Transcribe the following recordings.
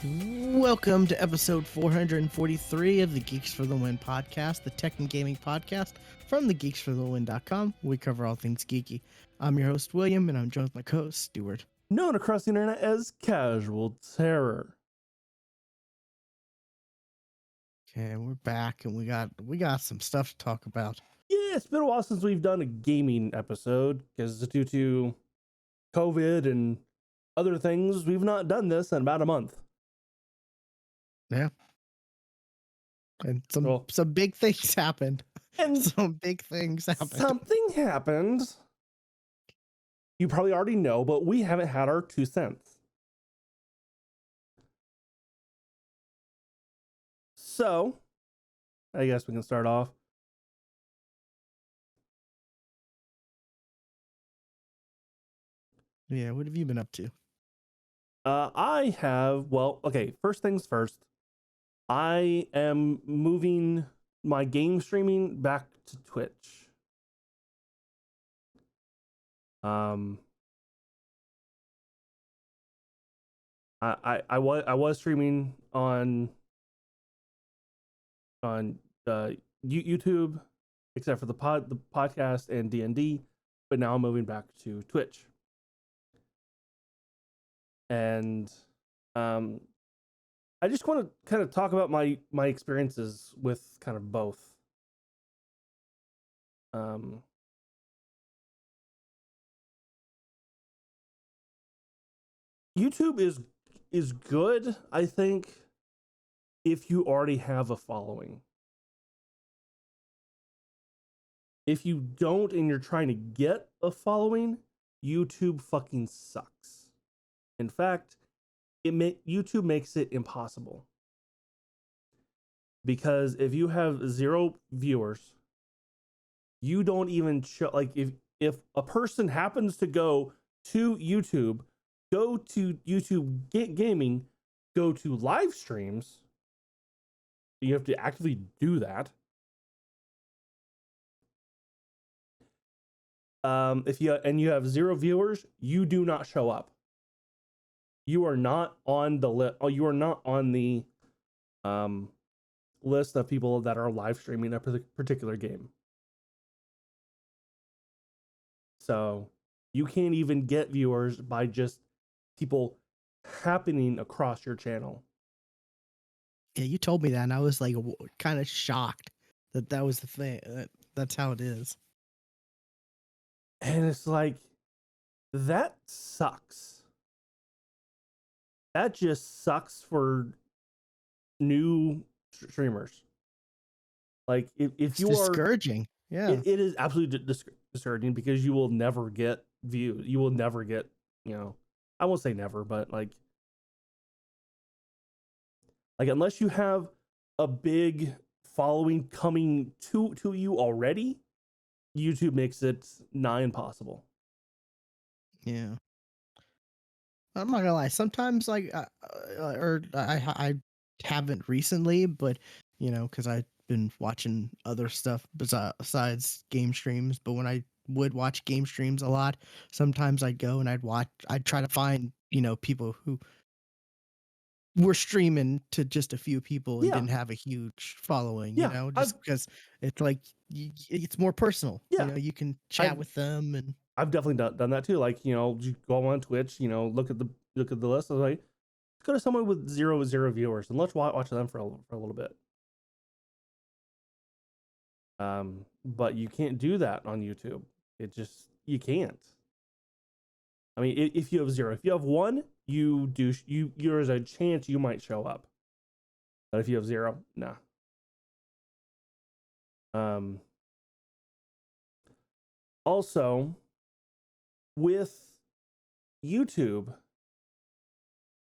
Welcome to episode 443 of the Geeks for the Win podcast, the tech and gaming podcast from the geeksforthewin.com. We cover all things geeky. I'm your host, William, and I'm joined with my co-host, Stuart. Known across the internet as Casual Terror. Okay, we're back, and we got some stuff to talk about. Yeah, it's been a while since we've done a gaming episode, because due to COVID and other things, we've not done this in about a month. Yeah. And some big things happened. And some big things happened. Something happened. You probably already know, but we haven't had our 2 cents. So, I guess we can start off. Yeah, what have you been up to? First things first. I am moving my game streaming back to Twitch. I was streaming on YouTube, except for the podcast and D&D, but now I'm moving back to Twitch. And I just want to kind of talk about my experiences with kind of both. YouTube is good, I think, if you already have a following. If you don't and you're trying to get a following, YouTube fucking sucks. In fact, YouTube makes it impossible. Because if you have 0 viewers, you don't even show, like, if a person happens to go to YouTube gaming, go to live streams, you have to actively do that. If you have 0 viewers, you do not show up. You are not on the list. Oh, you are not on the list of people that are live streaming a particular game. So you can't even get viewers by just people happening across your channel. Yeah, you told me that, and I was like kind of shocked that was the thing. That's how it is. And it's like, that sucks. That just sucks for new streamers. Like, if you are discouraging, yeah, it is absolutely discouraging, because you will never get views. You will never get, I won't say never, but like unless you have a big following coming to you already, YouTube makes it nigh impossible. Yeah. I'm not gonna lie. Sometimes, like, I haven't recently, but because I've been watching other stuff besides game streams. But when I would watch game streams a lot, sometimes I'd go and I'd try to find people who were streaming to just a few people and didn't have a huge following. Just because it's like it's more personal. Yeah, you can chat with them and. I've definitely done that too. Like, you go on Twitch, look at the list. I was like, let's go to someone with zero viewers and let's watch them for a little bit. But you can't do that on YouTube. You can't. I mean, if you have 0, if you have 1, there's a chance you might show up. But if you have 0, nah. Also, with YouTube,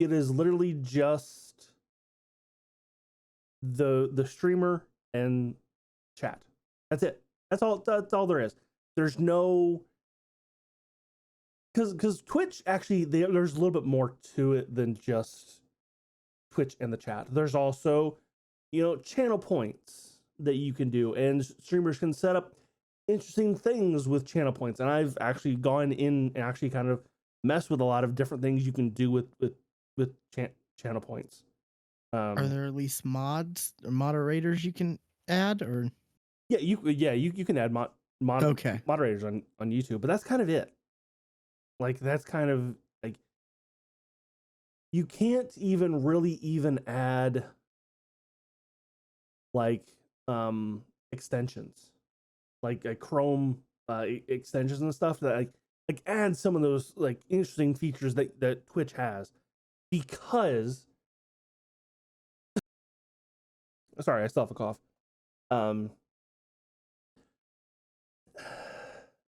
it is literally just the streamer and chat. That's it. That's all there is. There's no, because Twitch actually there's a little bit more to it than just Twitch and the chat. There's also channel points that you can do, and streamers can set up interesting things with channel points. And I've actually gone in and actually kind of messed with a lot of different things you can do with channel points. Are Um, there at least mods or moderators you can add, or you can add okay? moderators on YouTube, but that's kind of it. Like that's kind of like you can't even really even add like extensions like Chrome extensions and stuff that like add some of those like interesting features that Twitch has because sorry, I still have a cough. Um,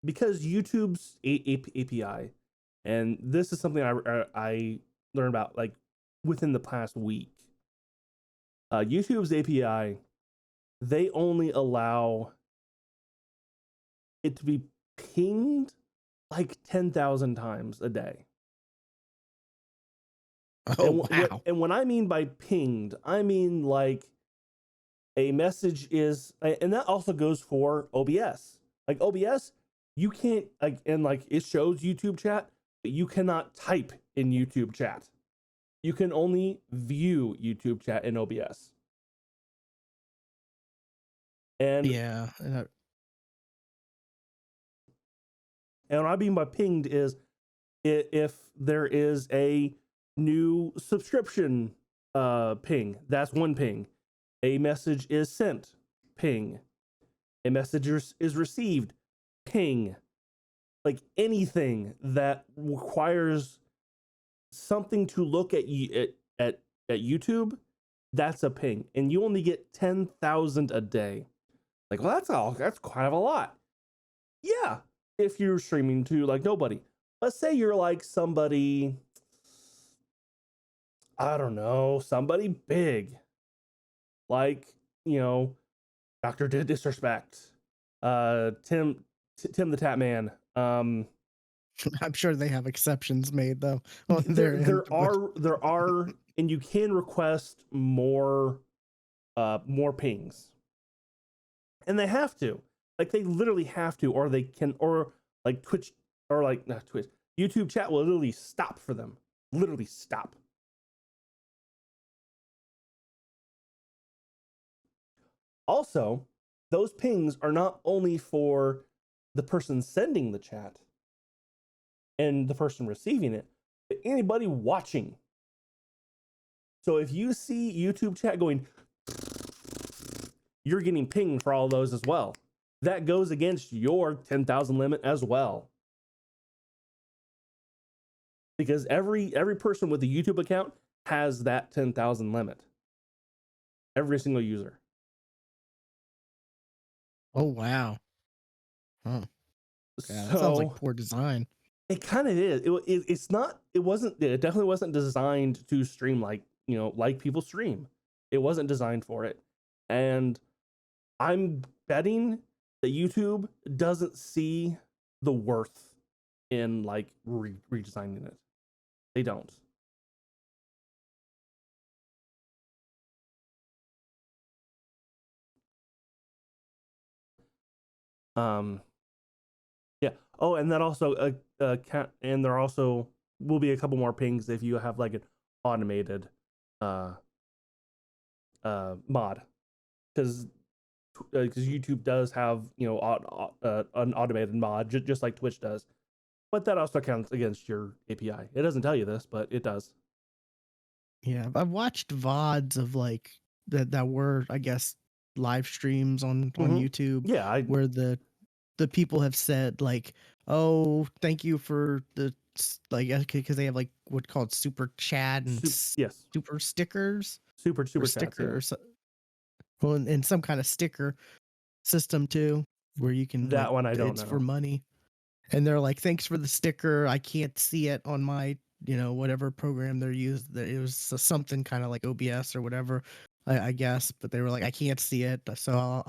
because YouTube's API, and this is something I learned about like within the past week. YouTube's API, they only allow it to be pinged like 10,000 times a day. Oh wow. And when I mean by pinged, I mean like a message is, and that also goes for OBS. Like OBS, you can't like, and like it shows YouTube chat, but you cannot type in YouTube chat. You can only view YouTube chat in OBS. And Yeah. what I mean by pinged is if there is a new subscription ping, that's one ping. A message is sent, ping. A message is received, ping. Like anything that requires something to look at at YouTube, that's a ping, and you only get 10,000 a day. Like, well, that's kind of a lot. Yeah, if you're streaming to like nobody. Let's say you're like somebody, I don't know, somebody big, like Doctor Disrespect, Tim the Tap Man. I'm sure they have exceptions made though on their there end, there but are there are and you can request more pings, and they have to, like they literally have to, or they can, or like Twitch, or like not Twitch, YouTube chat will literally stop for them, literally stop. Also, those pings are not only for the person sending the chat and the person receiving it, but anybody watching. So if you see YouTube chat going, you're getting pinged for all those as well. That goes against your 10,000 limit as well. Because every person with a YouTube account has that 10,000 limit. Every single user. oh wow. Huh. Yeah, that sounds like So poor design. it kind of is. It's not. It wasn't. It definitely wasn't designed to stream like like people stream. It wasn't designed for it, and I'm betting that YouTube doesn't see the worth in like redesigning it. They don't. Um. Yeah. Oh, and that also and there also will be a couple more pings if you have like an automated uh mod, because YouTube does have an automated mod just like Twitch does, but that also counts against your API. It doesn't tell you this, but it does. Yeah, I've watched VODs of like that were, I guess, live streams on Mm-hmm. YouTube Yeah, I where the people have said like, "Oh, thank you for the like," because they have like what called super chat and yes, super stickers or super chats. sticker Yeah, or well, and some kind of sticker system too, where you can like that one I don't it's for know. money. And they're like, "Thanks for the sticker. I can't see it on my, whatever program they're used. That it was something kind of like OBS or whatever, I guess." But they were like, "I can't see it, so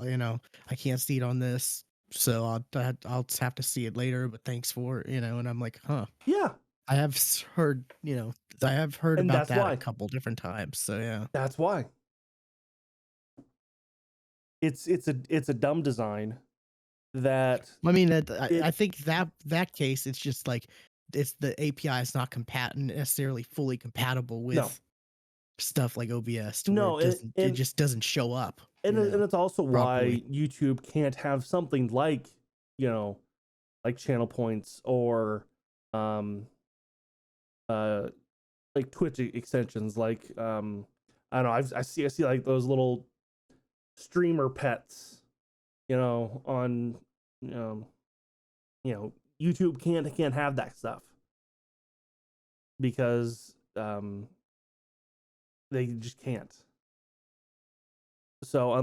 I can't see it on this, so I'll just have to see it later. But thanks for And I'm like, huh. Yeah, I have heard, I have heard and about that's that a why. couple different times. So yeah. That's why. It's a dumb design that I mean, I it think that case, it's just like it's the API is not necessarily fully compatible no, with stuff like OBS to where No, it doesn't, it and just doesn't show up, and it's also properly. why YouTube can't have something like, you know, like channel points or um uh like Twitch extensions, like I don't know, I see like those little streamer pets, on um YouTube can't have that stuff because they just can't. So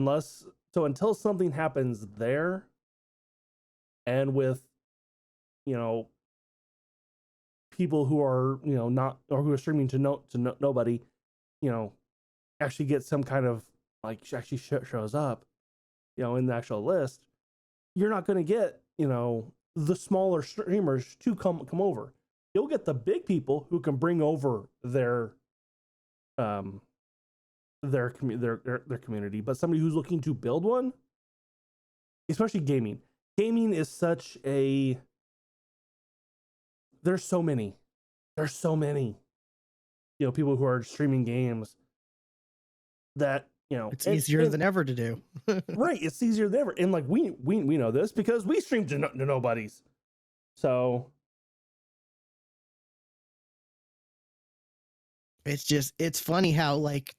until something happens there, and with you know people who are not, or who are streaming to nobody, you know actually get some kind of, like, actually shows up in the actual list, you're not going to get the smaller streamers to come over. You'll get the big people who can bring over um their community, but somebody who's looking to build one, especially gaming is such a, there's so many people who are streaming games that It's easier than ever to do. right, it's easier than ever, and like we know this because we stream to nobodies. So It's funny how, like,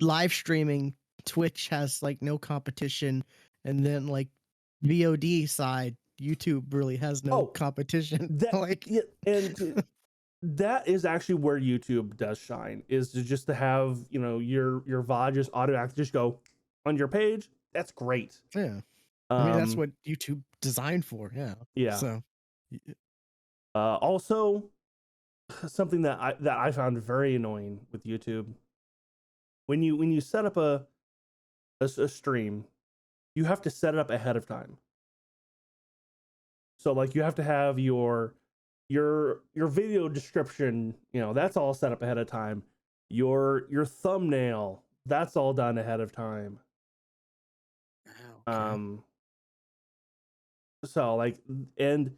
live streaming, Twitch has like no competition, and then like VOD side, YouTube really has no oh, competition. that Like, yeah, and that is actually where YouTube does shine, is to just to have your VOD just automatically just go on your page. That's great. yeah, I mean that's Um, what YouTube designed for. Yeah. yeah. So, Also, something that I found very annoying with YouTube, when you set up a stream, you have to set it up ahead of time. So like you have to have your video description, that's all set up ahead of time. Your thumbnail, that's all done ahead of time. okay. So like, and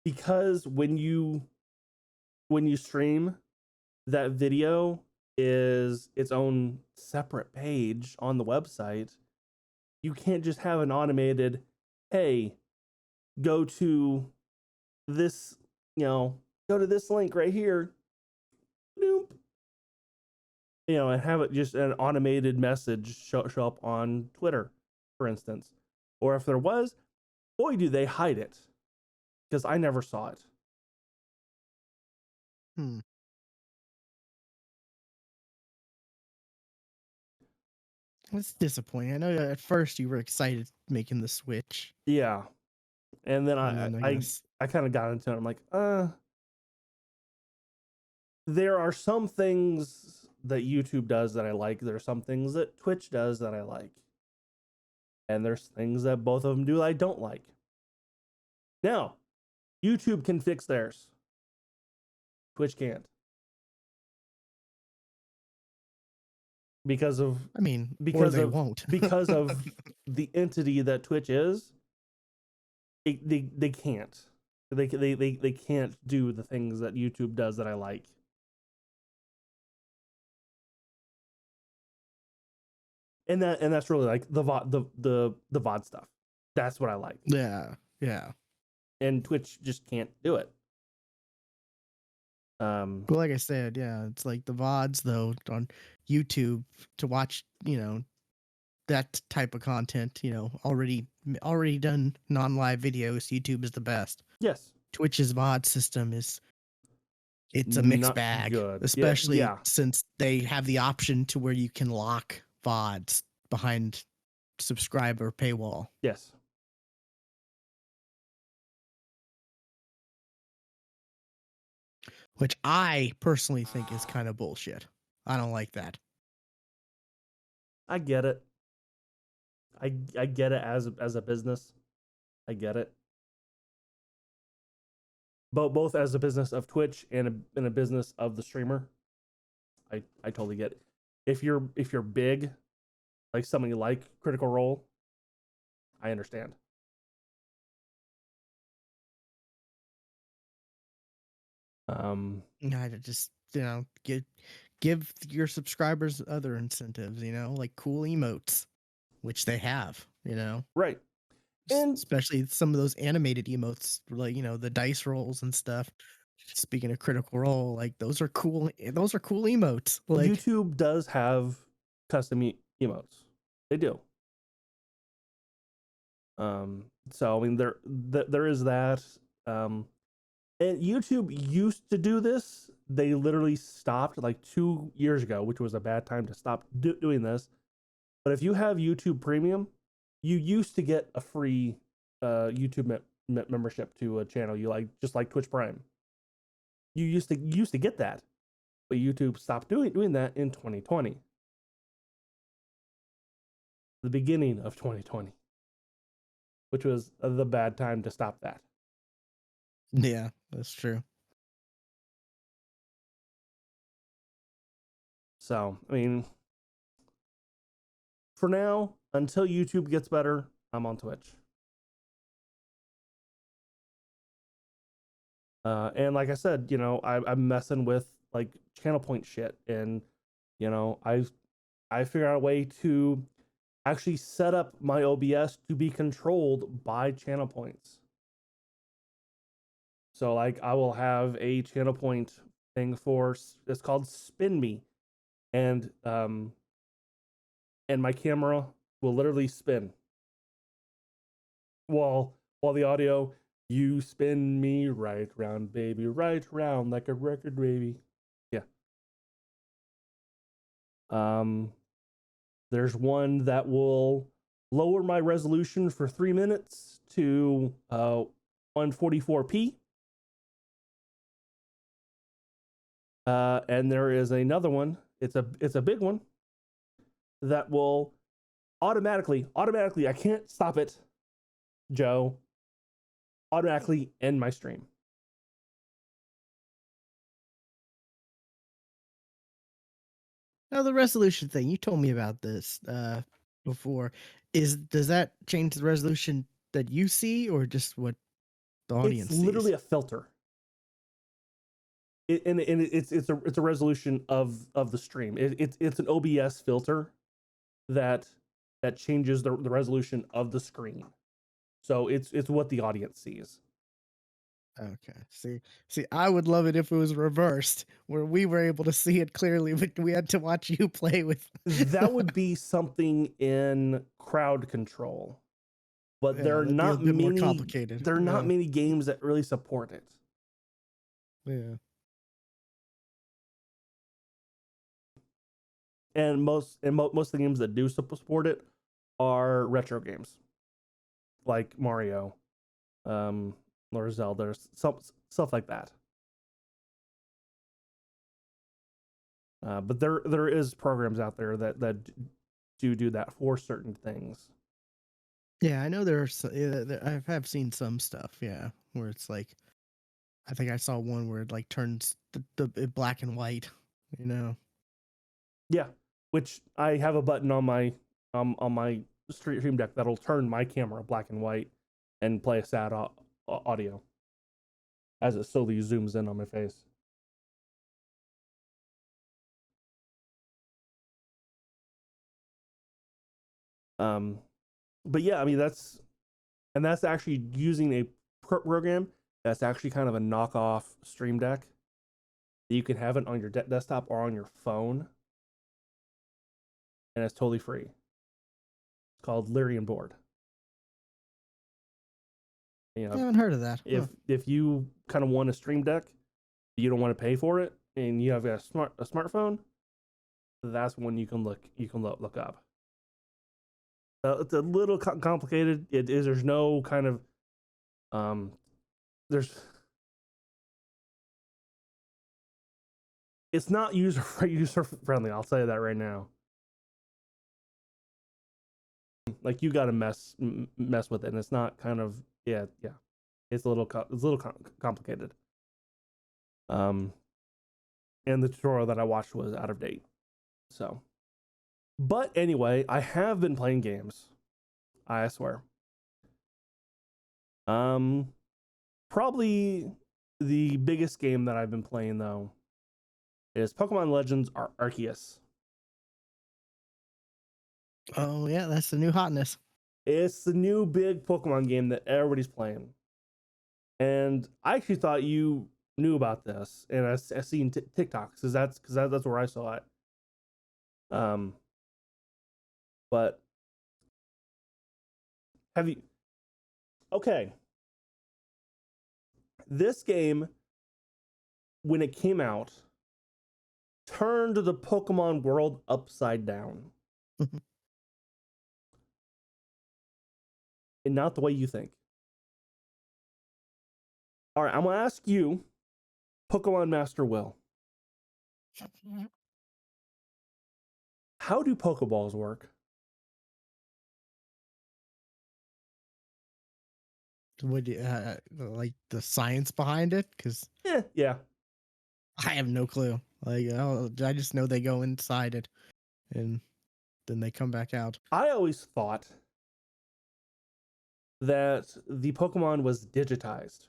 because when you stream, that video is its own separate page on the website, you can't just have an automated, hey, go to this, go to this link right here, boop, and have it just an automated message show up on Twitter, for instance. Or if there was, boy, do they hide it, because I never saw it. Hmm. That's disappointing. I know at first you were excited making the switch, Yeah, and then and I then I I guess, I kind of got into it. I'm like, there are some things that YouTube does that I like. There are some things that Twitch does that I like, and there's things that both of them do that I don't like. Now, YouTube can fix theirs. Twitch can't, because of I mean, or because they of won't. because of the entity that Twitch is. They can't. They can't do the things that YouTube does that I like. And that's really like the VOD stuff. That's what I like. Yeah, yeah. And Twitch just can't do it. Well, like I said, yeah, it's like the VODs though on YouTube to watch, that type of content, already done non-live videos. YouTube is the best. Yes, Twitch's VOD system it's a mixed not bag, good. Yeah, especially yeah, since they have the option to where you can lock VODs behind subscriber paywall, yes. which I personally think is kind of bullshit. I don't like that. I get it. I get it as a business. I get it. Both as a business of Twitch and a business of the streamer. I totally get it. If you're big, like somebody like Critical Role, I understand. Um, I just, give your subscribers other incentives, like cool emotes, which they have, Right. And especially some of those animated emotes, like, the dice rolls and stuff. Speaking of Critical Role, like those are cool. Those are cool emotes. Like, YouTube does have custom emotes. They do. So I mean, there is that. And YouTube used to do this. They literally stopped like 2 years ago, which was a bad time to stop doing this. But if you have YouTube Premium, you used to get a free YouTube membership to a channel you like, just like Twitch Prime. You used to get that, but YouTube stopped doing that in 2020, the beginning of 2020, which was the bad time to stop that. yeah, that's true. So I mean, for now, until YouTube gets better, I'm on Twitch. And like I said, I'm messing with like channel point shit, and I figured out a way to actually set up my OBS to be controlled by channel points. So like I will have a channel point thing for, it's called Spin Me, and my camera will literally spin while the audio, you spin me right round, baby, right round like a record, baby. Yeah. There's one that will lower my resolution for 3 minutes to 144p. And there is another one. It's a big one that will automatically, I can't stop it, Joe, automatically end my stream. Now the resolution thing, you told me about this before. Does that change the resolution that you see, or just what the It's audience literally sees? a filter. It's a resolution of the stream. It's an OBS filter that changes the resolution of the screen. So it's what the audience sees. Okay. See, I would love it if it was reversed, where we were able to see it clearly, but we had to watch you play with. That would be something in crowd control, but Yeah, that'd be a bit more complicated. there are not Yeah. many games that really support it. Yeah. And most of the games that do support it are retro games, like Mario, or Zelda, stuff like that. But there is programs out there that do that for certain things. Yeah, I know there's. I have seen some stuff. Yeah, where it's like, I think I saw one where it like turns the black and white. You know. Yeah, which I have a button on my stream deck that'll turn my camera black and white and play a sad audio as it slowly zooms in on my face. But yeah, I mean that's actually using a program that's actually kind of a knockoff Stream Deck. You can have it on your desktop or on your phone, and it's totally free. It's called Lyrian Board. I haven't heard of that. If you kind of want a Stream Deck, you don't want to pay for it, and you have a smartphone, that's when you can look up. It's a little complicated. It is. There's no kind of there's it's not user friendly. I'll tell you that right now. Like you got to mess with it, and it's not kind of yeah. It's a little complicated. And the tutorial that I watched was out of date. So, but anyway, I have been playing games. I swear. Probably the biggest game that I've been playing though is Pokemon Legends Arceus. Oh yeah, that's the new hotness. It's the new big Pokemon game that everybody's playing. And I actually thought you knew about this, and I seen TikToks because that's where I saw it. But have you? Okay, this game when it came out turned the Pokemon world upside down, and not the way you think. All right, I'm gonna ask you, Pokemon Master Will. How do Pokeballs work? Would you, like the science behind it? Because Yeah. I have no clue. Like, I just know they go inside it, and then they come back out. I always thought that the Pokemon was digitized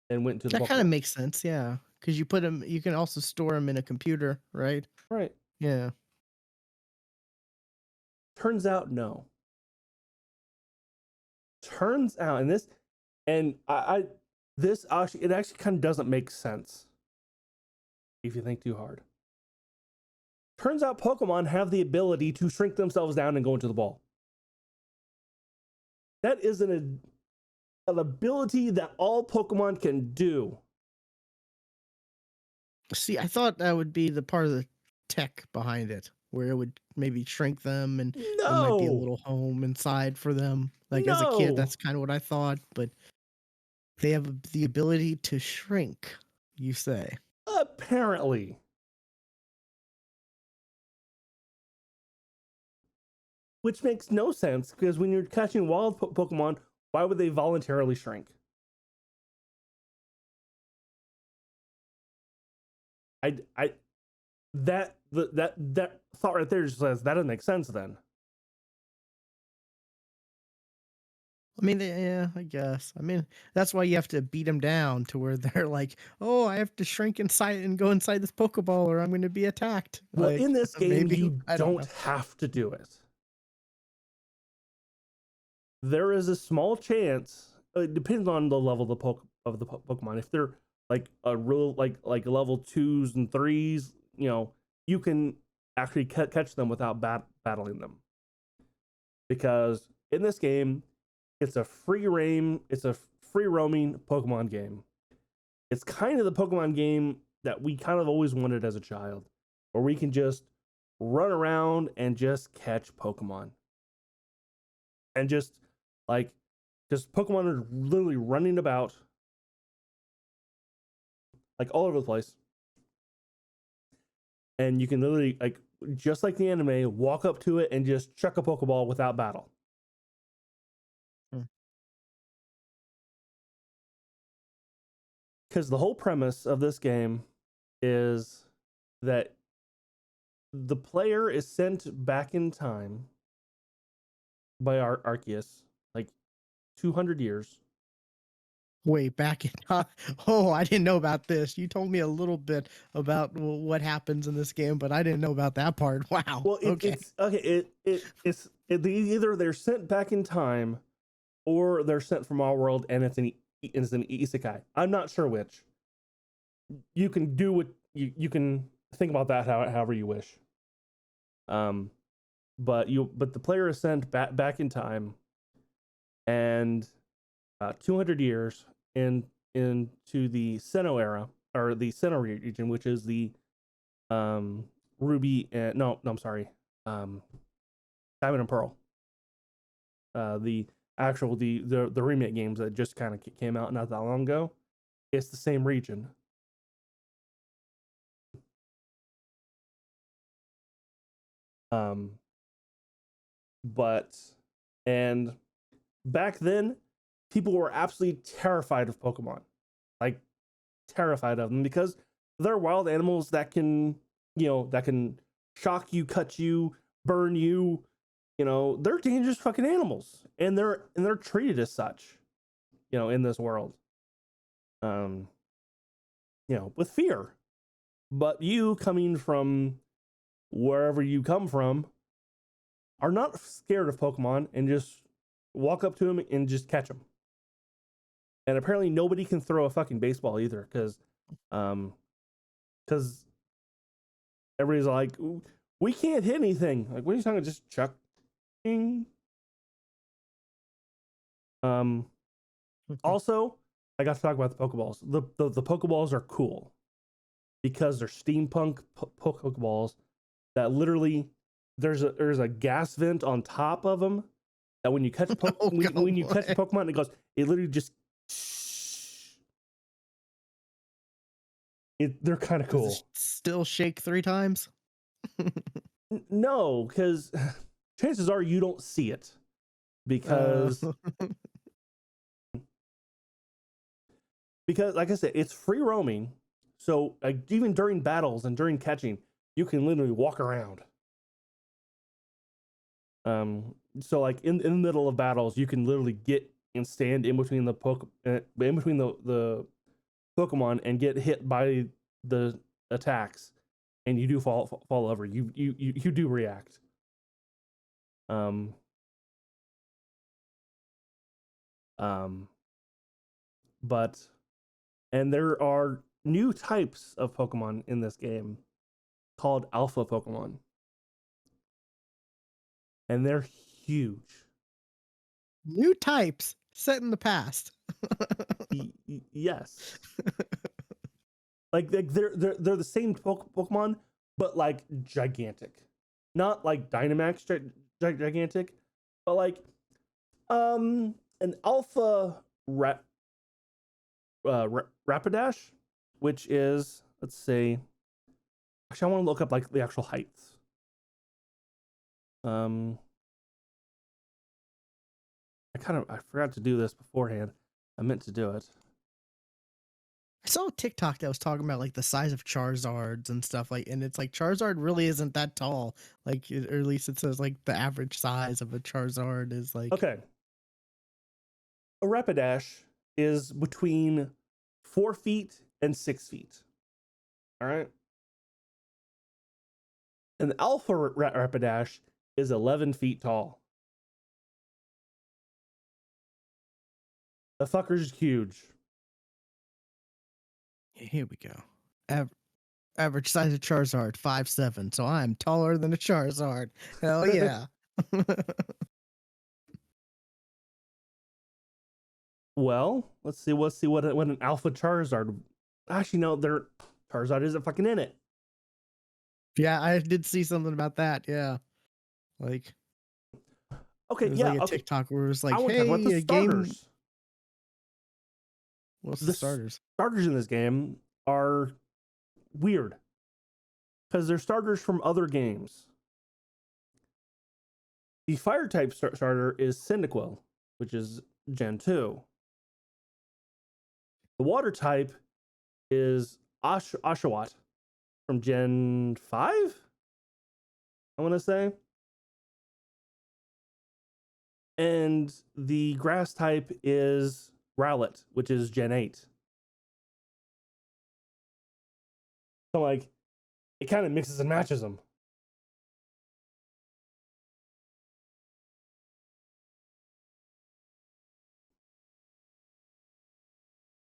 and went to the That kind of Pokemon. makes sense, yeah. Because you put them, you can also store them in a computer, right? Right. Yeah. Turns out, no. Turns out, and this actually, it actually kind of doesn't make sense if you think too hard. Turns out Pokemon have the ability to shrink themselves down and go into the ball. That is an ability that all Pokemon can do. See, I thought that would be the part of the tech behind it, where it would maybe shrink them and there might be a No, little home inside for them. Like as a kid, no. that's kind of what I thought, but they have the ability to shrink, you say. Apparently. Which makes no sense because when you're catching wild Pokemon, why would they voluntarily shrink? I that thought right there just says that doesn't make sense then. I mean, yeah, I guess. I mean, that's why you have to beat them down to where they're like, "Oh, I have to shrink inside and go inside this Pokeball, or I'm going to be attacked." Well, in Like, this game, maybe you I don't don't know. have to do it. There is a small chance. It depends on the level of the Pokemon. If they're like a real like level 2s and 3s, you can actually catch them without battling them. Because in this game, it's a free roaming Pokemon game. It's kind of the Pokemon game that we kind of always wanted as a child, where we can just run around and just catch Pokemon. And just Pokemon are literally running about like all over the place. And you can literally just like the anime, walk up to it and just chuck a Pokeball without battle. Hmm. Because the whole premise of this game is that the player is sent back in time by Arceus, like 200 years. Way back in oh, I didn't know about this. You told me a little bit about what happens in this game, but I didn't know about that part. Wow. Well, Okay. it's okay. Either they're sent back in time, or they're sent from our world, and it's an isekai. I'm not sure which. You can do what you can think about that however you wish. But the player is sent back in time, and 200 years into the Sinnoh era, or the Sinnoh region, which is the Ruby and no, I'm sorry, Diamond and Pearl. The actual the remake games that just kind of came out not that long ago. It's the same region. But and back then, people were absolutely terrified of Pokemon, like terrified of them because they're wild animals that can shock you, cut you, burn you. They're dangerous fucking animals, and they're treated as such, in this world. With fear. But you coming from wherever you come from are not scared of Pokemon and just walk up to them and just catch them. And apparently nobody can throw a fucking baseball either because because everybody's like, we can't hit anything. Like, what are you talking about? Just chuck. Also, I got to talk about the Pokeballs. The Pokeballs are cool because they're steampunk Pokeballs that literally there's a gas vent on top of them that when you catch when you catch a Pokemon, it literally just they're kind of cool. Does it still shake 3 times? No, because chances are you don't see it because like I said, it's free roaming. So like even during battles and during catching, you can literally walk around. So like in the middle of battles, you can literally get and stand in between the the Pokemon and get hit by the attacks, and you do fall over. You do react. But and there are new types of Pokemon in this game called Alpha Pokemon, and they're huge. New types set in the past. Yes. Like they're the same Pokemon, but like gigantic, not like Dynamax gigantic, but like an Alpha Rapidash, which is, let's see. Actually, I want to look up like the actual heights. I forgot to do this beforehand. I meant to do it. I saw a TikTok that was talking about like the size of Charizards and stuff like, and it's like Charizard really isn't that tall. Like, or at least it says like the average size of a Charizard is like. Okay. A Rapidash is between 4 feet and 6 feet. All right. An Alpha Rapidash is 11 feet tall. The fucker's huge. Here we go. Average size of Charizard 5'7", so I'm taller than a Charizard. Hell yeah. Well, let's see what an Alpha Charizard. Actually, no, their Charizard isn't fucking in it. Yeah, I did see something about that. Yeah, like okay, it was yeah, like a okay. TikTok where it was like, I want to "Hey, talk about the a starters." game." What's the starters? Starters in this game are weird because they're starters from other games. The fire type starter is Cyndaquil, which is Gen 2. The water type is Oshawott from Gen 5, I want to say. And the grass type is Rowlet, which is Gen 8. So, like, it kind of mixes and matches them.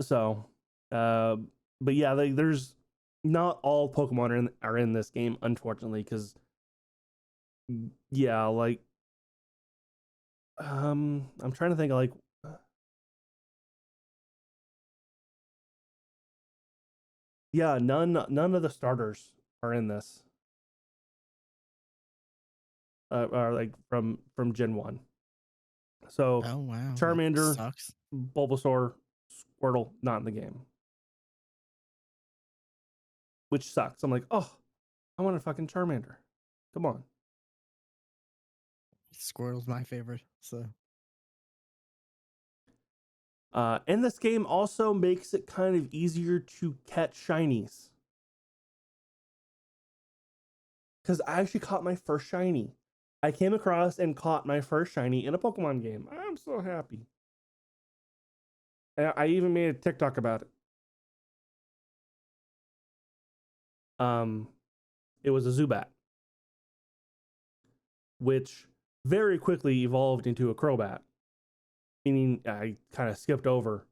So, but yeah, there's not all Pokemon are in this game, unfortunately, because yeah, like I'm trying to think of like yeah, none of the starters are in this. Are like from Gen 1. So Oh wow, that Charmander, sucks. Bulbasaur, Squirtle, not in the game. Which sucks. I'm like, oh, I want a fucking Charmander. Come on. Squirtle's my favorite. So And this game also makes it kind of easier to catch shinies. Because I actually caught my first shiny. I came across and caught my first shiny in a Pokemon game. I'm so happy. And I even made a TikTok about it. Um, it was a Zubat, which very quickly evolved into a Crobat, meaning I kind of skipped over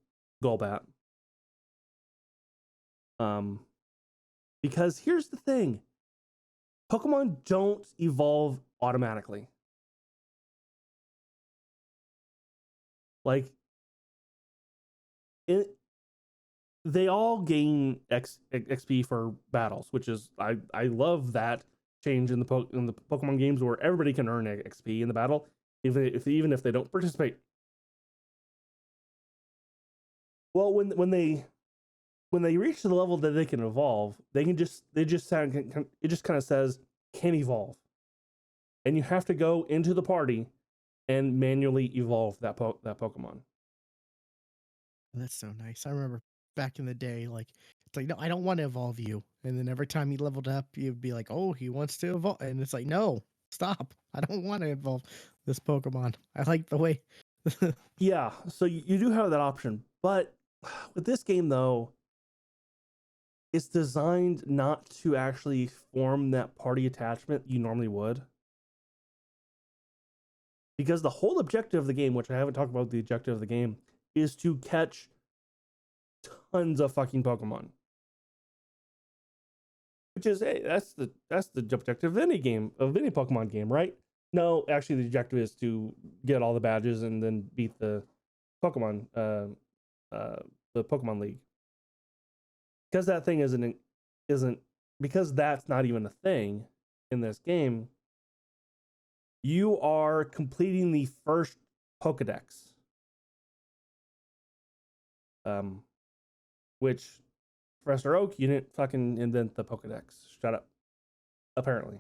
Golbat. Because here's the thing, Pokemon don't evolve automatically. Like, they all gain XP for battles, which is I love that change in the Pokemon games where everybody can earn XP in the battle, even if they don't participate. Well, when they reach the level that they can evolve, it just kind of says can evolve, and you have to go into the party and manually evolve that Pokemon. That's so nice. I remember back in the day, like it's like, no, I don't want to evolve you. And then every time he leveled up, you'd be like, oh, he wants to evolve. And it's like, no, stop. I don't want to evolve this Pokemon. I like the way. Yeah, so you do have that option, but with this game though, it's designed not to actually form that party attachment you normally would. Because the whole objective of the game, which I haven't talked about the objective of the game, is to catch tons of fucking Pokemon. Which is, hey, that's the objective of any game, of any Pokemon game, right? No, actually the objective is to get all the badges and then beat the Pokemon the Pokemon League. Because that thing isn't because that's not even a thing in this game, you are completing the first Pokedex. Which Professor Oak, you didn't fucking invent the Pokedex. Shut up. Apparently.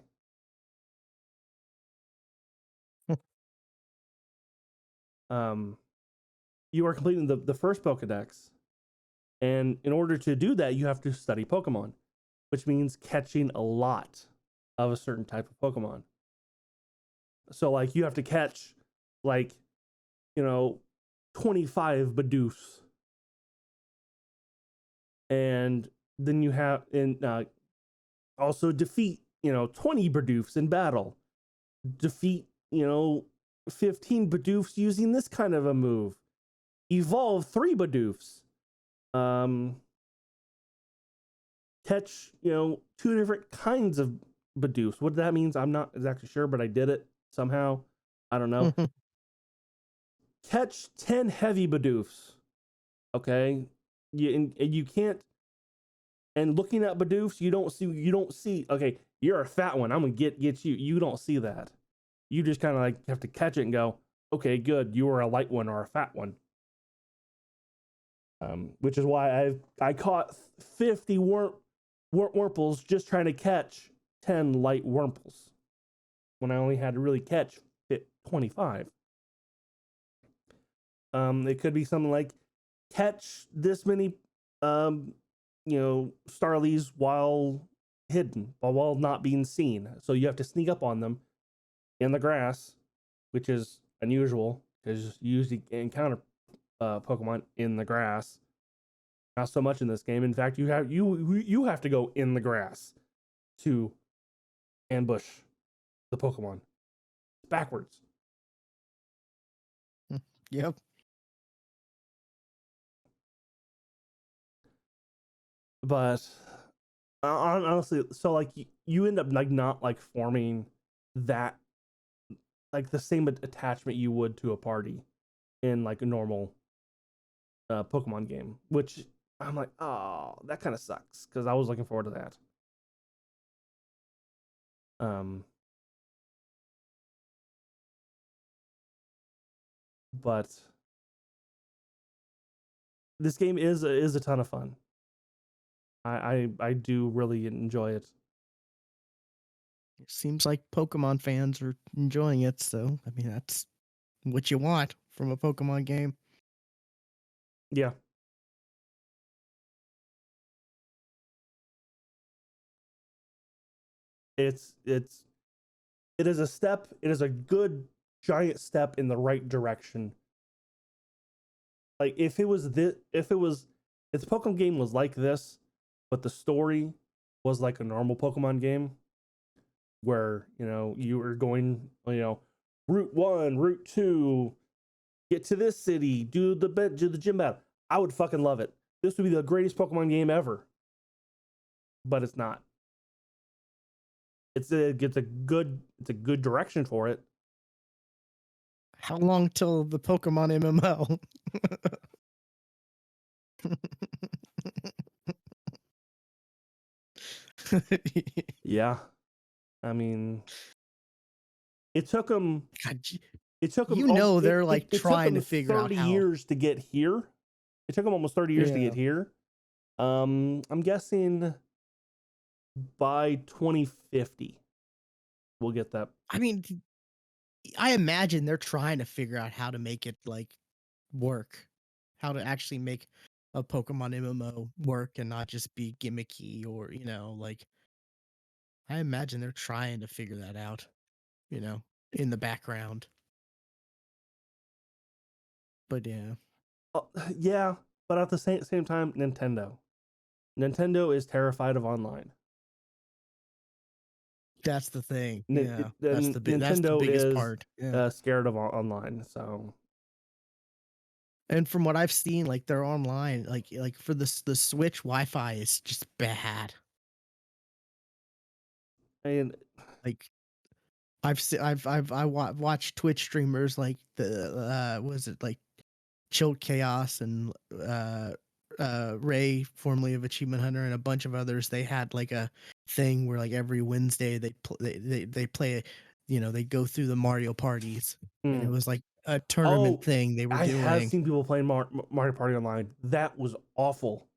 You are completing the first Pokedex. And in order to do that, you have to study Pokemon, which means catching a lot of a certain type of Pokemon. So, like, you have to catch, like, 25 Bidoofs. And then you have, and also defeat, 20 Bidoofs in battle. Defeat, 15 Bidoofs using this kind of a move. Evolve 3 Bidoofs. Catch, 2 different kinds of Bidoofs. What that means, I'm not exactly sure, but I did it somehow. I don't know. Catch 10 heavy Bidoofs. Okay? You can't. And looking at Bidoofs, you don't see, okay, you're a fat one. I'm going to get you. You don't see that. You just kind of like have to catch it and go, okay, good. You are a light one or a fat one. Which is why I caught 50 Wurmples just trying to catch 10 light Wurmples when I only had to really catch 25. It could be something like catch this many, Starlies while hidden, while not being seen. So you have to sneak up on them in the grass, which is unusual because you usually encounter Pokemon in the grass. Not so much in this game. In fact, you have to go in the grass to ambush the Pokemon. Backwards. Yep. But honestly, so like you end up like not like forming that like the same attachment you would to a party in like a normal Pokemon game, which I'm like, oh, that kind of sucks because I was looking forward to that. But this game is a ton of fun. I do really enjoy it. It seems like Pokemon fans are enjoying it, so I mean that's what you want from a Pokemon game. Yeah. It is a step, it is a good giant step in the right direction. Like if the Pokemon game was like this, but the story was like a normal Pokemon game where, you were going, Route 1, Route 2, get to this city, do the gym battle. I would fucking love it. This would be the greatest Pokemon game ever. But it's not. It's a good direction for it. How long till the Pokemon MMO? Yeah. I mean, it took them God, they're like it took trying them to figure out 30 how. years to get here. It took them almost 30 years to Yeah. get here. I'm guessing by 2050 we'll get that. I mean, I imagine they're trying to figure out how to make it like work, how to actually make a Pokemon MMO work and not just be gimmicky or, like I imagine they're trying to figure that out, in the background. But yeah, Yeah, but at the same time, Nintendo is terrified of online. that's the thing. Yeah, that's the Nintendo biggest is part. Yeah. scared of online. So, And from what I've seen, like they're online, like for the Switch Wi-Fi is just bad. and Like watched Twitch streamers like the was it like Chilled Chaos and Ray, formerly of Achievement Hunter, and a bunch of others. They had like a thing where like every Wednesday they play, they go through the Mario parties, and it was like a tournament oh, thing they were I have doing. seen people playing Mario Party online. That was awful.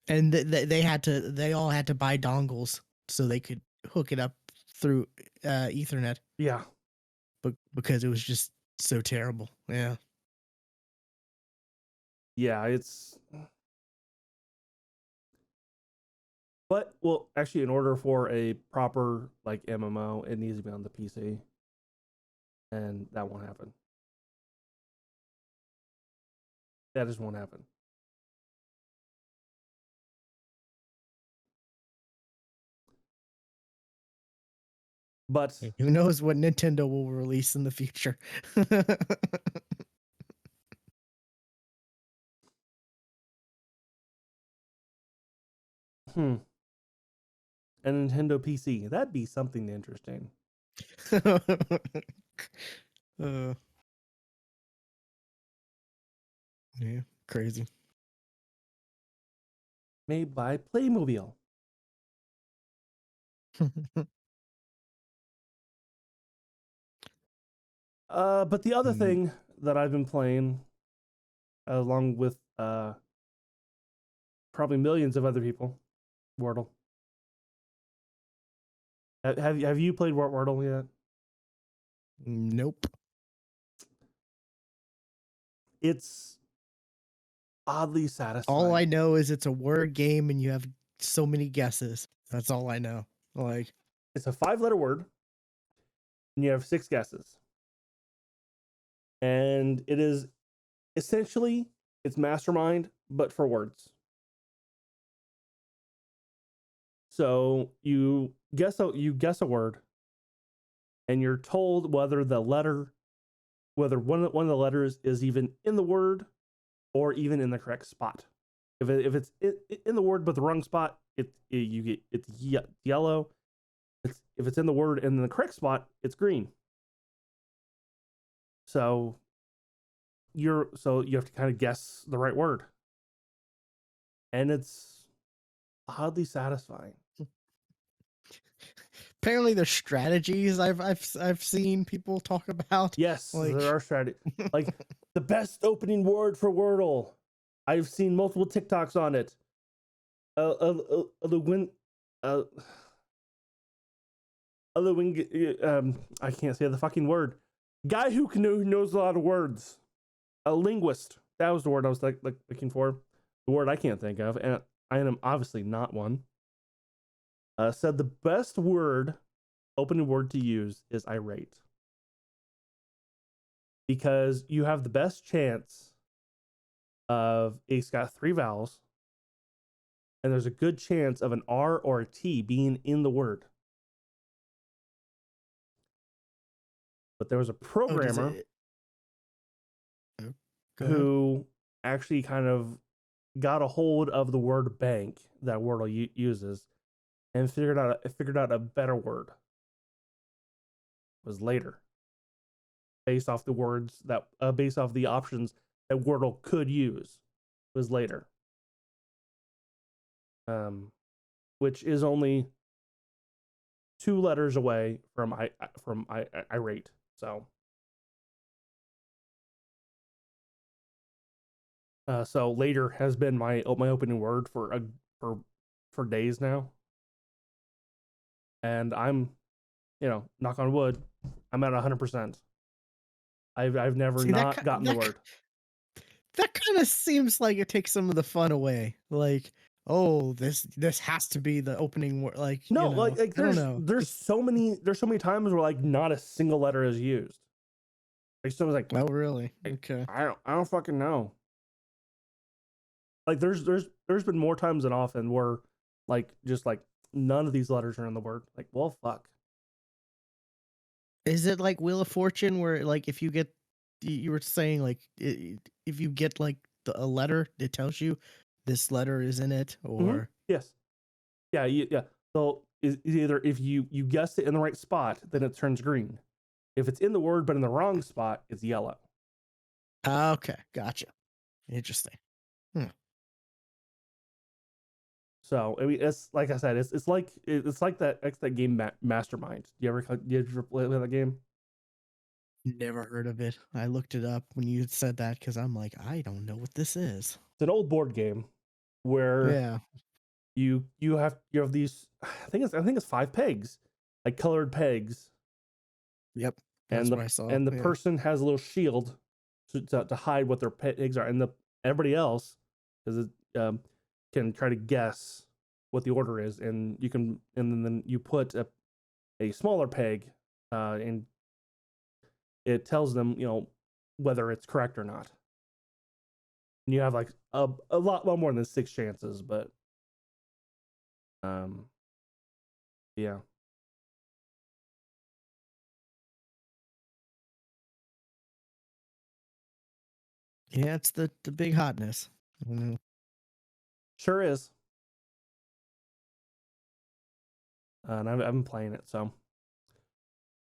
And they all had to buy dongles so they could hook it up through Ethernet, Yeah. but because it was just so terrible. Yeah. Yeah, it's. But well, actually, in order for a proper like MMO, it needs to be on the PC, and that won't happen. That just won't happen. But Who knows what Nintendo will release in the future? a Nintendo PC, that'd be something interesting. uh, yeah, crazy. Made by Playmobil. But the other Mm, thing that I've been playing, along with probably millions of other people, Wordle. Have you played Wordle yet? nope. It's oddly All I satisfying. know is it's a word game and you have so many guesses. That's all I know. Like, It's a 5-letter word, and you have 6 guesses. And it is essentially it's Mastermind, but for words. So you guess a word, and you're told whether one of the letters is even in the word or even in the correct spot. If it's in the word but the wrong spot, it's yellow. If it's in the word and in the correct spot, it's green. So you have to kind of guess the right word, and it's oddly satisfying. apparently there's strategies I've seen people talk about. Yes, Like, there are strategies. Like the best opening word for Wordle. I've seen multiple TikToks on it. The win. I can't say the fucking word. Guy who knows a lot of words. A linguist. That was the word I was like looking for. The word I can't think of, and I am obviously not one. Said the best opening word to use is irate, because you have the best chance of it's got 3 vowels, and there's a good chance of an R or a T being in the word. But there was a Oh, does programmer it? Oh, go ahead. who actually kind of got a hold of the word bank that Wordle uses and figured out a better word. It was later, based off the words that based off the options that Wordle could use. It was later, which is only 2 letters away from irate. So later has been my opening word for days now, and I'm, knock on wood, I'm at 100%. I've never See not gotten the that word. that kind of seems like it takes some of the fun away. Like, oh, this has to be the opening word. Like, No, like I don't know. there's so many times where like not a single letter is used. Like someone's like, Oh, really? "Hey, Okay. I don't fucking know." Like there's been more times than often where like just like none of these letters are in the word. Like, well, fuck. Is it like Wheel of Fortune where like if you get you were saying like if you get like a letter, it tells you this letter is in it, or Yes. Yeah. Yeah. So is either if you guessed it in the right spot, then it turns green. If it's in the word but in the wrong spot, it's yellow. okay, gotcha. Interesting. Hmm. So I mean, it's like I said, it's like that game Mastermind. Do you ever play that game? Never heard of it. I looked it up when you said that because I'm like, I don't know what this is. It's an old board game where Yeah. you have these. I think it's 5 pegs, like colored pegs, Yep. and That's what I saw. the Yeah. person has a little shield to hide what their pegs are, and everybody else is can try to guess what the order is, and then you put a smaller peg, and it tells them whether it's correct or not. And you have like a lot more than 6 chances, but um yeah. Yeah, it's the big hotness. Mhm. Sure is. And I've been playing it, so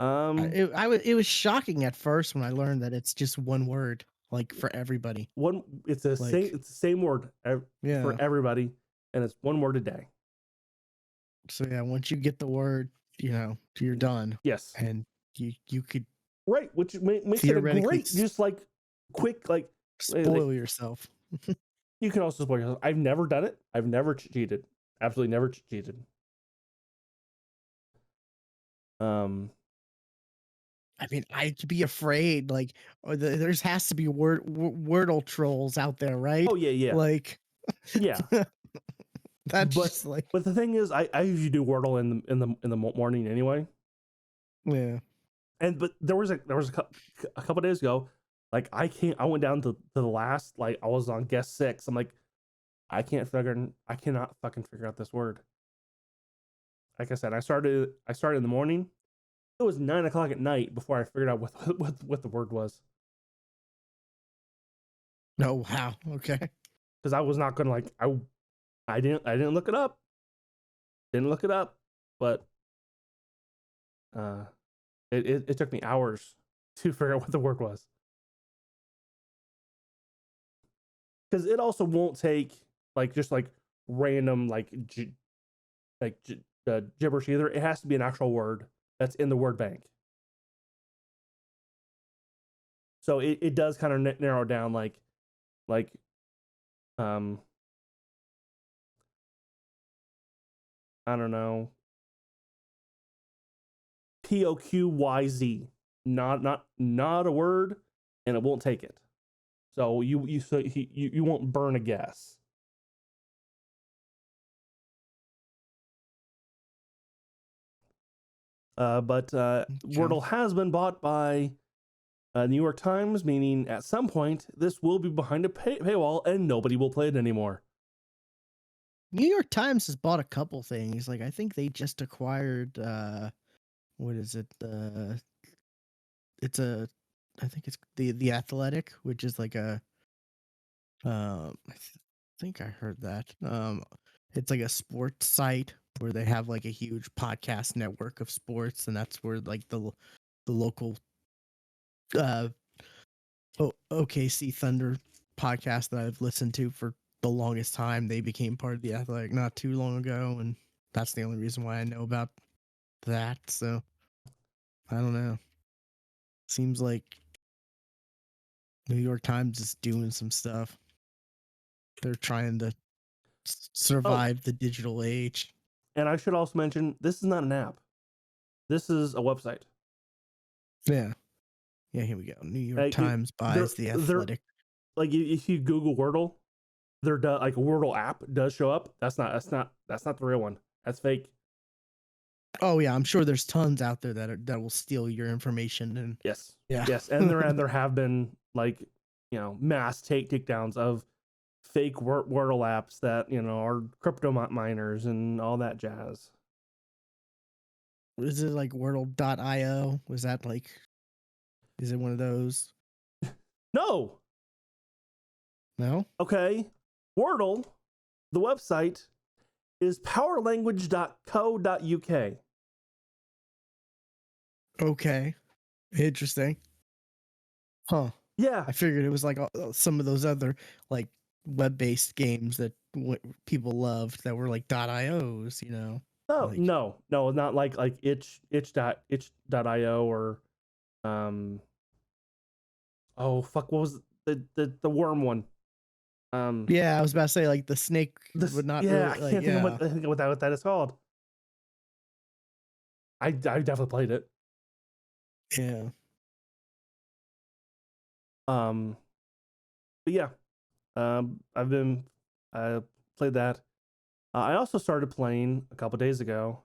It was shocking at first when I learned that it's just one word, like for everybody. one Like, it's the same word for yeah. everybody, and it's one word a day. So yeah, once you get the word, you're done, Yes. and you could Right, which makes it a theoretically great, just like quick, like spoil yourself. you can also spoil yourself. I've never done it. I've never cheated. Absolutely never cheated. Um I mean, I'd be afraid. Like, there's has to be Wordle trolls out there, right? oh yeah, yeah. Like, Yeah. that's But just like, the thing is, I usually do Wordle in the morning anyway. yeah. And but there was a couple days ago, like I went down to the last, like I was on guess 6. I'm like, I cannot fucking figure out this word. Like I said, I started in the morning. It was 9 o'clock at night before I figured out what the word was. Oh wow. Okay. Because I was not gonna like I didn't look it up. Didn't look it up, but uh, it took me hours to figure out what the word was. Because it also won't take like just like random gibberish either. It has to be an actual word that's in the word bank. So it does kind of narrow down like um I don't know, POQYZ, not a word, and it won't take it. So you won't burn a guess. But Okay. Wordle has been bought by New York Times, meaning at some point this will be behind a paywall and nobody will play it anymore. New York Times has bought a couple things. Like I think they just acquired what is it? It's a I think it's the Athletic, which is like a think I heard that. It's like a sports site where they have like a huge podcast network of sports, and that's where like the local uh OKC Thunder podcast that I've listened to for the longest time. They became part of the Athletic not too long ago, and that's the only reason why I know about that. So I don't know. Seems like New York Times is doing some stuff. They're trying to Oh, survive the digital age. and I should also mention this is not an app. This is a website. Yeah. Yeah, here we go. New York Like Times they're buys the they're Athletic. like if you Google Wordle, like a Wordle app does show up. That's not the real one. That's fake. Oh yeah, I'm sure there's tons out there that will steal your information and Yes, yeah. yes, and there have been like mass takedowns of fake Wordle apps that are crypto miners and all that jazz. Is it like Wordle.io? Was that like is it one of those? No, No? okay, Wordle, the website is powerlanguage.co.uk. Okay. Interesting. Huh. Yeah, I figured it was like some of those other like web-based games that people loved that were like .ios, you know. no, Like no, no, not like itch.io or um oh fuck, what was the worm one? yeah, I was about to say like the snake This would not yeah, really I like can't think of yeah. what that is called. I definitely played it. Yeah. Um, but yeah, I've been I played that. I also started playing a couple days ago.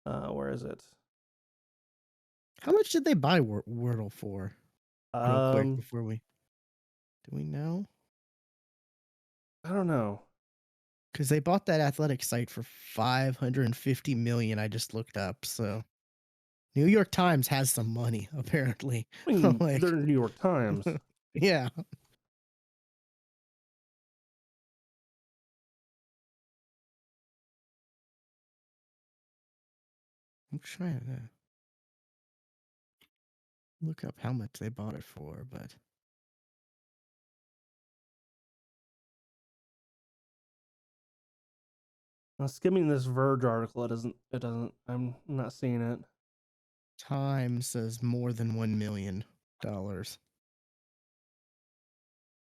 Where is it? How much did they buy Wordle for? Real quick Um, before we do we know? I don't know. Because they bought that athletic site for 550 million. I just looked up. So New York Times has some money apparently. I mean, they're Like, New York Times. yeah, I'm trying to look up how much they bought it for, but Skimming this Verge article, it doesn't. I'm not seeing it. Time says more than $1 million.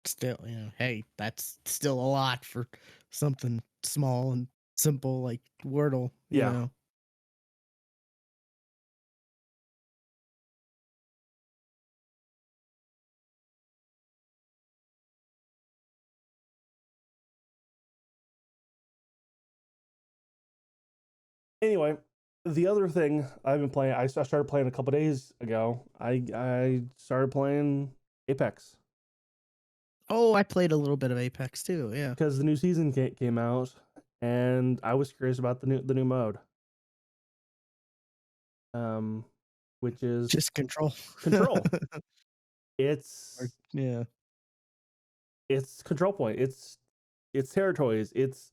Still, hey, that's still a lot for something small and simple like Wordle. Yeah. Anyway, the other thing I've been playing, I started playing a couple days ago. I started playing Apex Oh, I played a little bit of Apex too. Yeah, because the new season came out, and I was curious about the new mode, um, which is just control. control. Or, It's yeah. it's control point. It's territories. It's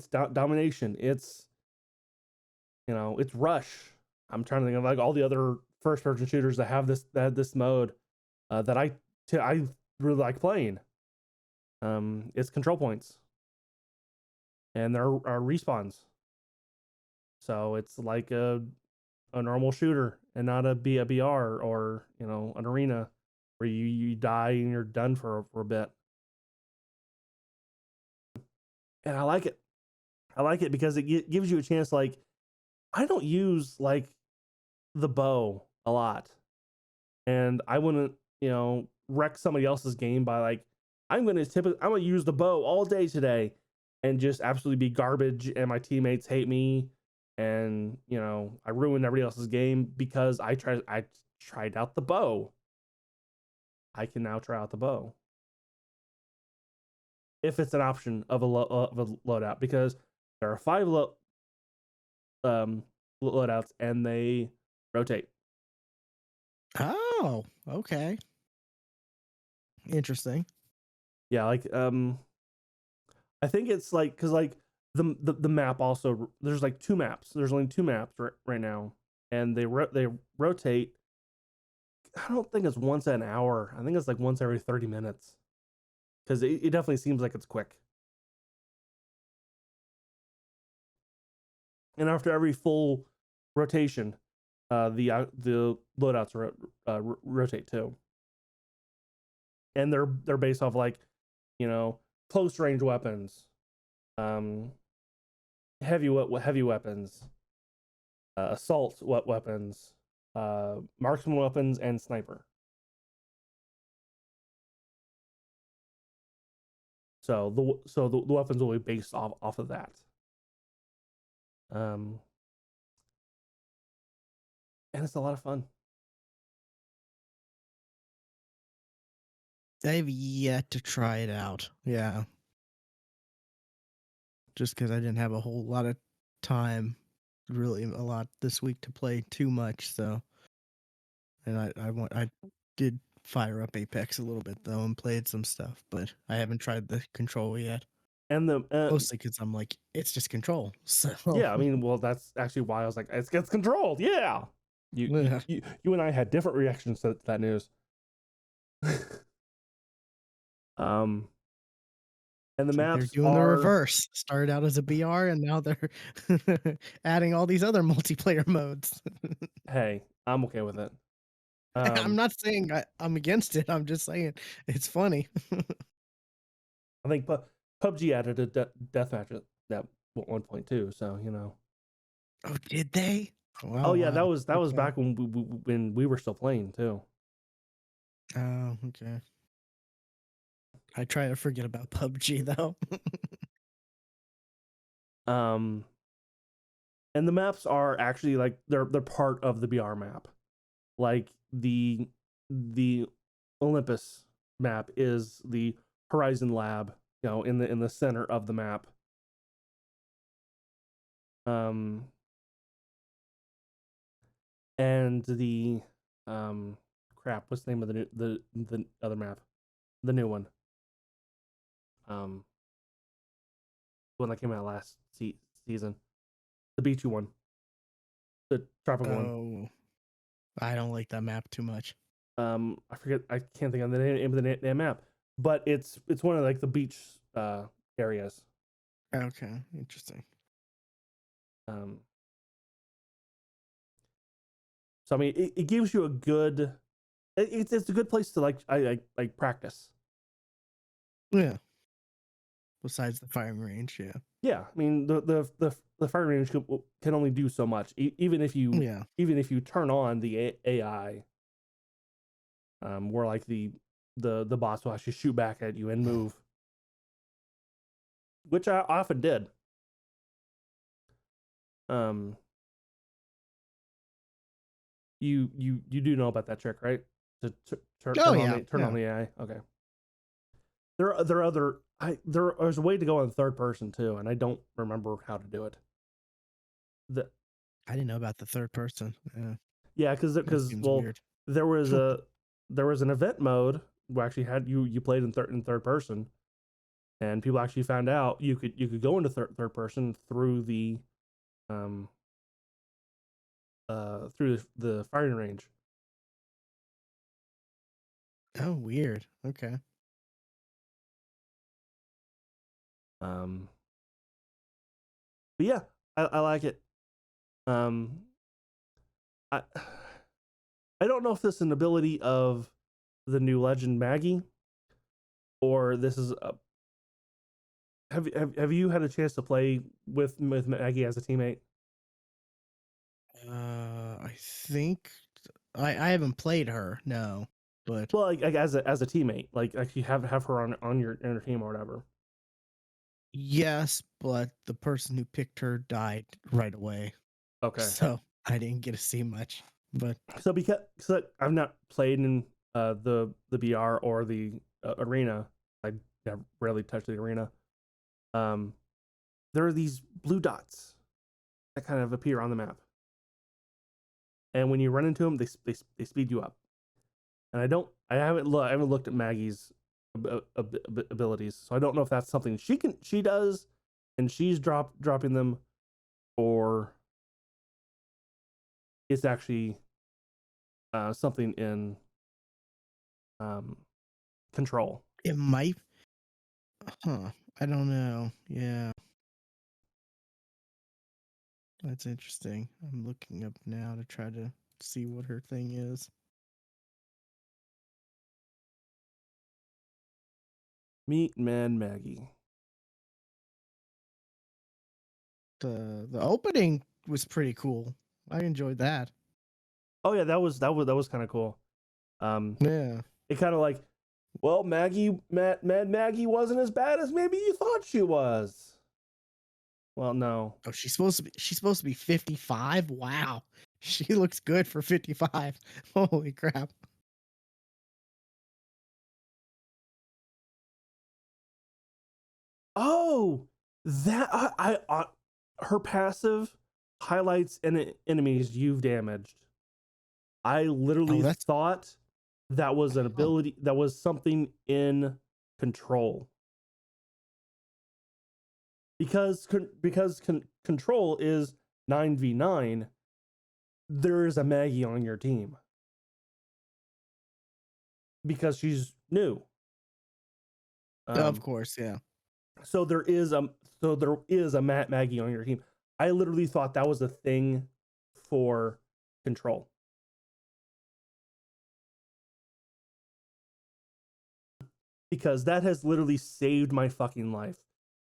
domination. It's rush. I'm trying to think of like all the other first person shooters that have this mode that I really like playing. It's control points, and there are respawns. So it's like a normal shooter and not a BR or an arena where you die and you're done for a bit. And I like it. I like it because it gives you a chance. Like I don't use like the bow a lot, and I wouldn't wreck somebody else's game by like I'm gonna use the bow all day today and just absolutely be garbage and my teammates hate me and I ruined everybody else's game because I tried out the bow. I can now try out the bow. if it's an option of a loadout, because there are 5 loadouts and they rotate. Oh, okay. Interesting. Yeah, like I think it's like because like the map also, there's like 2 maps. There's only 2 maps right now, and they rotate. I don't think it's once an hour. I think it's like once every 30 minutes because it definitely seems like it's quick. And after every full rotation, the loadouts rotate too, and they're based off like, you know, close range weapons, um, heavy weapons, assault weapons, marksman weapons, and sniper. So the weapons will be based off of that. Um, and it's a lot of fun. I've yet to try it out. Yeah. Just because I didn't have a whole lot of time, really a lot this week to play too much. So, and I did fire up Apex a little bit though and played some stuff, but I haven't tried the control yet. And the Mostly because I'm like, it's just control. So yeah, I mean, well, that's actually why I was like, it gets controlled. Yeah, yeah. you and I had different reactions to that news. um, and the It's like they're maps doing the are, reverse. Started out as a BR and now they're adding all these other multiplayer modes. hey, I'm okay with it. I'm not saying I'm against it. I'm just saying it's funny. I think PUBG added a deathmatch at that 1.2, so you know. Oh, did they? Oh Oh, yeah, wow. that was Okay. back when we were still playing too. Oh, okay. I try to forget about PUBG though. Um, and the maps are actually like they're part of the BR map. Like the Olympus map is the Horizon Lab, you know, in the center of the map. Um, and the crap, what's the name of the other map? The new one. Um, one that came out last season, the beachy one, the tropical one. Oh, I don't like that map too much. I forget, I can't think of the name of the damn map, but it's one of like the beach areas. Okay, interesting. Um, so I mean, it gives you a good, it's a good place to like practice. Yeah. Besides the firing range, yeah. Yeah, I mean the firing range can only do so much, even if Yeah. you turn on the AI, where like the boss will actually shoot back at you and move, which I often did. Um, you do know about that trick, right? To Oh yeah, turn on yeah. the AI. Okay. There are other there's a way to go on third person too, and I don't remember how to do it. The I didn't know about the third person. Yeah, Yeah, that because seems well, weird. there was a there was an event mode where actually had you played in third person, and people actually found out you could go into third person through the um through the firing range. Oh, weird. Okay. Um, but yeah, I like it. Um, I I don't know if this is an ability of the new legend Maggie, or this is a, have you had a chance to play with Maggie as a teammate? I think I haven't played her. No, but Well, like as a teammate, like you have her on your team or whatever. yes, but the person who picked her died right away, Okay, so I didn't get to see much. But so because I've not played in the BR or the arena, I yeah, rarely touch the arena. There are these blue dots that kind of appear on the map, and when you run into them, they speed you up. And I haven't looked at Maggie's abilities, so I don't know if that's something she does, and she's dropping them, or it's actually something in control. It might. Huh. I don't know. Yeah. That's interesting. I'm looking up now to try to see what her thing is. Meet Man Maggie. The opening was pretty cool. I enjoyed that. Oh yeah, that was kind of cool. Yeah. It kind of like, well, Mad Maggie wasn't as bad as maybe you thought she was. Well, no. Oh, she's supposed to be 55. Wow. She looks good for 55. Holy crap. Oh, that her passive highlights enemies you've damaged. I Oh, literally that's thought that was an oh, ability, that was something in control. Because control is 9v9, there is a Maggie on your team. Because she's new. of course, yeah. So there is a Maggie on your team. I literally thought that was a thing for control. Because that has literally saved my fucking life.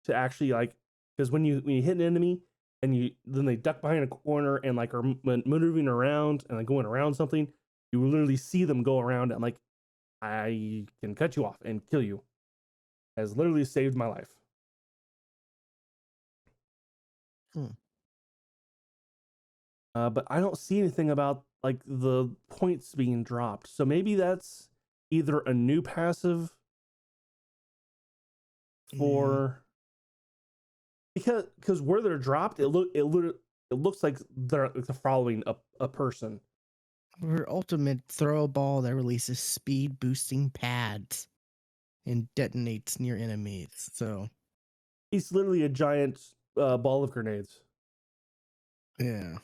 To actually, like, because when you hit an enemy and then they duck behind a corner and like are maneuvering around and like going around something, you literally see them go around and like, I can cut you off and kill you. Has literally saved my life. Hmm. But I don't see anything about like the points being dropped. So maybe that's either a new passive Yeah. for, because where they're dropped, it looks like they're following a person. Her ultimate throw ball that releases speed boosting pads and detonates near enemies. So, He's literally a giant ball of grenades. yeah.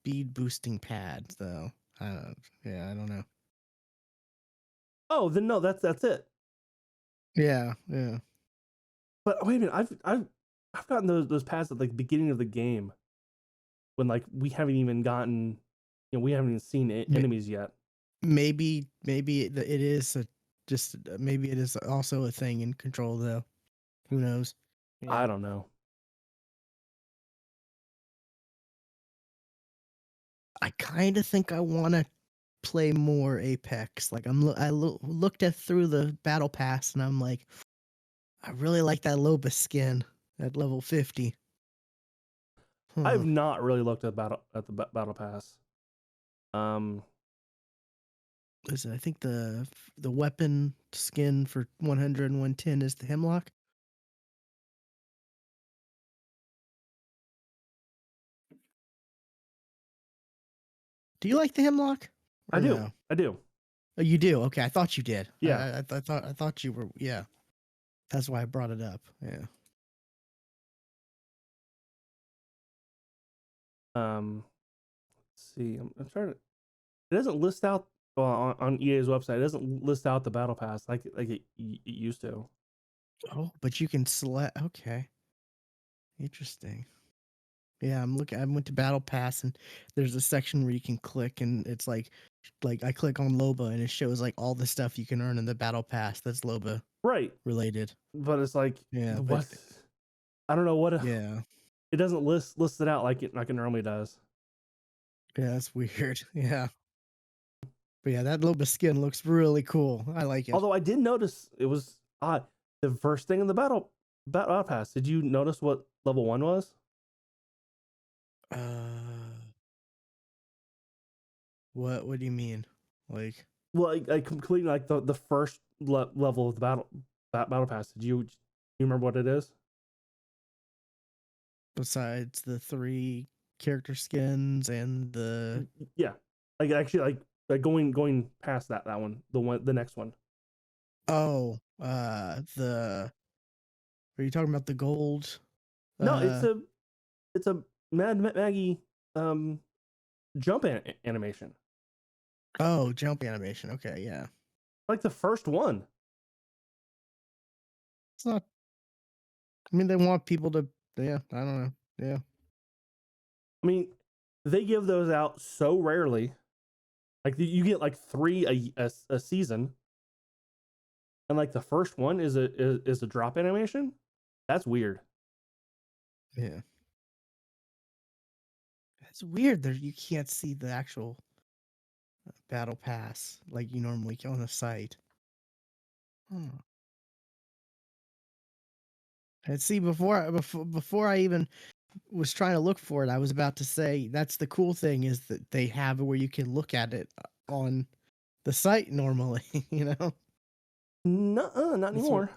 Speed boosting pads, though. Yeah, I don't know. Oh, then no, that's it. Yeah, yeah. But wait a minute, I've gotten those pads at like the beginning of the game when like we haven't even gotten, we haven't even seen enemies yet. Maybe it is just maybe it is also a thing in control though. Who knows? I Yeah. don't know. I kind of think I want to play more Apex. Like looked at through the battle pass and I'm like, I really like that Loba skin at level 50. Huh. I've not really looked at the battle pass. Listen, I think the weapon skin for 100 and 110 is the Hemlock. Do you like the Hemlock I or do, no? I do. Oh, you do. Okay, I thought you did. Yeah. I thought you were. Yeah, that's why I brought it up. Yeah. Let's see. I'm trying to. It doesn't list out, well, on EA's website. It doesn't list out the battle pass like it used to. Oh, but you can select. Okay, interesting. Yeah, I'm looking. I went to Battle Pass, and there's a section where you can click, and it's like I click on Loba, and it shows like all the stuff you can earn in the Battle Pass that's Loba Right. related. But it's like, Yeah, but what? I don't know what. yeah, It doesn't list it out like it normally does. yeah, that's weird. Yeah, but yeah, that Loba skin looks really cool. I like it. Although I did notice it was odd. The first thing in the battle pass. Did you notice what level 1 was? Uh, what do you mean? Like, Well, I completed like the first level of the Battle Pass. You remember what it is? Besides the 3 character skins and the Yeah, like actually like going past the next one. oh, the are you talking about the gold? No, Uh, it's a Maggie um jump animation, oh, jump animation. Okay, yeah. like the first one. It's not. I mean, they want people to. Yeah, I don't know. Yeah. I mean, they give those out so rarely. Like you get like 3 a season, and like the first one is a drop animation. That's weird. Yeah. It's weird that you can't see the actual battle pass like you normally can on the site. Hmm. And see, before I even was trying to look for it, I was about to say that's the cool thing is that they have it where you can look at it on the site normally. You know, No, not that's what anymore.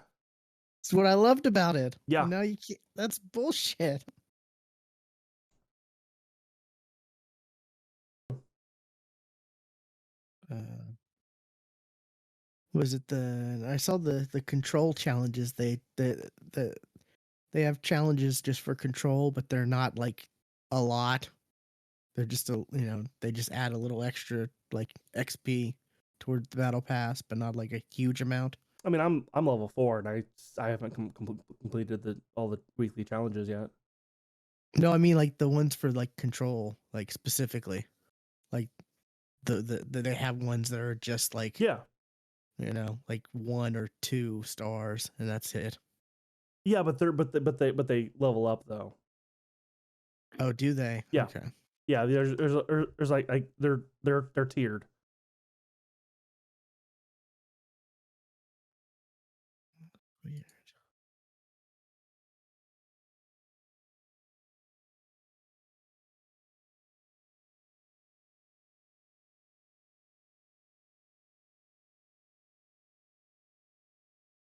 that's what I loved about it. Yeah, And now you can't. That's bullshit. Uh, was it the? I saw the control challenges. They have challenges just for control, but they're not like a lot. They're just they just add a little extra like XP towards the battle pass, but not like a huge amount. I mean I'm level 4 and I haven't completed all the weekly challenges yet. No, I mean like the ones for like control, like specifically, like they have ones that are just like Yeah, like 1 or 2 stars, and that's it. yeah, but they level up though. Oh, do they? Yeah, Okay. yeah. There's like they're tiered. Weird.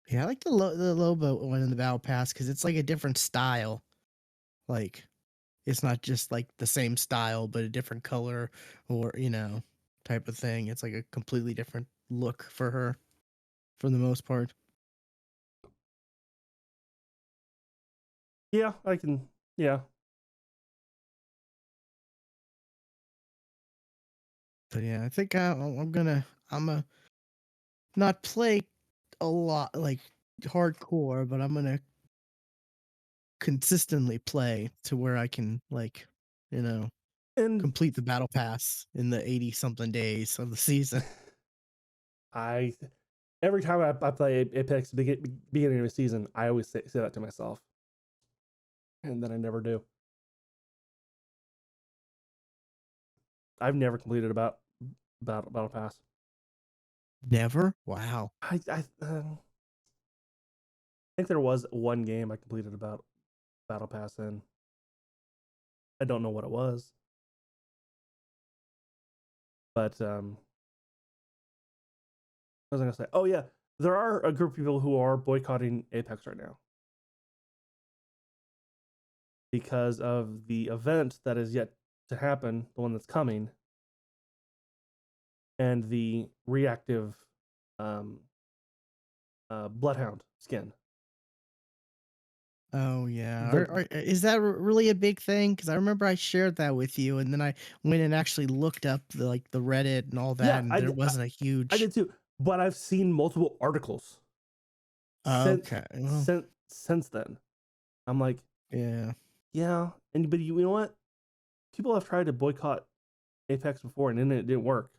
Yeah, I like the Lobo one in the battle pass because it's like a different style. Like it's not just like the same style but a different color or type of thing. It's like a completely different look for her for the most part. Yeah, I can. Yeah, But yeah, I think I'm a not play a lot like hardcore, but I'm gonna consistently play to where I can you know and complete the battle pass in the 80 something days of the season. I every time I play Apex beginning of a season, I always say that to myself, and then I never do. I've never completed about battle pass. Never? Wow. I think there was one game I completed about battle pass in. I don't know what it was, but what was I gonna say? Oh yeah, there are a group of people who are boycotting Apex right now because of the event that is yet to happen, the one that's coming, and the reactive um, Bloodhound skin. Oh yeah. The Is that really a big thing? Because I remember I shared that with you, and then I went and actually looked up the Reddit and all that, Yeah, and there wasn't a I huge. did too, but I've seen multiple articles since Okay. Well, since then. I'm like, yeah. yeah, and but you know what? People have tried to boycott Apex before, and then it didn't work.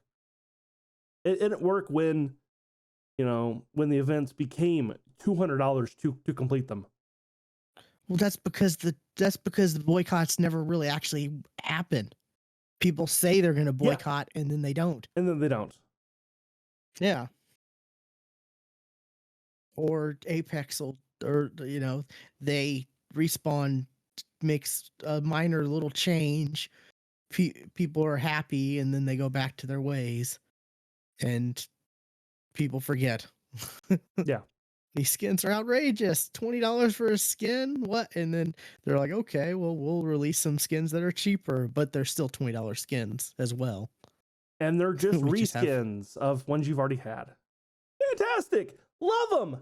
It didn't work when when the events became $200 to complete them. Well, that's because the boycotts never really actually happen. People say they're going to Yeah, boycott, and then they don't. and then they don't. Yeah. Or Apex will, or they respawn makes a minor little change. People are happy, and then they go back to their ways, and people forget. Yeah, these skins are outrageous. $20 for a skin? What? And then they're like, okay, well, we'll release some skins that are cheaper, but they're still $20 skins as well. And they're just We just have reskins of ones you've already had. Fantastic. Love them.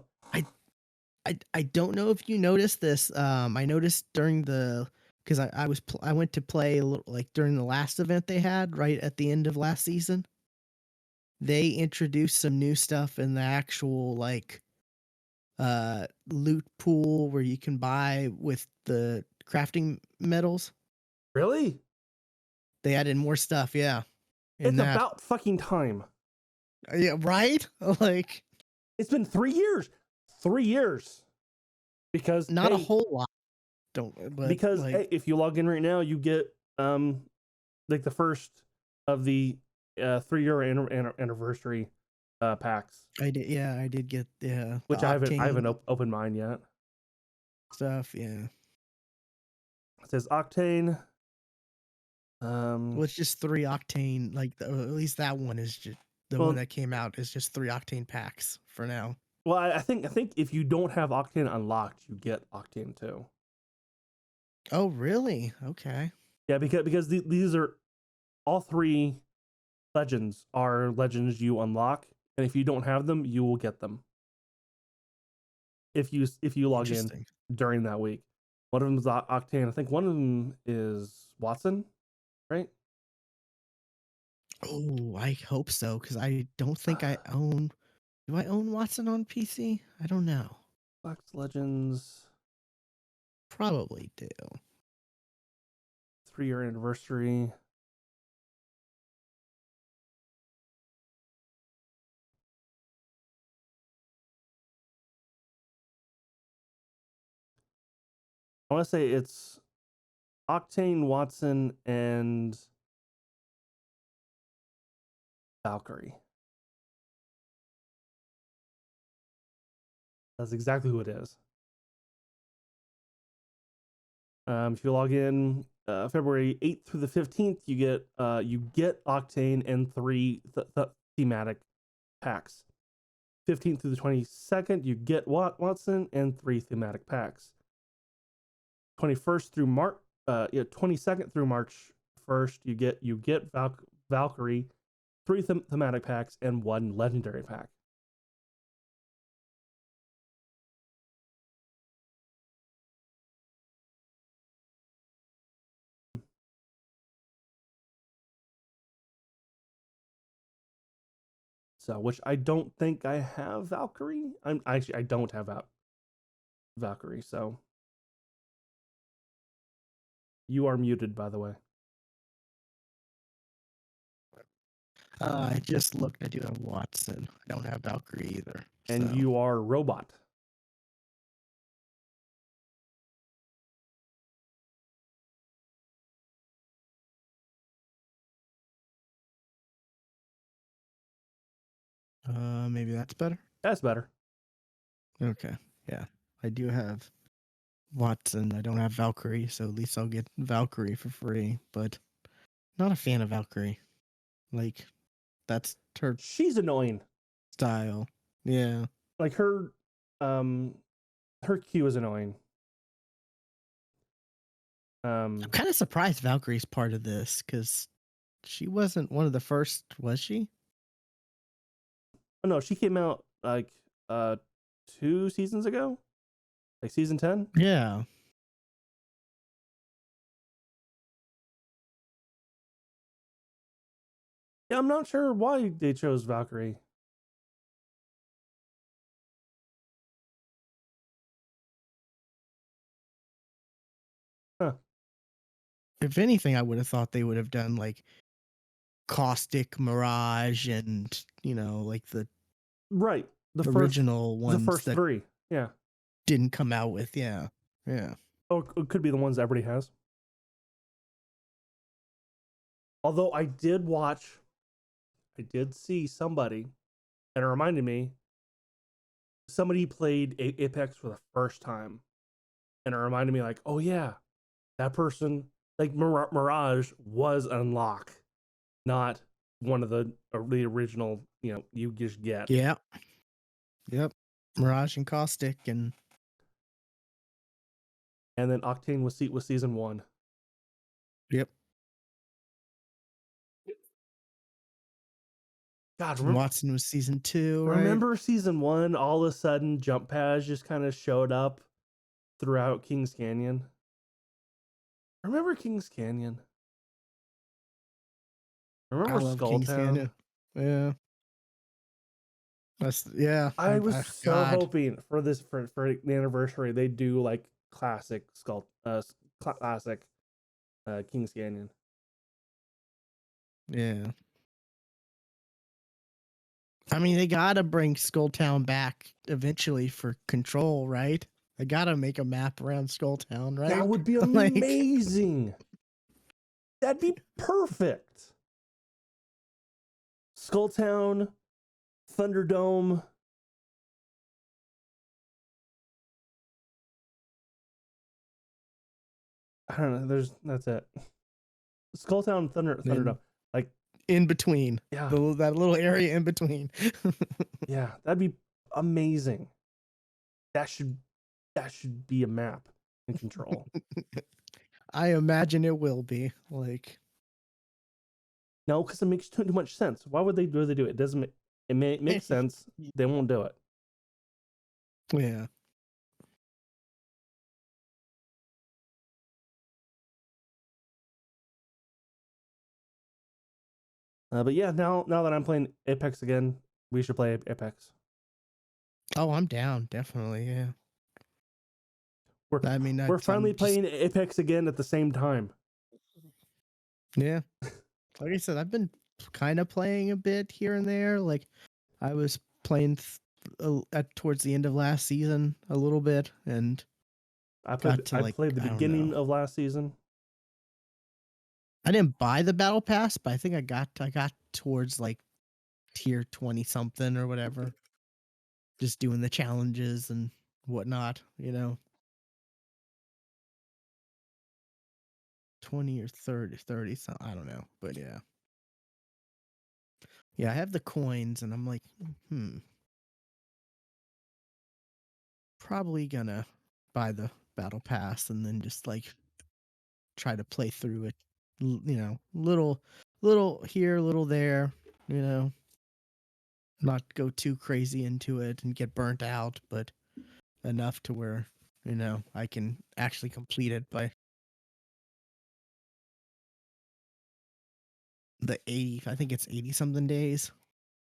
I don't know if you noticed this. I noticed during the because I went to play a little, like during the last event they had right at the end of last season. They introduced some new stuff in the actual like loot pool where you can buy with the crafting metals. Really? They added more stuff, yeah. In It's that. about fucking time. Yeah, right? Like It's been 3 years. 3 years. Because not a whole lot. But like hey, if you log in right now, you get like the first of the 3-year anniversary packs. I did get Which I haven't opened mine yet. Stuff, yeah. It says Octane. Well, it's just 3 octane. Like at least that one is just the one that came out is just 3 octane packs for now. Well, I think if you don't have Octane unlocked, you get Octane too. Oh, really? Okay. Yeah, because these are all 3 legends are legends you unlock, and if you don't have them, you will get them. If you log in during that week. One of them is Octane. I think one of them is Watson, right? Oh, I hope so because I don't think I own. Do I own Watson on PC? I don't know. Box Legends. Probably do. 3-year anniversary. I want to say it's Octane, Watson, and Valkyrie. That's exactly who it is. If you log in February 8th through the 15th, you get Octane and 3 thematic packs. 15th through the 22nd, you get Watson and 3 thematic packs. 21st through March, 22nd through March 1st, you get Valkyrie, 3 thematic packs, and 1 legendary pack. So, which I don't think I have Valkyrie. I don't have Valkyrie. So, you are muted, by the way. I just looked. I do have Watson. I don't have Valkyrie either. And you are Robot. Maybe that's better. That's better. Okay. Yeah. I do have Watson. I don't have Valkyrie, so at least I'll get Valkyrie for free, but not a fan of Valkyrie. Like that's her She's annoying. style. Yeah. Like her Q is annoying. I'm kind of surprised Valkyrie's part of this because she wasn't one of the first, was she? Oh no, she came out like 2 seasons ago, like season 10. Yeah. Yeah, I'm not sure why they chose Valkyrie. Huh. If anything, I would have thought they would have done like Caustic, Mirage, and like the original ones, the first that 3. Yeah, didn't come out with. Yeah. Oh, it could be the ones everybody has. Although I did see somebody, and it reminded me, somebody played Apex for the first time, and it reminded me like, oh yeah, that person, like Mirage was unlock, not one of the original, you just get. Yeah. Yep. Mirage and Caustic, and then Octane was season 1. yep, God, Watson was season 2, right? remember season 1? All of a sudden, jump pads just kind of showed up throughout Kings Canyon. Remember Kings Canyon? I Remember love Kings Skulltown? Canyon. Yeah, yeah. I was I so God, hoping for this for the anniversary they do like classic classic Kings Canyon. yeah. I mean, they gotta bring Skulltown back eventually for Control, right? They gotta make a map around Skulltown, That right? would be Like, amazing. That'd be perfect. Skulltown, Thunderdome. I don't know. That's it. Skulltown, then Thunderdome. Like, in between, yeah, that little area in between. yeah, that'd be amazing. That should be a map in Control. I imagine it will be. Like, No, because it makes too much sense. Why would they do it? It doesn't. It make sense. They won't do it. yeah. But yeah, now that I'm playing Apex again, we should play Apex. Oh, I'm down. Definitely. Yeah. We're I mean, we're that's finally I'm just playing Apex again at the same time. yeah. Like I said, I've been kind of playing a bit here and there. Like I was playing at towards the end of last season a little bit, and got to I like played the I don't know. beginning of last season. I didn't buy the battle pass, but I think I got towards like tier 20 something or whatever. Just doing the challenges and whatnot, 20 or 30, so I don't know. But yeah. Yeah, I have the coins and I'm like, hmm, probably gonna buy the battle pass and then just like try to play through it, little here, little there, you know, not go too crazy into it and get burnt out, but enough to where, I can actually complete it by the 80, I think it's 80 something days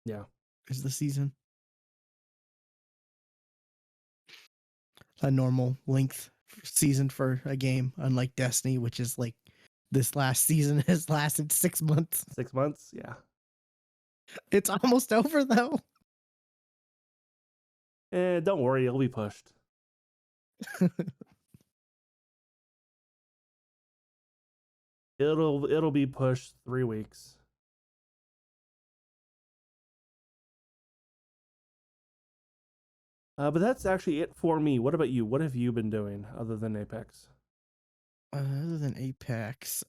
Yeah, is the season. A normal length season for a game, unlike Destiny, which is like this last season has lasted 6 months. 6 months. Yeah, It's almost over though. don't worry, it'll be pushed. It'll be pushed 3 weeks. But that's actually it for me. What about you? What have you been doing other than Apex? Other than Apex,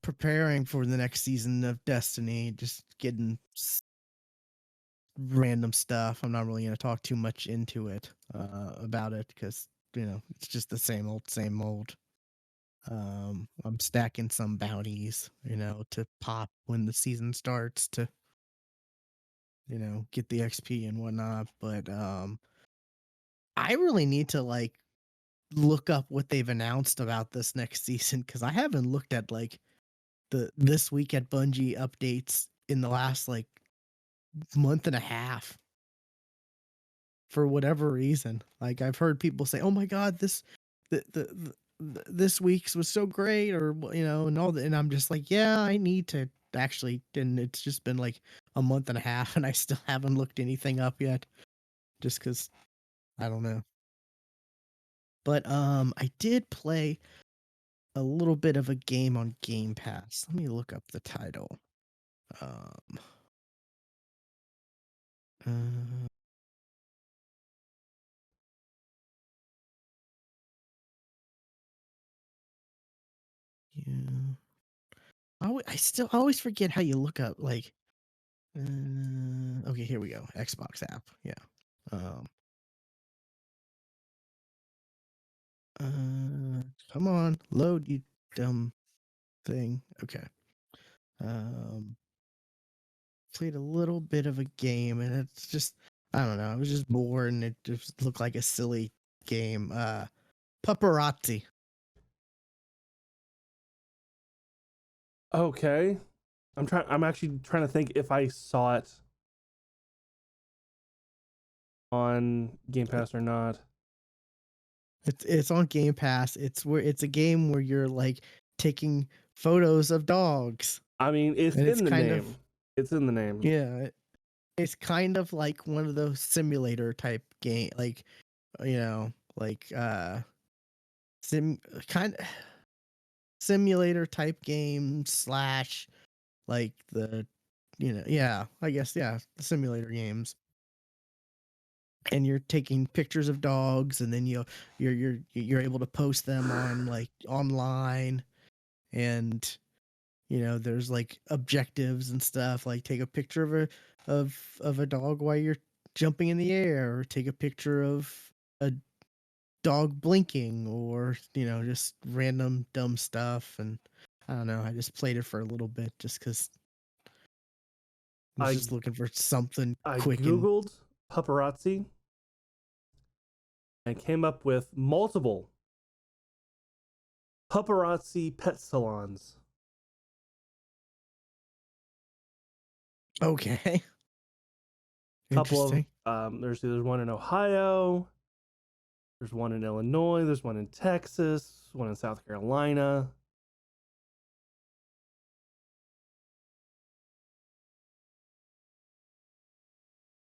preparing for the next season of Destiny, just getting random stuff. I'm not really going to talk too much into it about it because it's just the same old, same old. I'm stacking some bounties, to pop when the season starts to, get the XP and whatnot. But I really need to like look up what they've announced about this next season because I haven't looked at like the this week at Bungie updates in the last like month and a half for whatever reason. Like I've heard people say, "Oh my god, this week's was so great," or and all that, and I'm just like, "Yeah, I need to actually." And it's just been like a month and a half, and I still haven't looked anything up yet, just because I don't know. But I did play a little bit of a game on Game Pass. Let me look up the title. Um, uh, yeah. I still always forget how you look up like Okay, here we go. Xbox app. Yeah. Um. Come on, load, you dumb thing. Okay. Um. Played a little bit of a game, and it's just I don't know. I was just bored, and it just looked like a silly game. Paparazzi. Okay. I'm actually trying to think if I saw it on Game Pass or not. It's on Game Pass. It's a game where you're like taking photos of dogs, I mean, it's and it's in the kind of name. It's in the name. yeah, it's kind of like one of those simulator type game, like you know, like sim kind simulator type game slash like the yeah, I guess yeah, the simulator games. And you're taking pictures of dogs, and then you're able to post them on like online, and there's like objectives and stuff, like take a picture of a dog while you're jumping in the air, or take a picture of a dog blinking, or just random dumb stuff. And I don't know, I just played it for a little bit just because I was I just looking for something I quick. And googled paparazzi and came up with multiple paparazzi pet salons. okay. Couple of Interesting. there's one in Ohio, there's one in Illinois, there's one in Texas, one in South Carolina.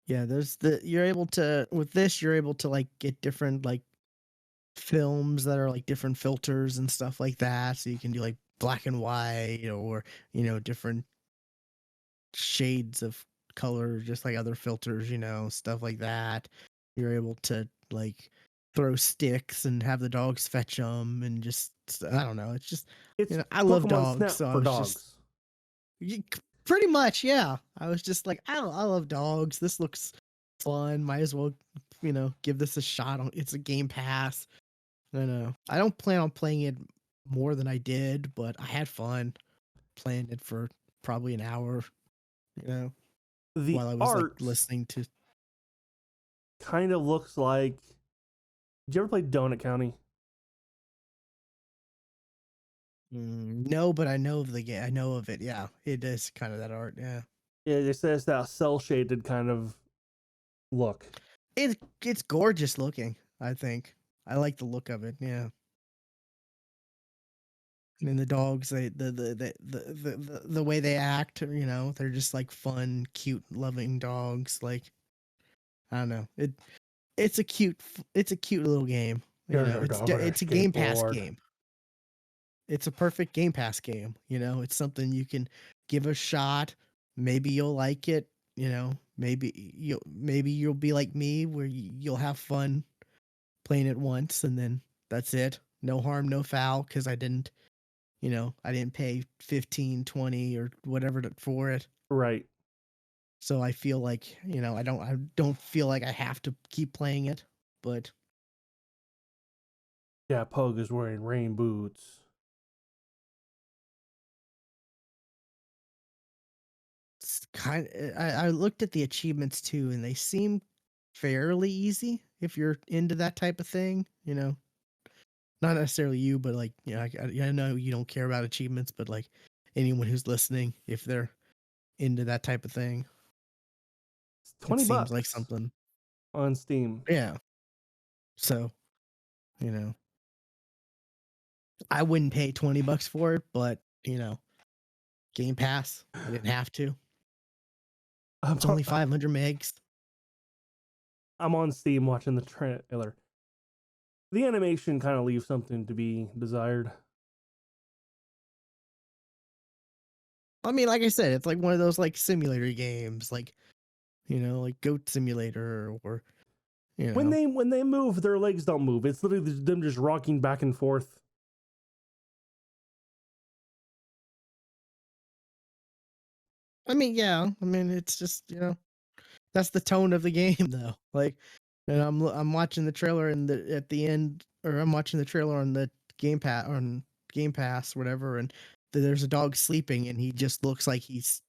Yeah, you're able to with this, you're able to like get different like films that are like different filters and stuff like that, so you can do like black and white, or different shades of color, just like other filters, stuff like that. You're able to like throw sticks and have the dogs fetch them, and just I don't know, it's just It's I love Pokemon dogs, Snap so I for was just dogs. pretty much, yeah. I was just like, I love dogs. This looks fun. Might as well, give this a shot. It's a Game Pass. I know. I don't plan on playing it more than I did, but I had fun playing it for probably an hour, you know, The while I was like art listening to. kind of looks like. Did you ever play Donut County? No, but I know of the game. I know of it. Yeah, it is kind of that art. Yeah, Yeah, it says that cell shaded kind of look. it's gorgeous looking. I think I like the look of it. Yeah. And the dogs, the way they act, they're just like fun, cute, loving dogs. Like I don't know, it's a cute little game. There's a dog on a It's a Game Pass skateboard. game. It's a perfect Game Pass game. It's something you can give a shot. Maybe you'll like it. Maybe you'll be like me, where you'll have fun playing it once, and then that's it. No harm, no foul, because I didn't pay 15, 20, or whatever for it. Right. So I feel like, I don't feel like I have to keep playing it, but Yeah, Pug is wearing rain boots. it's kind of, I looked at the achievements too, and they seem fairly easy if you're into that type of thing, not necessarily you, but like, I know you don't care about achievements, but like anyone who's listening, if they're into that type of thing, It's it 20 seems like bucks something. on Steam. Yeah. So, you know, I wouldn't pay $20 for it, but Game Pass, I didn't have to. I'm, It's only 500 megs. I'm on Steam watching the trailer. The animation kind of leaves something to be desired. I mean, like I said, it's like one of those like simulator games, like like Goat Simulator, or you When know, they move, their legs don't move. It's literally them just rocking back and forth. I mean, yeah. I mean, it's just that's the tone of the game, though. Like, and I'm watching the trailer, and at the end, or I'm watching the trailer on the Game Pass, whatever, and there's a dog sleeping, and he just looks like it's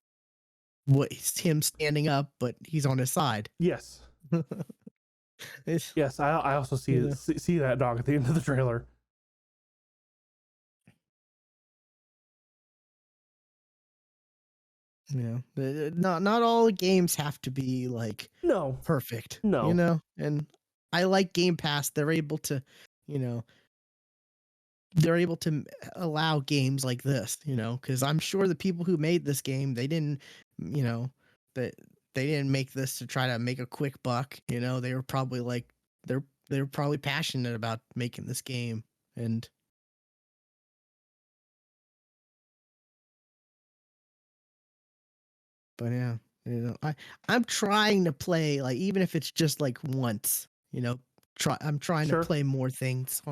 him standing up, but he's on his side. Yes. It's, Yes, I also you see know, see that dog at the end of the trailer. not all games have to be like No, perfect, no, and I like Game Pass. You know, they're able to allow games like this, because I'm sure the people who made this game, they didn't, you know, that they didn't make this to try to make a quick buck. They were probably like they were probably passionate about making this game, and but yeah, I'm trying to play, like, even if it's just like once, I'm trying to sure, play more things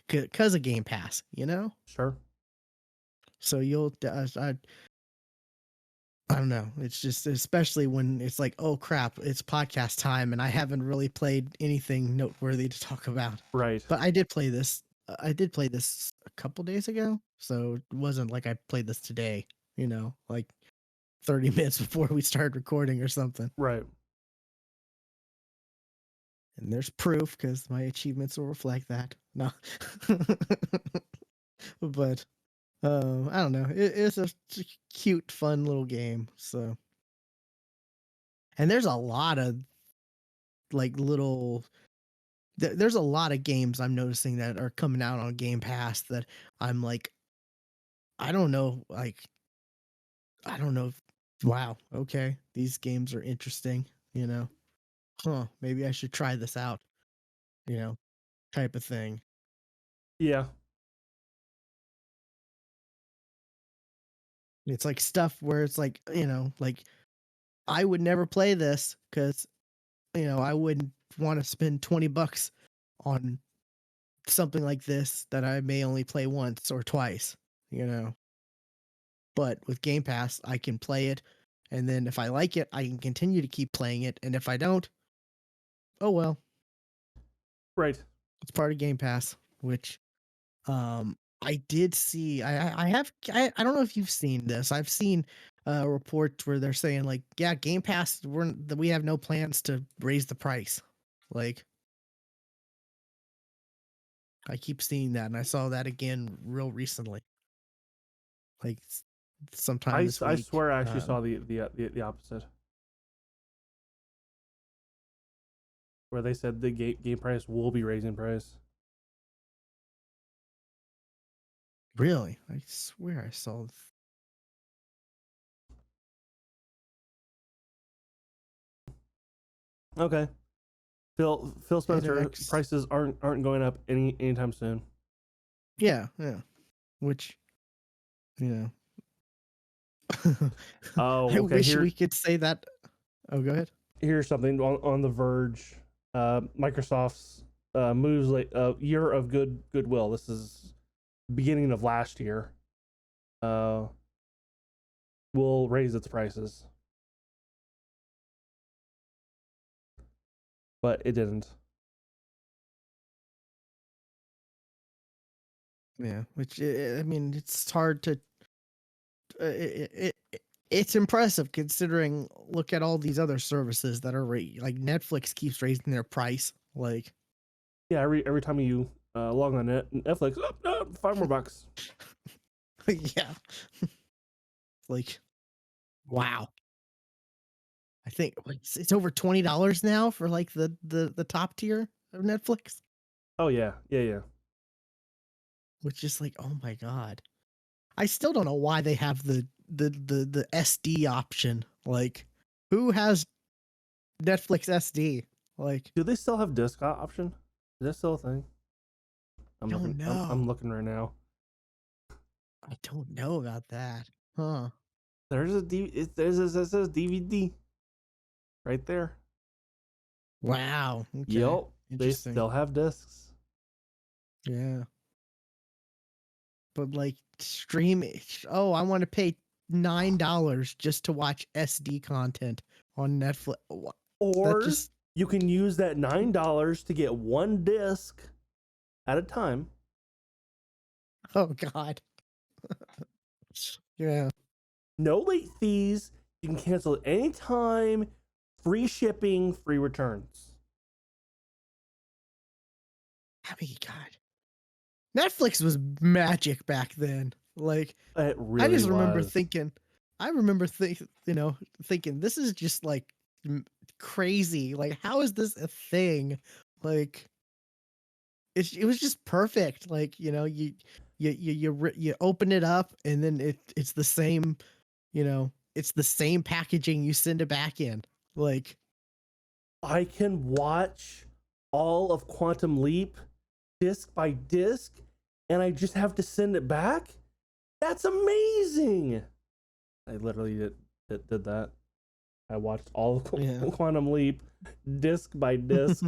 because of Game Pass, sure, so I don't know. It's just, especially when it's like, oh crap, it's podcast time, and I haven't really played anything noteworthy to talk about. right, But I did play this. I did play this a couple days ago, so it wasn't like I played this today. Like 30 minutes before we started recording or something. right. And there's proof because my achievements will reflect that. No, but I don't know. It's a cute, fun little game. So, and there's a lot of like there's a lot of games I'm noticing that are coming out on Game Pass that I'm like, I don't know, like, I don't know. Wow, okay, these games are interesting. Huh? Maybe I should try this out. You know, type of thing. Yeah, It's like stuff where it's like, like, I would never play this because I wouldn't want to spend $20 on something like this that I may only play once or twice. You know, but with Game Pass, I can play it, and then if I like it, I can continue to keep playing it, and if I don't, oh well, right. it's part of Game Pass. Which I did see. I have. I don't know if you've seen this. I've seen reports where they're saying like, yeah, Game Pass, we have no plans to raise the price. Like, I keep seeing that, and I saw that again real recently, like sometime this I week. swear I actually saw the opposite, where they said the game price will be raising price. Really, I swear I saw. Okay, Phil Spencer NX. prices aren't going up anytime soon. Yeah, yeah. Which, you I Oh, okay. wish we Here could say that. Oh, go ahead. here's something on the Verge. Microsoft's moves like year of goodwill. This is beginning of last year. Uh, will raise its prices, but it didn't. Yeah, which, I mean, it's hard to. It's impressive considering. Look at all these other services that are like Netflix keeps raising their price. Like, Yeah, every time you log on Netflix, oh, $5 more. yeah, like, wow. I think like, it's over $20 now for like the top tier of Netflix, Oh yeah, yeah, yeah. which is like, oh my god. I still don't know why they have the SD option. Like, who has Netflix SD? Like, Do they still have disc option? Is that still a thing? I'm looking. don't I'm know. looking right now. I don't know about that. Huh. There's a D. It says DVD right there. Wow. Okay. Yup, they Interesting. still have discs. Yeah. But like stream, oh, I want to pay $9 just to watch SD content on Netflix. That Or just you can use that $9 to get one disc at a time. oh god. Yeah. No late fees. You can cancel at any time. Free shipping, free returns. I mean, God. Netflix was magic back then. Like, It I really just remember was. thinking, thinking this is just like crazy. Like, how is this a thing? Like, it was just perfect. Like, you open it up and then it's the same, it's the same packaging you send it back in. Like, I can watch all of Quantum Leap disc by disc, and I just have to send it back. That's amazing. I literally did that. I watched all yeah. of Quantum Leap disc by disc.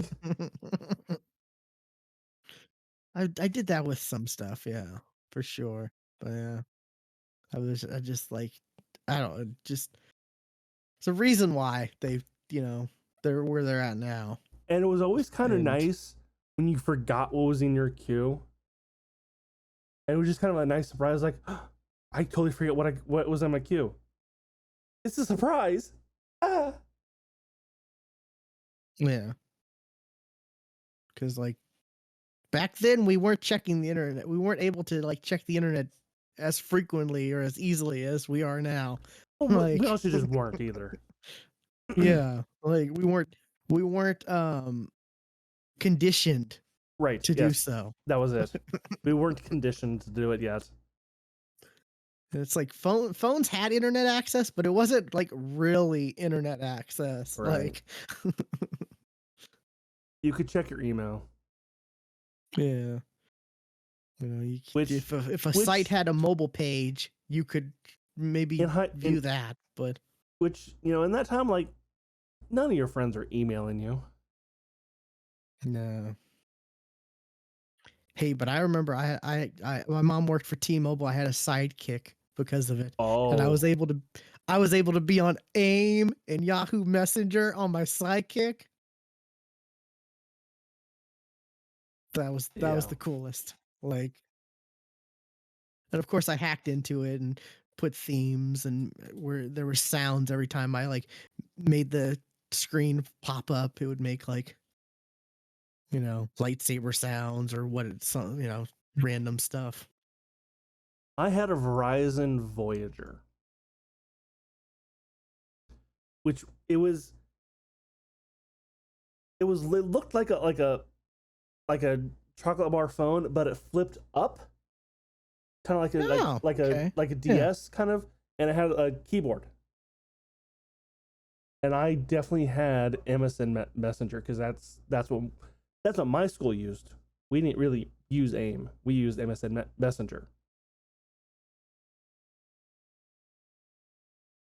I did that with some stuff, yeah, for sure. But yeah, I just like I don't know, just it's a reason why they're where they're at now. And it was always kind of And nice when you forgot what was in your queue. And it was just kind of a nice surprise, like, I totally forget what was in my queue. It's a surprise. Ah. yeah, because like back then we weren't checking the internet. We weren't able to like check the internet as frequently or as easily as we are now. Well, we Like also just weren't either. yeah, like we weren't conditioned Right. to do Yes. so. That was it. We weren't conditioned to do it yet. It's like phones had internet access, but it wasn't like really internet access. Right. Like, You could check your email, yeah, which, if a site which, had a mobile page, you could maybe in view that. But which, in that time, like, none of your friends are emailing you. no. Hey, but I remember my mom worked for T-Mobile. I had a sidekick because of it, and Oh, I was able to be on AIM and Yahoo Messenger on my sidekick. That was yeah. the coolest. Like, and of course I hacked into it and put themes and where there were sounds every time I like made the screen pop up, it would make like, lightsaber sounds or what it's, random stuff. I had a Verizon Voyager, which it looked like a chocolate bar phone, but it flipped up, kind of like a Oh, okay. like a Yeah. DS kind of, and it had a keyboard. And I definitely had MSN Messenger because that's what my school used. We didn't really use AIM. We used MSN Messenger.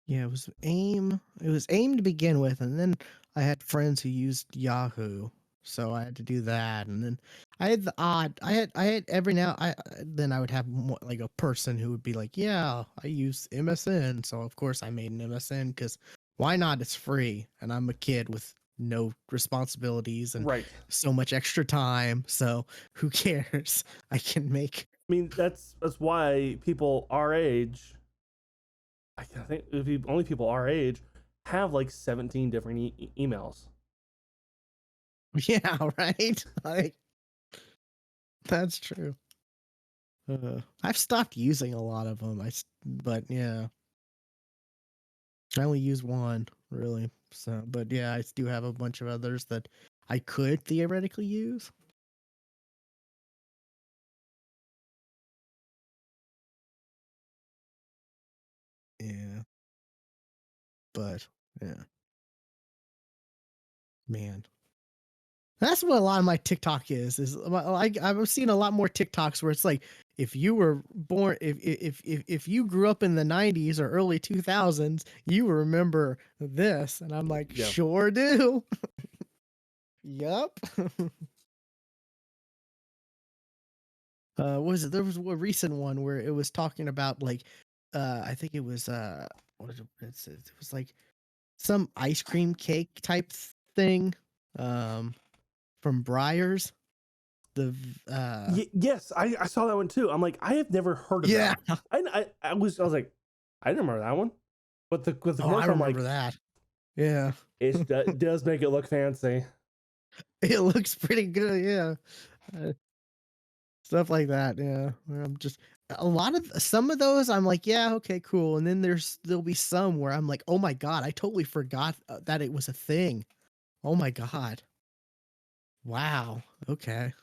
Yeah, it was AIM to begin with, and then I had friends who used Yahoo, so I had to do that. And then I had every now I then I would have like a person who would be like, "Yeah, I use MSN." So of course I made an MSN cuz why not? It's free, and I'm a kid with no responsibilities and Right. so much extra time, so who cares? I can make I mean, that's why people our age, I think only people our age have like 17 different emails. yeah, right? Like that's true. I've stopped using a lot of them. But yeah, I only use one really. So, but yeah, I do have a bunch of others that I could theoretically use. Yeah, but yeah, man, that's what a lot of my TikTok is. I've seen a lot more TikToks where it's like if you were born if you grew up in the 90s or early 2000s, you remember this, and I'm like, Yeah. sure do. Yup. What was it? There was a recent one where it was talking about like I think it was what is it? It was like some ice cream cake type thing, um, from Breyers. The Yes, I saw that one too. I'm like, I have never heard of that yeah. one. I was like, I didn't remember that one. But the Oh, I commercial, I'm remember like, that. Yeah, it does make it look fancy. it looks pretty good. Yeah, uh, stuff like that. Yeah, where I'm just a lot of some of those. I'm like, yeah, okay, cool. And then there'll be some where I'm like, oh my god, I totally forgot that it was a thing. Oh my god. Wow. Okay.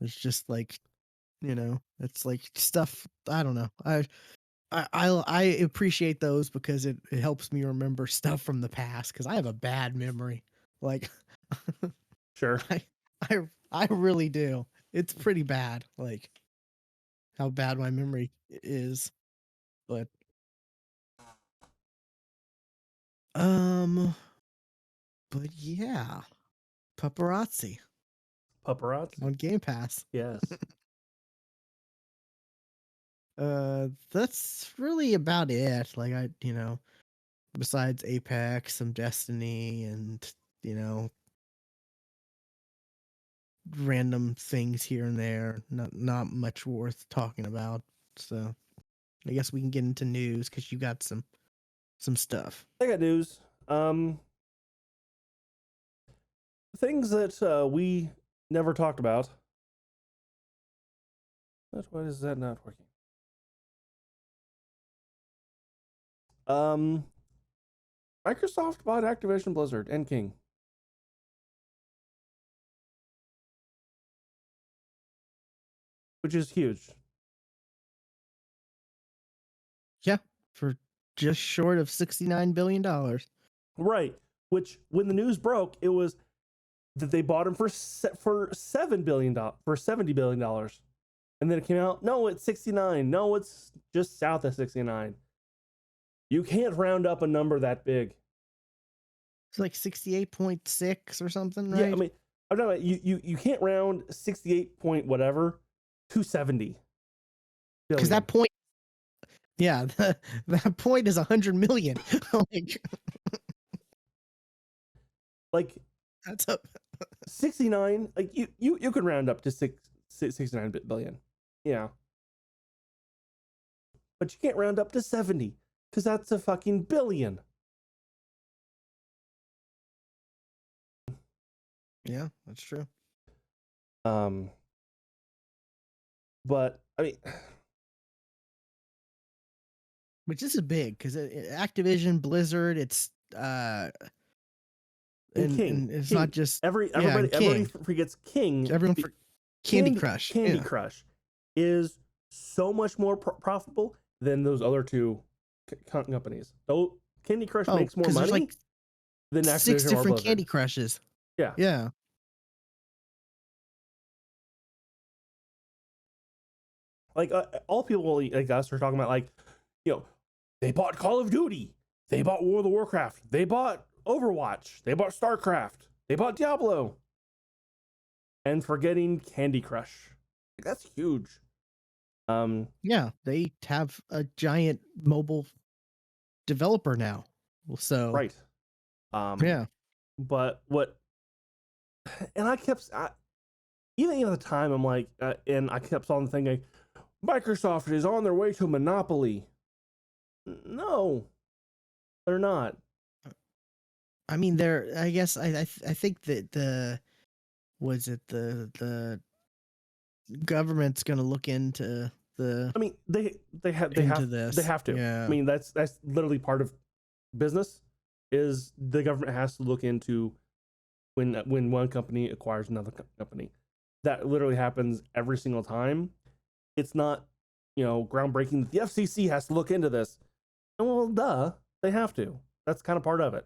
It's just like, it's like stuff. I don't know. I appreciate those because it helps me remember stuff from the past because I have a bad memory. Like, Sure, I I I really do. It's pretty bad. Like how bad my memory is. But um, but yeah, paparazzi paparazzi. on Game Pass. Yes, That's really about it. Like besides Apex, some Destiny, and you know, random things here and there. Not much worth talking about. So I guess we can get into news because you got some stuff. I got news. Um, things that we never talked about. Why is that not working? Um, Microsoft bought Activision Blizzard and King, which is huge. Yeah, for just short of $69 billion. Right. Which, when the news broke, it was that they bought him for $7 billion, for $70 billion, and then it came out, no, it's 69. No, it's just south of 69. You can't round up a number that big. It's like 68.6 or something, Yeah, I right? mean, I'm talking about you can't round 68 point whatever to 70 Because billion. that point, yeah, that point is 100 million. Like Like that's a 69, like you could round up to 69 billion. Yeah. But you can't round up to 70 because that's a fucking billion. yeah, that's true. Um, but I mean, Which is big because Activision, Blizzard, it's and and it's not just yeah, and Everybody King. forgets King. Everyone for Candy Crush. Candy Yeah. Crush is so much more profitable than those other two companies. Though Candy Crush Oh, makes more because there's money like than 6 Activision or different Blizzard. Candy Crushes. Yeah. Yeah. Like all people like us are talking about, like, they bought Call of Duty, they bought World of Warcraft, they bought Overwatch, they bought StarCraft, they bought Diablo, and forgetting Candy Crush. Like, that's huge. Yeah, they have a giant mobile developer now. So, Right. yeah. But what, and even at the time, I'm like, and I kept on thinking, Microsoft is on their way to monopoly. No, they're not. I mean, I guess I think that was it the government's going to look into I mean, they this. have to. I Yeah. mean, that's literally part of business. Is the government has to look into when one company acquires another company. That literally happens every single time. It's not, groundbreaking that the FCC has to look into this. Well, duh, they have to. That's kind of part of it.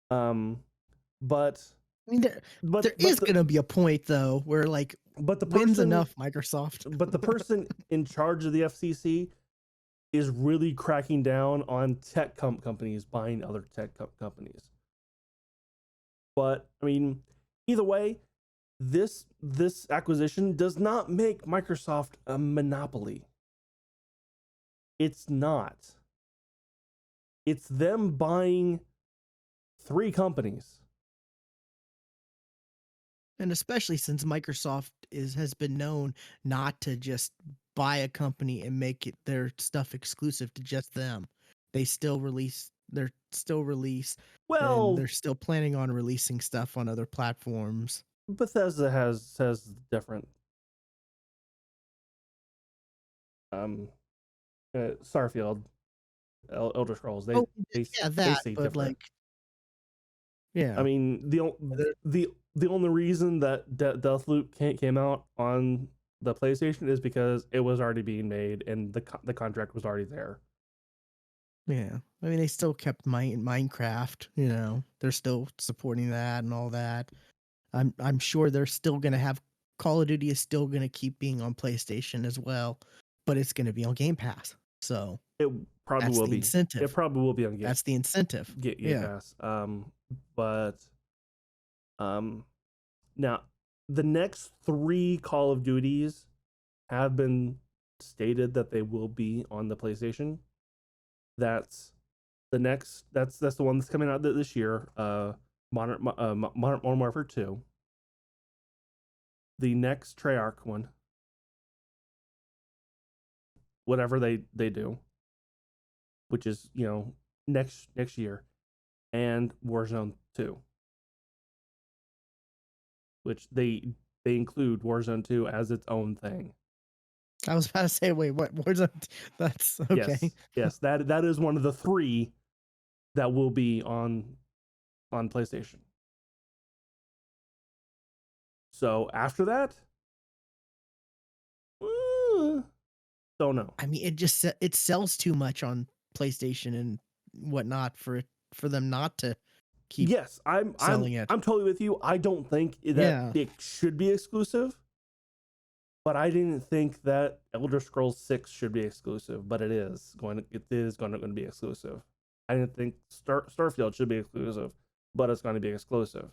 But I mean, there is going to be a point though where like but the when's person enough, Microsoft? but the person in charge of the FCC is really cracking down on tech companies buying other tech companies. But I mean, either way, this acquisition does not make Microsoft a monopoly. It's not. It's them buying 3 companies. And especially since Microsoft has been known not to just buy a company and make it their stuff exclusive to just them. They're still release and Well, they're still planning on releasing stuff on other platforms. Bethesda has different Starfield, Elder Scrolls. Oh, They yeah, they that, say but different. like, I yeah. mean, They're- the only reason that Deathloop came out on the PlayStation is because it was already being made and the contract was already there. Yeah. I mean, they still kept Minecraft, they're still supporting that and all that. I'm sure they're still going to have Call of Duty is still going to keep being on PlayStation as well, but it's going to be on Game Pass. So It probably that's will the be. It incentive. probably will be on That's the incentive. Game Yeah. Pass. But now the next 3 Call of Duties have been stated that they will be on the PlayStation. That's that's the one that's coming out this year. Modern Warfare 2. The next Treyarch one, whatever they do, which is next year, and Warzone 2, which they include Warzone 2 as its own thing. I was about to say, wait, what? Where's that? That's okay. Yes, that is one of the 3 that will be on PlayStation. So after that, don't know. I mean, it sells too much on PlayStation and whatnot for them not to keep Yes, selling it. I'm totally with you. I don't think that Yeah. it should be exclusive, but I didn't think that Elder Scrolls 6 should be exclusive, but it is going to be exclusive. I didn't think Starfield should be exclusive, but it's going to be exclusive.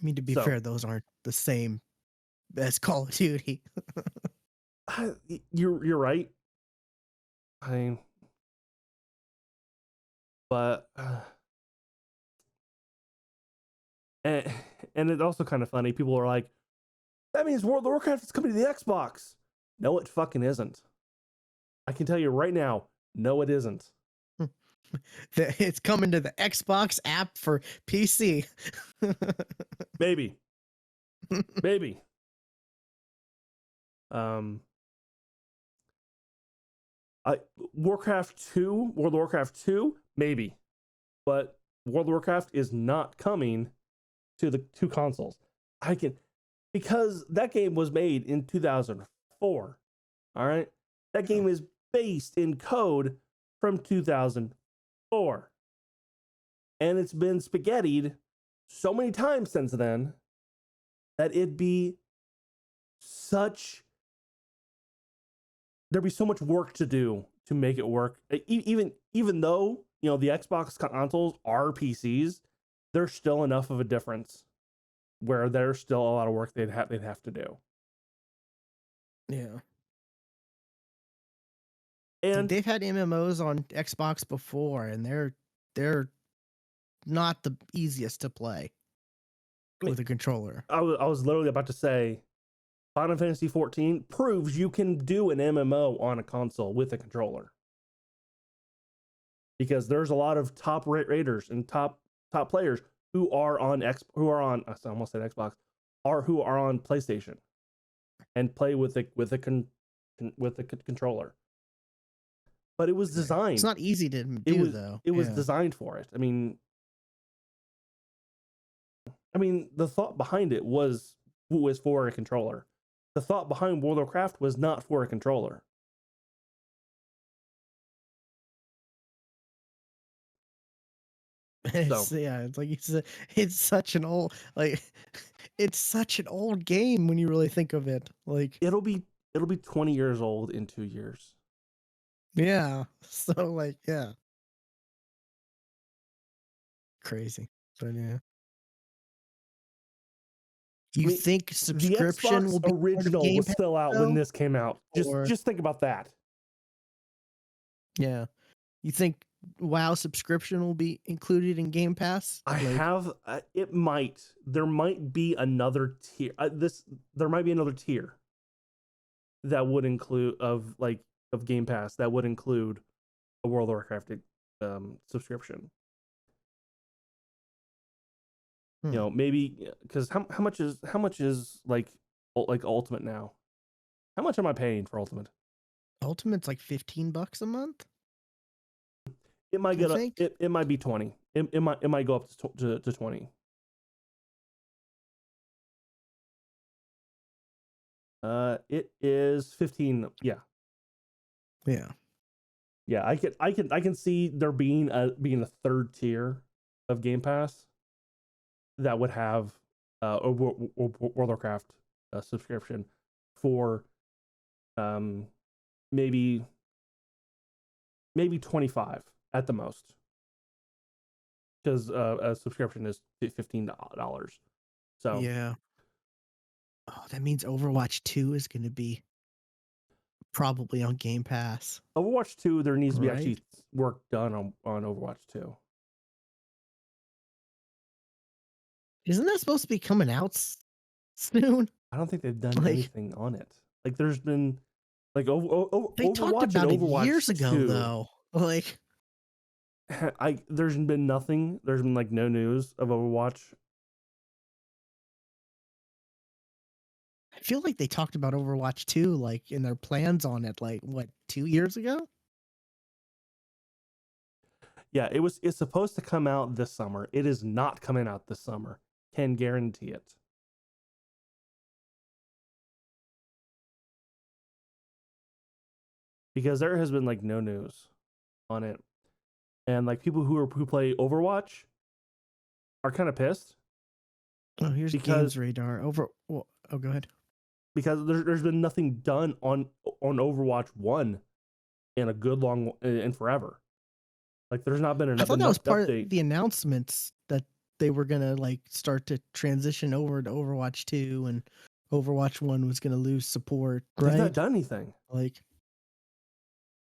I mean, to be So fair, those aren't the same as Call of Duty. you're right. But and it's also kind of funny. People are like, that means World of Warcraft is coming to the Xbox. No, it fucking isn't. I can tell you right now, no, it isn't. It's coming to the Xbox app for PC. Maybe. Maybe. Warcraft 2, World of Warcraft 2, maybe. But World of Warcraft is not coming to the 2 consoles. Because that game was made in 2004. All right? That game is based in code from 2004. And it's been spaghettied so many times since then that there'd be so much work to do to make it work. Even though the Xbox consoles are PCs, there's still enough of a difference where there's still a lot of work they'd have to do. Yeah. And They've had MMOs on Xbox before, and they're not the easiest to play with a controller. I was literally about to say, Final Fantasy 14 proves you can do an MMO on a console with a controller. Because there's a lot of top raiders and top players who are on I almost said Xbox, who are on PlayStation and play with a controller. But it was designed. It's not easy to do, though. It was designed for it. I mean, the thought behind it was for a controller. The thought behind World of Warcraft was not for a controller. It's like you said, it's such an old game when you really think of it. Like, It'll be 20 years old in 2 years. yeah. So like, yeah. crazy. But yeah. I You mean, think the subscription Xbox will be part of original Game was Pass still out when though? this came out. Or Just think about that. yeah. You think WoW subscription will be included in Game Pass? I Like, have it might there might be another tier. There might be another tier that would include of Game Pass that would include a World of Warcraft subscription. You hmm. know, maybe because how much is like Ultimate now? How much am I paying for Ultimate? Ultimate's like $15 a month, It might I get think. it might be 20. It might go up to 20. It is 15. Yeah. Yeah. Yeah, I can see there being a third tier of Game Pass that would have a World of Warcraft subscription for um maybe 25 at the most, because a subscription is $15. So Yeah. Oh, that means Overwatch 2 is going to be probably on Game Pass, Overwatch 2, there needs to be right? actually work done on Overwatch 2. Isn't that supposed to be coming out soon? I don't think they've done Like, anything on it. Like there's been like they talked Overwatch and about it Overwatch years ago, 2. though. Like, There's been nothing. There's been like no news of Overwatch. I feel like they talked about Overwatch 2, like, in their plans on it, like, what, 2 years ago? Yeah, it's supposed to come out this summer. It is not coming out this summer. Can guarantee it. Because there has been like no news on it. And like people who play Overwatch are kind of pissed Oh, here's because Games Radar. Oh, go ahead. there's been nothing done on Overwatch 1 in a good long in forever. Like there's not been I thought that enough was part of update. the announcements that they were gonna like start to transition over to Overwatch 2 and Overwatch 1 was gonna lose support, They've not right? done anything. Like,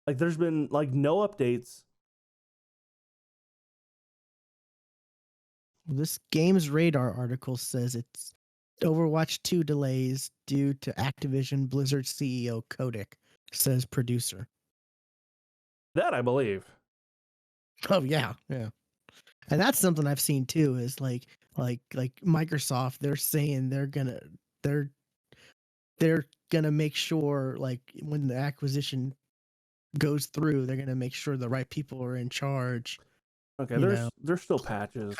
Like there's been like no updates. this Games Radar article says it's Overwatch 2 delays due to Activision Blizzard CEO Kotick, says producer. That I believe. Oh yeah, yeah. And that's something I've seen too is like Microsoft, they're saying they're they're gonna make sure like when the acquisition goes through, they're gonna make sure the right people are in charge, Okay, you know, there's still patches.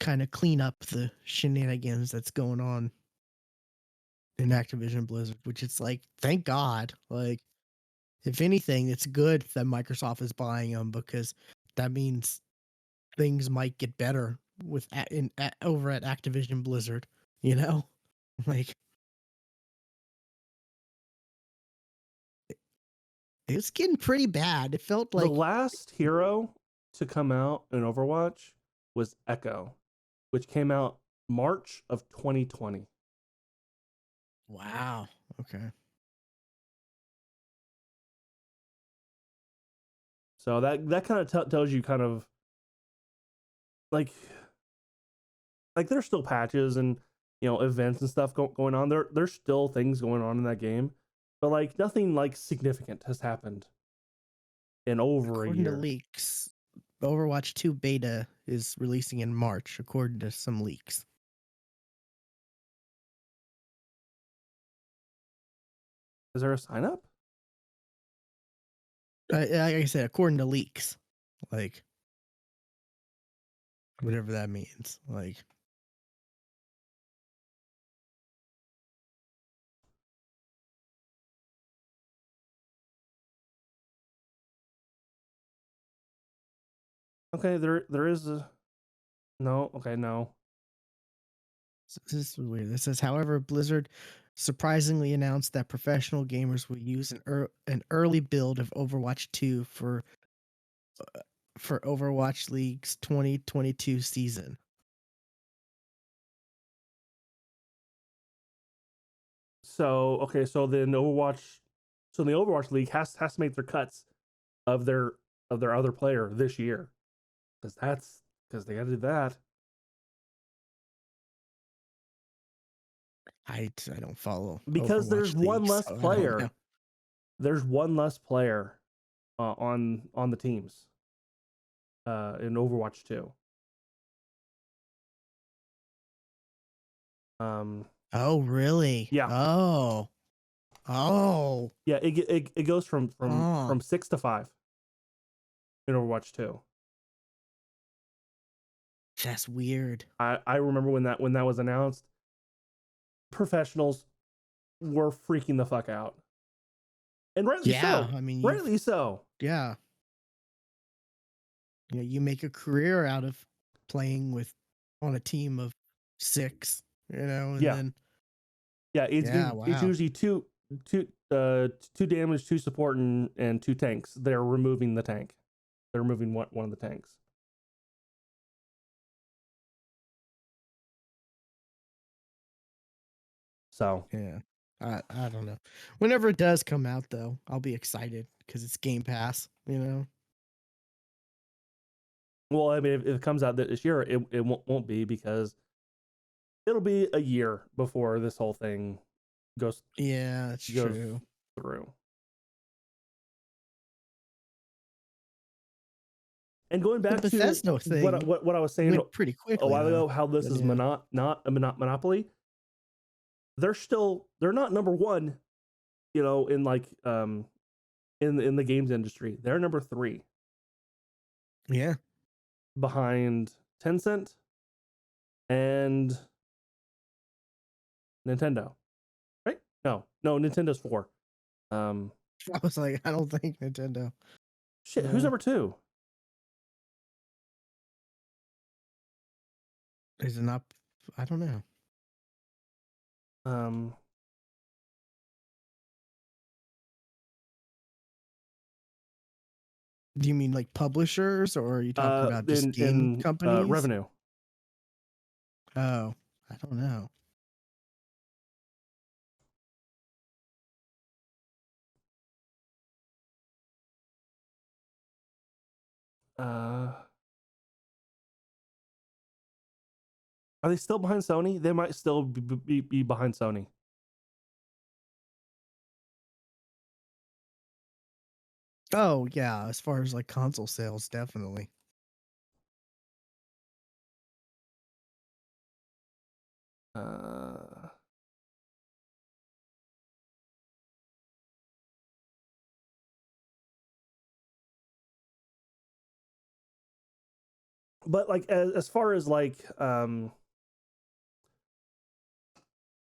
kind of clean up the shenanigans that's going on in Activision Blizzard, which it's like, thank God. Like, if anything, it's good that Microsoft is buying them because that means things might get better with over at Activision Blizzard, you know? Like, it's getting pretty bad. It felt The like, last hero to come out in Overwatch was Echo, which came out March of 2020. wow, okay. So that kind of tells you kind of like there's still patches and events and stuff going on. There's still things going on in that game, but like nothing like significant has happened in over a According to year. leaks, Overwatch 2 beta is releasing in March, according to some leaks. Is there a sign up? Like I said, according to leaks, like whatever that means. Like, Okay, there is a no. Okay, no. this is weird. This says, however, Blizzard surprisingly announced that professional gamers will use an early build of Overwatch 2 for for Overwatch League's 2022 season. So okay, so then Overwatch, so the Overwatch League has to make their cuts of their other player this year, because they got to do that. I don't follow Because there's Overwatch one League, less so I don't player. know. There's one less player on the teams in Overwatch 2. Um, Oh, really? yeah, Oh. Oh. yeah. It goes Oh. from 6 to 5 in Overwatch 2. That's weird. I remember when that was announced, professionals were freaking the fuck out, and rightly Yeah, so. I mean, Rightly so. yeah. You make a career out of playing with on a team of 6, and Yeah, then yeah. yeah, It's wow. usually two damage, two support, and two tanks. They're removing the tank. They're removing one of the tanks. So, Yeah. I don't know. Whenever it does come out though, I'll be excited because it's Game Pass. well, I mean, if it comes out this year, it won't be, because it'll be a year before this whole thing goes Yeah, that's goes true. through. And going The back to Bethesda thing what I was saying went pretty a quickly while though. ago, how this But is yeah. not a monopoly. They're not number one, in like in the games industry. They're number 3 Yeah. behind Tencent and Nintendo. Right? No, Nintendo's 4. Um, I was like, I don't think Nintendo. shit, who's number 2? Is it not? I don't know. Um, Do you mean like publishers or are you talking about just game in companies? revenue. Oh, I don't know. Uh, are they still behind Sony? They might still be behind Sony. Oh, yeah, as far as like console sales, definitely. Uh, but like as far as like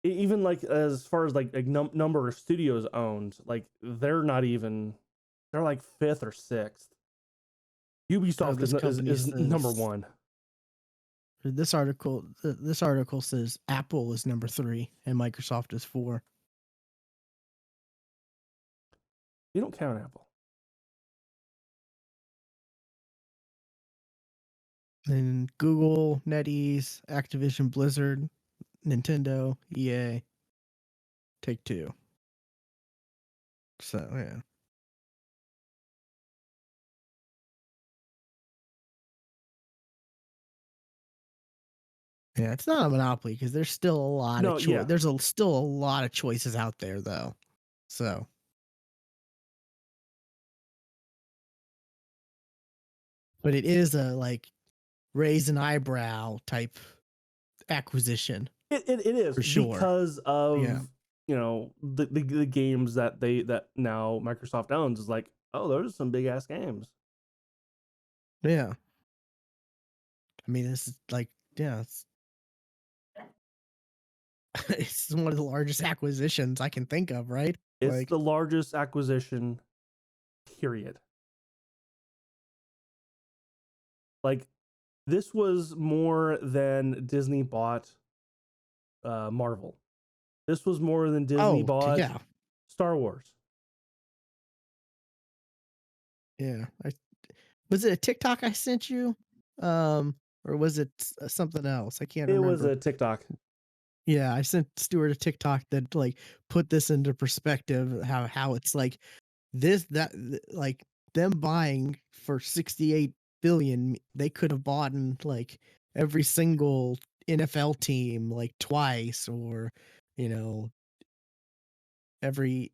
even like as far as like number of studios owned, like they're not even, they're like 5th or 6th. Oh, Ubisoft this company is number says 1. this article says Apple is number 3 and Microsoft is 4. You don't count Apple. Then Google, NetEase, Activision Blizzard, Nintendo, EA, Take-Two. So, yeah. Yeah, it's not a monopoly because there's still a lot of No, choice. yeah, There's still a lot of choices out there though. So, but it is a like raise an eyebrow type acquisition it is, for sure. because Yeah. of the games that now Microsoft owns. Is like, oh, those are some big ass games. Yeah. I mean, this is like, yeah, it's one of the largest acquisitions I can think of, right? It's Like, the largest acquisition, period. Like, this was more than Disney bought Marvel. This was more than Disney oh, bought yeah. Star Wars. Yeah. Was it a TikTok I sent you? Or was it something else? I can't It was remember. a TikTok. Yeah, I sent Stuart a TikTok that like put this into perspective. How it's like like them buying for 68 billion. They could have bought in like every single NFL team like twice, or you know every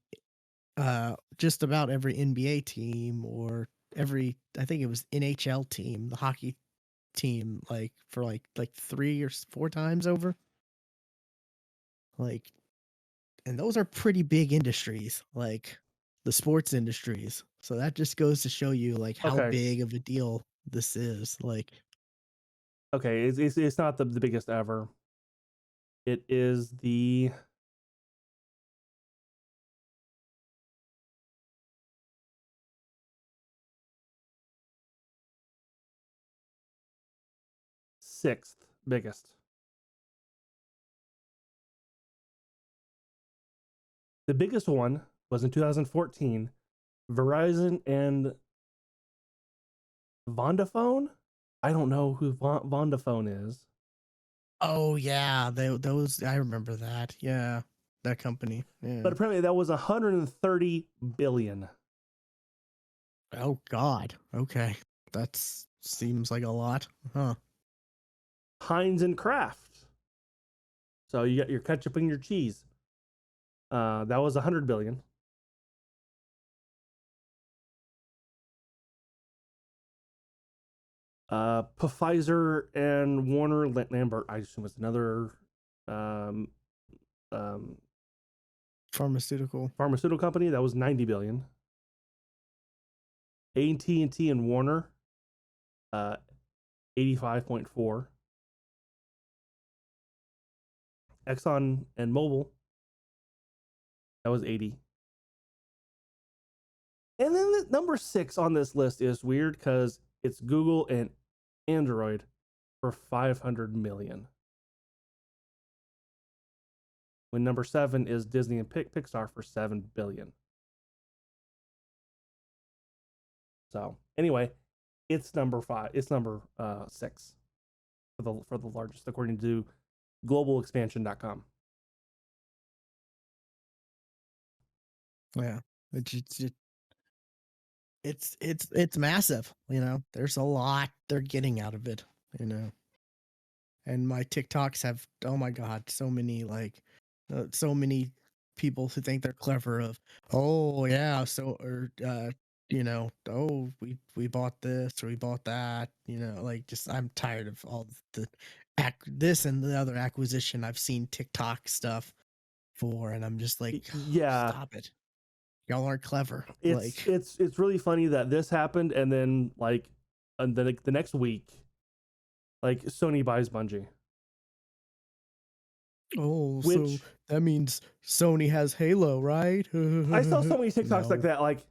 just about every NBA team, or every, I think it was NHL team, the hockey team, like for like 3 or 4 times over. Like, and those are pretty big industries, like the sports industries. So that just goes to show you like how Okay. big of a deal this is. Like, Okay. It's not the biggest ever. It is the sixth biggest. The biggest one was in 2014. Verizon and Vodafone. I don't know who Vodafone is, oh yeah, those, I remember that. Yeah, that company. but Yeah. apparently that was 130 billion. Oh God. Okay, that's seems like a lot, huh? Heinz and Kraft. So you got your ketchup and your cheese. That was 100 billion. Pfizer and Warner Lambert, I assume it's another um, um, Pharmaceutical. pharmaceutical company. That was 90 billion. AT&T and Warner, 85.4. Exxon and Mobil, that was 80. And then the number 6 on this list is weird because it's Google and Android for 500 million. When number 7 is Disney and Pixar for 7 billion. So anyway, it's number 5. It's number 6 for the largest, according to globalexpansion.com. Yeah, it's massive. There's a lot they're getting out of it. You know, and my TikToks have, oh my god, so many like so many people who think they're clever of, oh yeah, so, or oh, we bought this or we bought that, like, just, I'm tired of all the this and the other acquisition I've seen TikTok stuff for, and I'm just like, Yeah, stop it. Y'all aren't clever. it's Like, it's it's really funny that this happened and then and then the next week, like Sony buys Bungie, oh, so which that means Sony has Halo, right? I saw so many TikToks like No. that. Like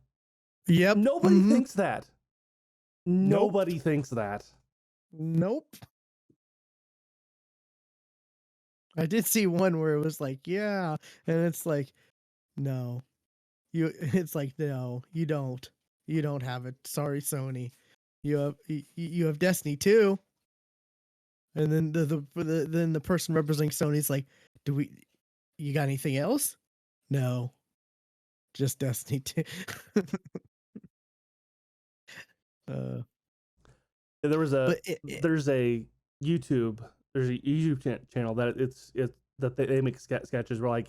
Yep. nobody thinks that. Nope. Nobody thinks that. Nope. I did see one where it was like, yeah, and it's like, no, it's like, no, you don't. You don't have it. Sorry, Sony. You have Destiny too. And then then the person representing Sony's like, do we? You got anything else? No, just Destiny 2. uh, There was a but there's a YouTube there's a YouTube channel that it's that they make sketches where like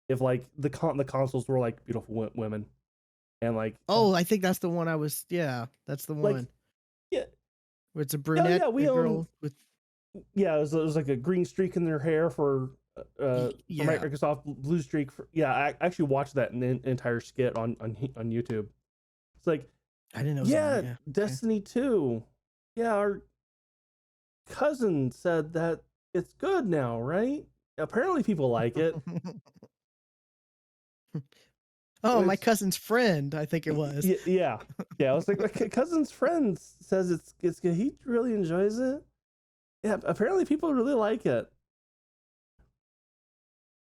if like the consoles were like beautiful women and like oh, I think that's the one I was. Yeah, that's the like one yeah where it's a yeah brunette, yeah a we own girl with, yeah it was like a green streak in their hair for yeah. Microsoft, blue streak for yeah I actually watched that entire skit on YouTube. It's like I didn't know it was on. yeah, Yeah. Okay. Destiny 2, yeah, our cousin said that it's good now, right? Apparently people like it. Oh, my Which cousin's friend, I think it was. yeah. Yeah, I was like, my cousin's friend says it's good. He really enjoys it. Yeah, apparently people really like it.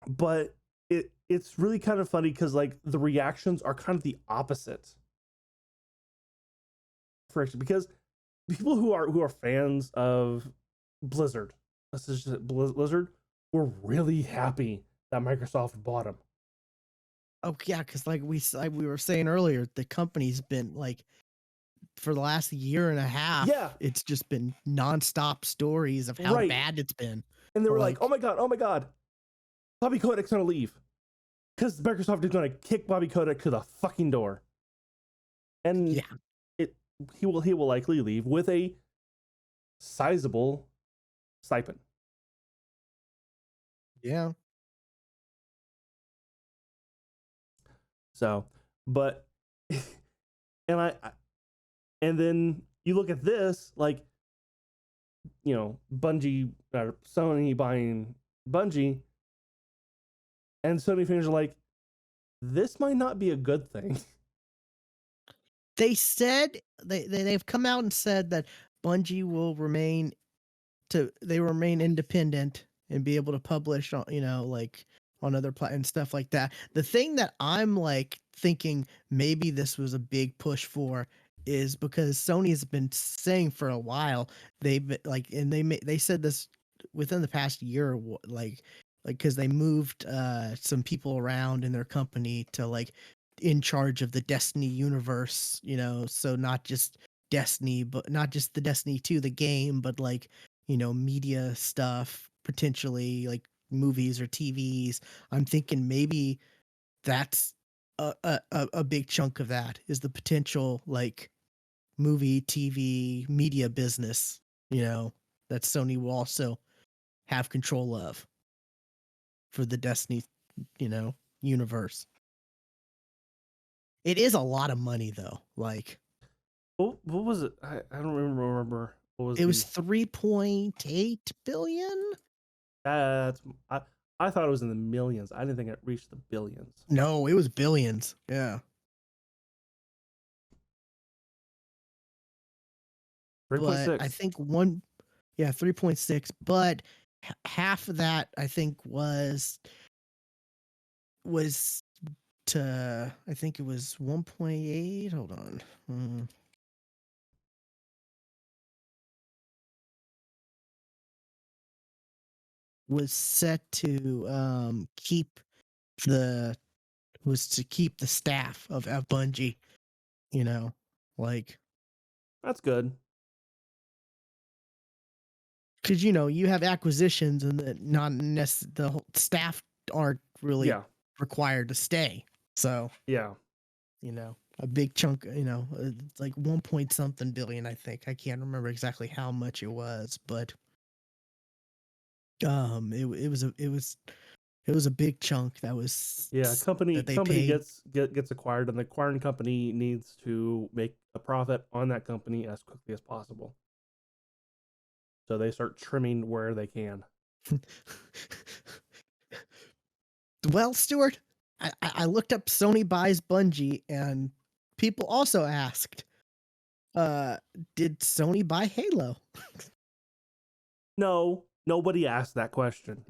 But it's really kind of funny because like the reactions are kind of the opposite friction because people who are fans of Blizzard, let's just say Blizzard, were really happy that Microsoft bought them. Oh yeah, because like we were saying earlier, the company's been like for the last year and a half, Yeah, it's just been nonstop stories of how right. bad it's been. And they were like, Like, oh my god, Bobby Kodak's gonna leave because Microsoft is gonna kick Bobby Kodak to the fucking door, and yeah, it he will likely leave with a sizable stipend. yeah. So, but and and then you look at this like, Bungie or Sony buying Bungie, and Sony fans are like, this might not be a good thing. They said they've come out and said that Bungie will remain independent and be able to publish on like on other and stuff like that. The thing that I'm like thinking maybe this was a big push for is because Sony's been saying for a while like and they said this within the past year like because they moved some people around in their company to like in charge of the Destiny universe, so not just Destiny, but not just the Destiny 2 the game, but like media stuff, potentially like movies or TVs. I'm thinking maybe that's a big chunk of that is the potential like movie, TV, media business, that Sony will also have control of for the Destiny, universe. It is a lot of money though. Like What was it? I don't remember what was it was the 3.8 billion. that's I thought it was in the millions. I didn't think it reached the billions. No, it was billions. Yeah. But I 3.6. think one, yeah, 3.6, but half of that I think was to I think it was 1.8. Hold on. Was set to keep the was to keep the staff of Bungie, you know, like That's good. because you have acquisitions and the whole staff aren't really Yeah. required to stay. So Yeah. a big chunk, it's like 1 point something billion, I think. I can't remember exactly how much it was, but it was a big chunk Yeah, that they company paid. gets acquired, and the acquiring company needs to make a profit on that company as quickly as possible. So they start trimming where they can. Well, Stuart, I looked up Sony buys Bungie, and people also asked, uh, did Sony buy Halo? No, nobody asked that question.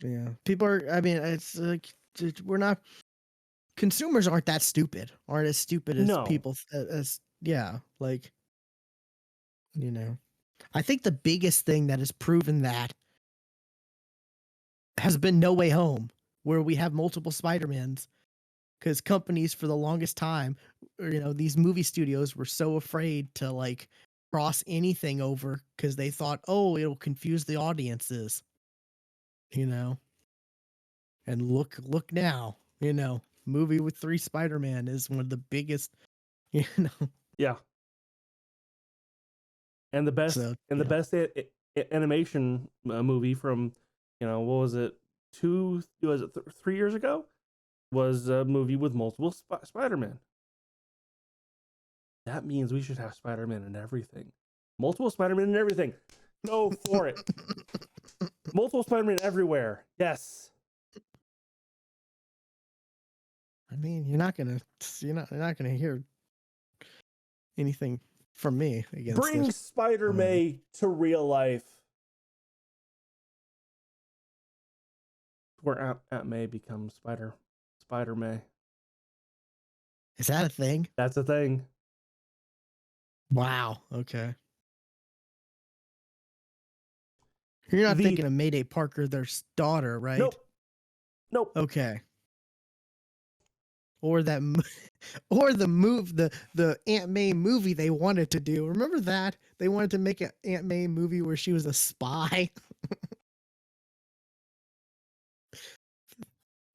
Yeah, people are. I mean, it's like we're not consumers aren't as stupid as No, people as yeah, like you know. I think the biggest thing that has proven that has been No Way Home, where we have multiple Spider-Mans because companies for the longest time, or, these movie studios were so afraid to like cross anything over because they thought, oh, it'll confuse the audiences, you know. And look now, movie with three Spider-Man is one of the biggest, you know. yeah, and So the best animation movie from, what was it, 3 years ago, was a movie with multiple Spider-Man. That means we should have Spider-Man in everything. Multiple Spider-Man in everything. Go for it. Multiple Spider-Man everywhere. Yes. I mean, you're not gonna hear anything from me against Bring it. Spider Um, May to real life, where Aunt May becomes Spider May. is that a thing? That's a thing. Wow. Okay. You're not The thinking of Mayday Parker, their daughter, right? Nope, nope. Okay. Or that, or the Aunt May movie they wanted to do. Remember that they wanted to make an Aunt May movie where she was a spy.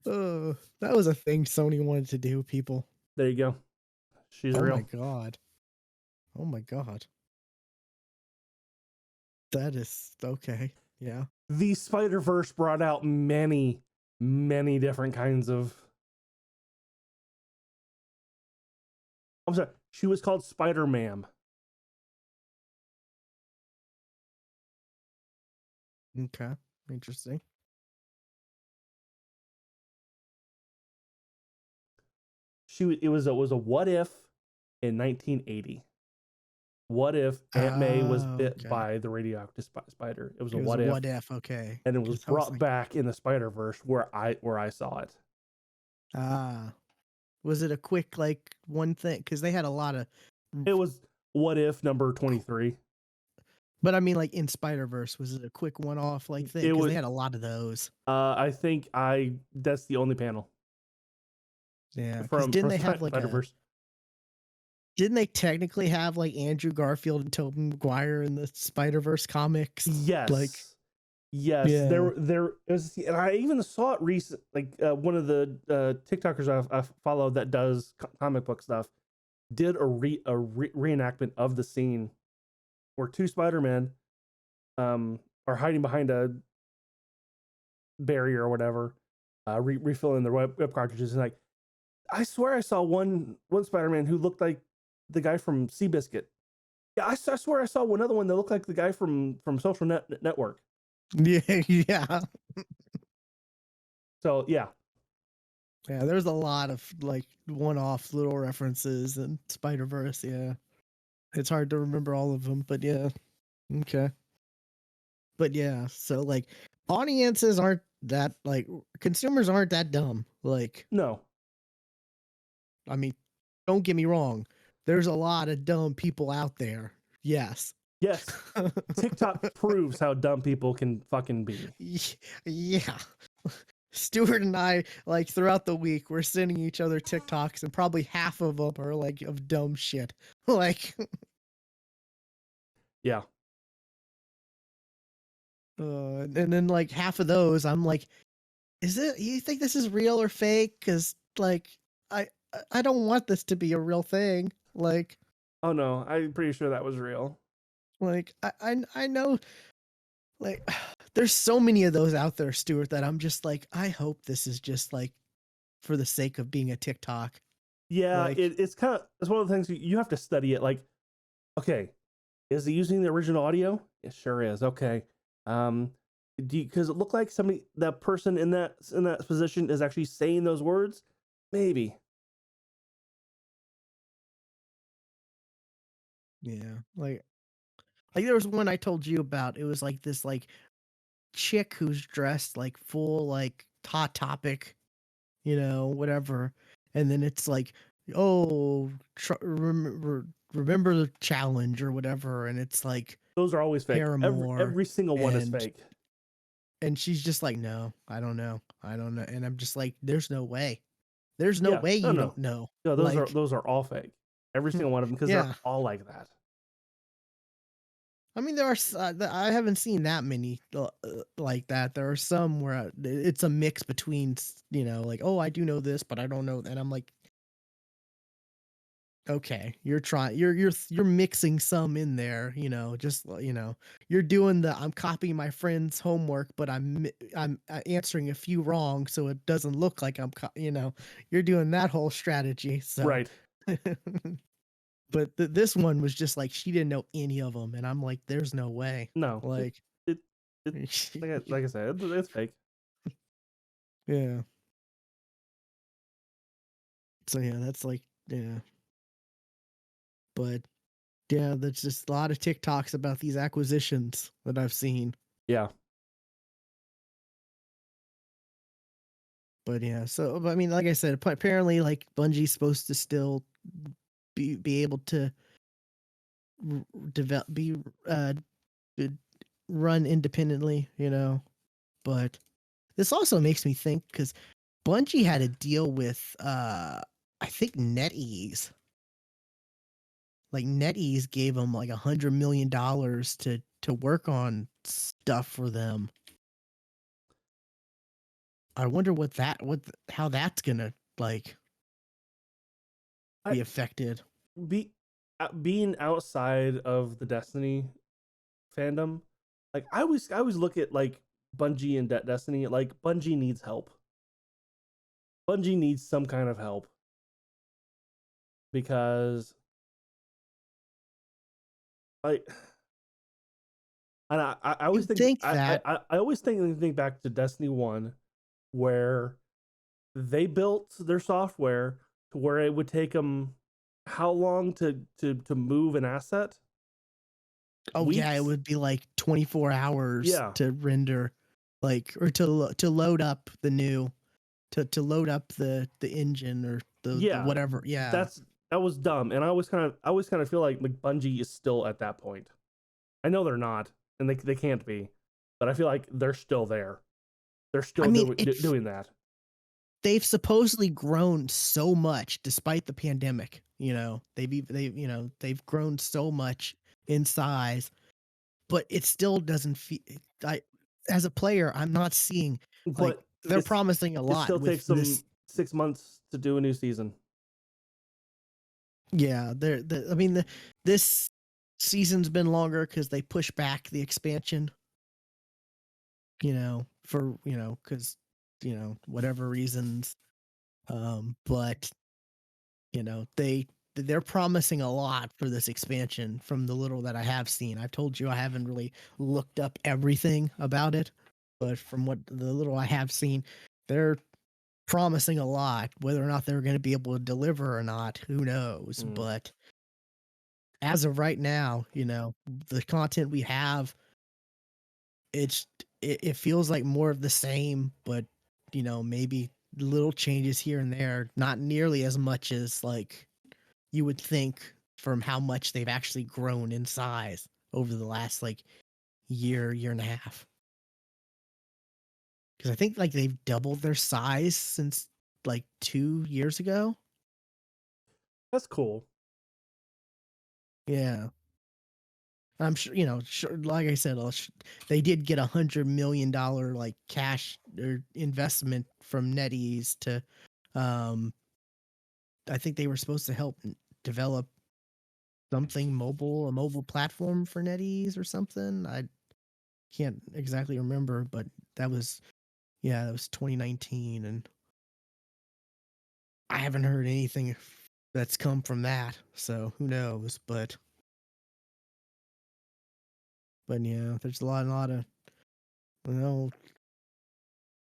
Oh, that was a thing Sony wanted to do. People. There you go. She's Oh my real. god. Oh my god. That is okay. Yeah. The Spider Verse brought out many, many different kinds of. I'm sorry. She was called Spider Ma'am. Okay. Interesting. It was a what if in 1980. What if Aunt May was Oh, bit okay. by the radioactive spider? It was a It was a what if, what if. Okay. and it was Because I was brought like, back in the Spider Verse where I saw it. ah, was it a quick like one thing? Because they had a lot of, It was what if number 23. but I mean, like in Spider Verse, was it a quick one off like thing? It Because they was. had a lot of those. I think that's the only panel Yeah. Because from didn't they have like Spider a? Verse. Didn't they technically have like Andrew Garfield and Tobey Maguire in the Spider Verse comics? Like, Yes, yeah. there is, and I even saw it recent. Like one of the TikTokers I follow that does comic book stuff did a reenactment of the scene where two Spider-Men are hiding behind a barrier or whatever, refilling their web cartridges, and like I swear I saw one Spider-Man who looked like the guy from Seabiscuit. Yeah, I swear I saw one other one that looked like the guy from Social Network. Yeah. Yeah. So yeah, Yeah. There's a lot of like one off little references in Spider Verse. Yeah. It's hard to remember all of them, but yeah. Okay. But yeah. So like audiences aren't that like consumers aren't that dumb. Like, no, I mean, don't get me wrong. There's a lot of dumb people out there. Yes. yes, TikTok proves how dumb people can fucking be. Yeah. Stuart and I, like throughout the week, we're sending each other TikToks, and probably half of them are like of dumb shit. Like, Yeah, and then like half of those, I'm like, is it? You think this is real or fake? Because like, I I don't want this to be a real thing. oh no, I'm pretty sure that was real. I know. Like, there's so many of those out there, Stuart, that I'm just like, I hope this is just like for the sake of being a TikTok. Yeah, Like, it's one of the things you have to study it. Like, okay, is he using the original audio? It sure is. Okay, um, because it looked like that person in that position is actually saying those words. Maybe. yeah, like there was one I told you about. It was like this like chick who's dressed like full like hot topic, whatever. And then it's like, oh, remember the challenge or whatever. And it's like Those are always fake. Paramore, Every single one is and fake. and she's just like, no, I don't know, I don't know. And I'm just like, there's no Yeah, way no, you no, don't know. no. Like, Those are all fake. Every single one of them because they're yeah. all like that. I mean, there are. I haven't seen that many like that. There are some where it's a mix between, like, oh, I do know this, but I don't know. And I'm like, okay, you're mixing some in there, just you're doing I'm copying my friend's homework, but I'm answering a few wrong, so it doesn't look like you're doing that whole strategy. So, Right. but this one was just like she didn't know any of them, and I'm like, there's no way, No. like. It it like I said, it's fake. Yeah. So yeah, that's like, yeah. But Yeah, there's just a lot of TikToks about these acquisitions that I've seen. Yeah. But yeah, so but I mean, like I said, apparently, like Bungie's supposed to still be able to develop, be uh d- run independently, you know. But this also makes me think because Bungie had a deal with I think NetEase. Like NetEase gave them like $100 million to work on stuff for them. I wonder how that's gonna like I be affected. be being outside of the Destiny fandom, like I always look at like Bungie and Destiny, like Bungie needs help. Bungie needs some kind of help because like and I always You'd think think that. I always think back to Destiny 1 where they built their software to where it would take them how long to move an asset? Oh yeah, it Weeks? would be like 24 hours Yeah. to render, like, or to load up the new, to load up the engine or the Yeah. whatever. Yeah, That was dumb. And I always kind of feel like Bungie is still at that point. I know they're not, and they can't be, but I feel like they're still there. They're I still mean doing that. they've supposedly grown so much despite the pandemic. You know, they've grown so much in size, but it still doesn't feel. I as a player, I'm not seeing like But they're it's promising a it lot still with takes them this. 6 months to do a new season. Yeah, I mean, this season's been longer because they push back the expansion. You know, for because whatever reasons. But they're promising a lot for this expansion from the little that I have seen. I've told you I haven't really looked up everything about it, but from what the little I have seen, they're promising a lot. Whether or not they're going to be able to deliver or not, who knows? Mm. But as of right now, the content we have, it's it feels like more of the same, but maybe little changes here and there, not nearly as much as like you would think from how much they've actually grown in size over the last like year and a half. Because I think like they've doubled their size since like 2 years ago. That's cool. Yeah. I'm sure, sure, like I said, they did get $100 million like cash or investment from NetEase to, um, I think they were supposed to help develop something mobile, a mobile platform for NetEase or something. I can't exactly remember, but that was, yeah, that was 2019, and I haven't heard anything that's come from that. So who knows? But yeah, there's a lot of you know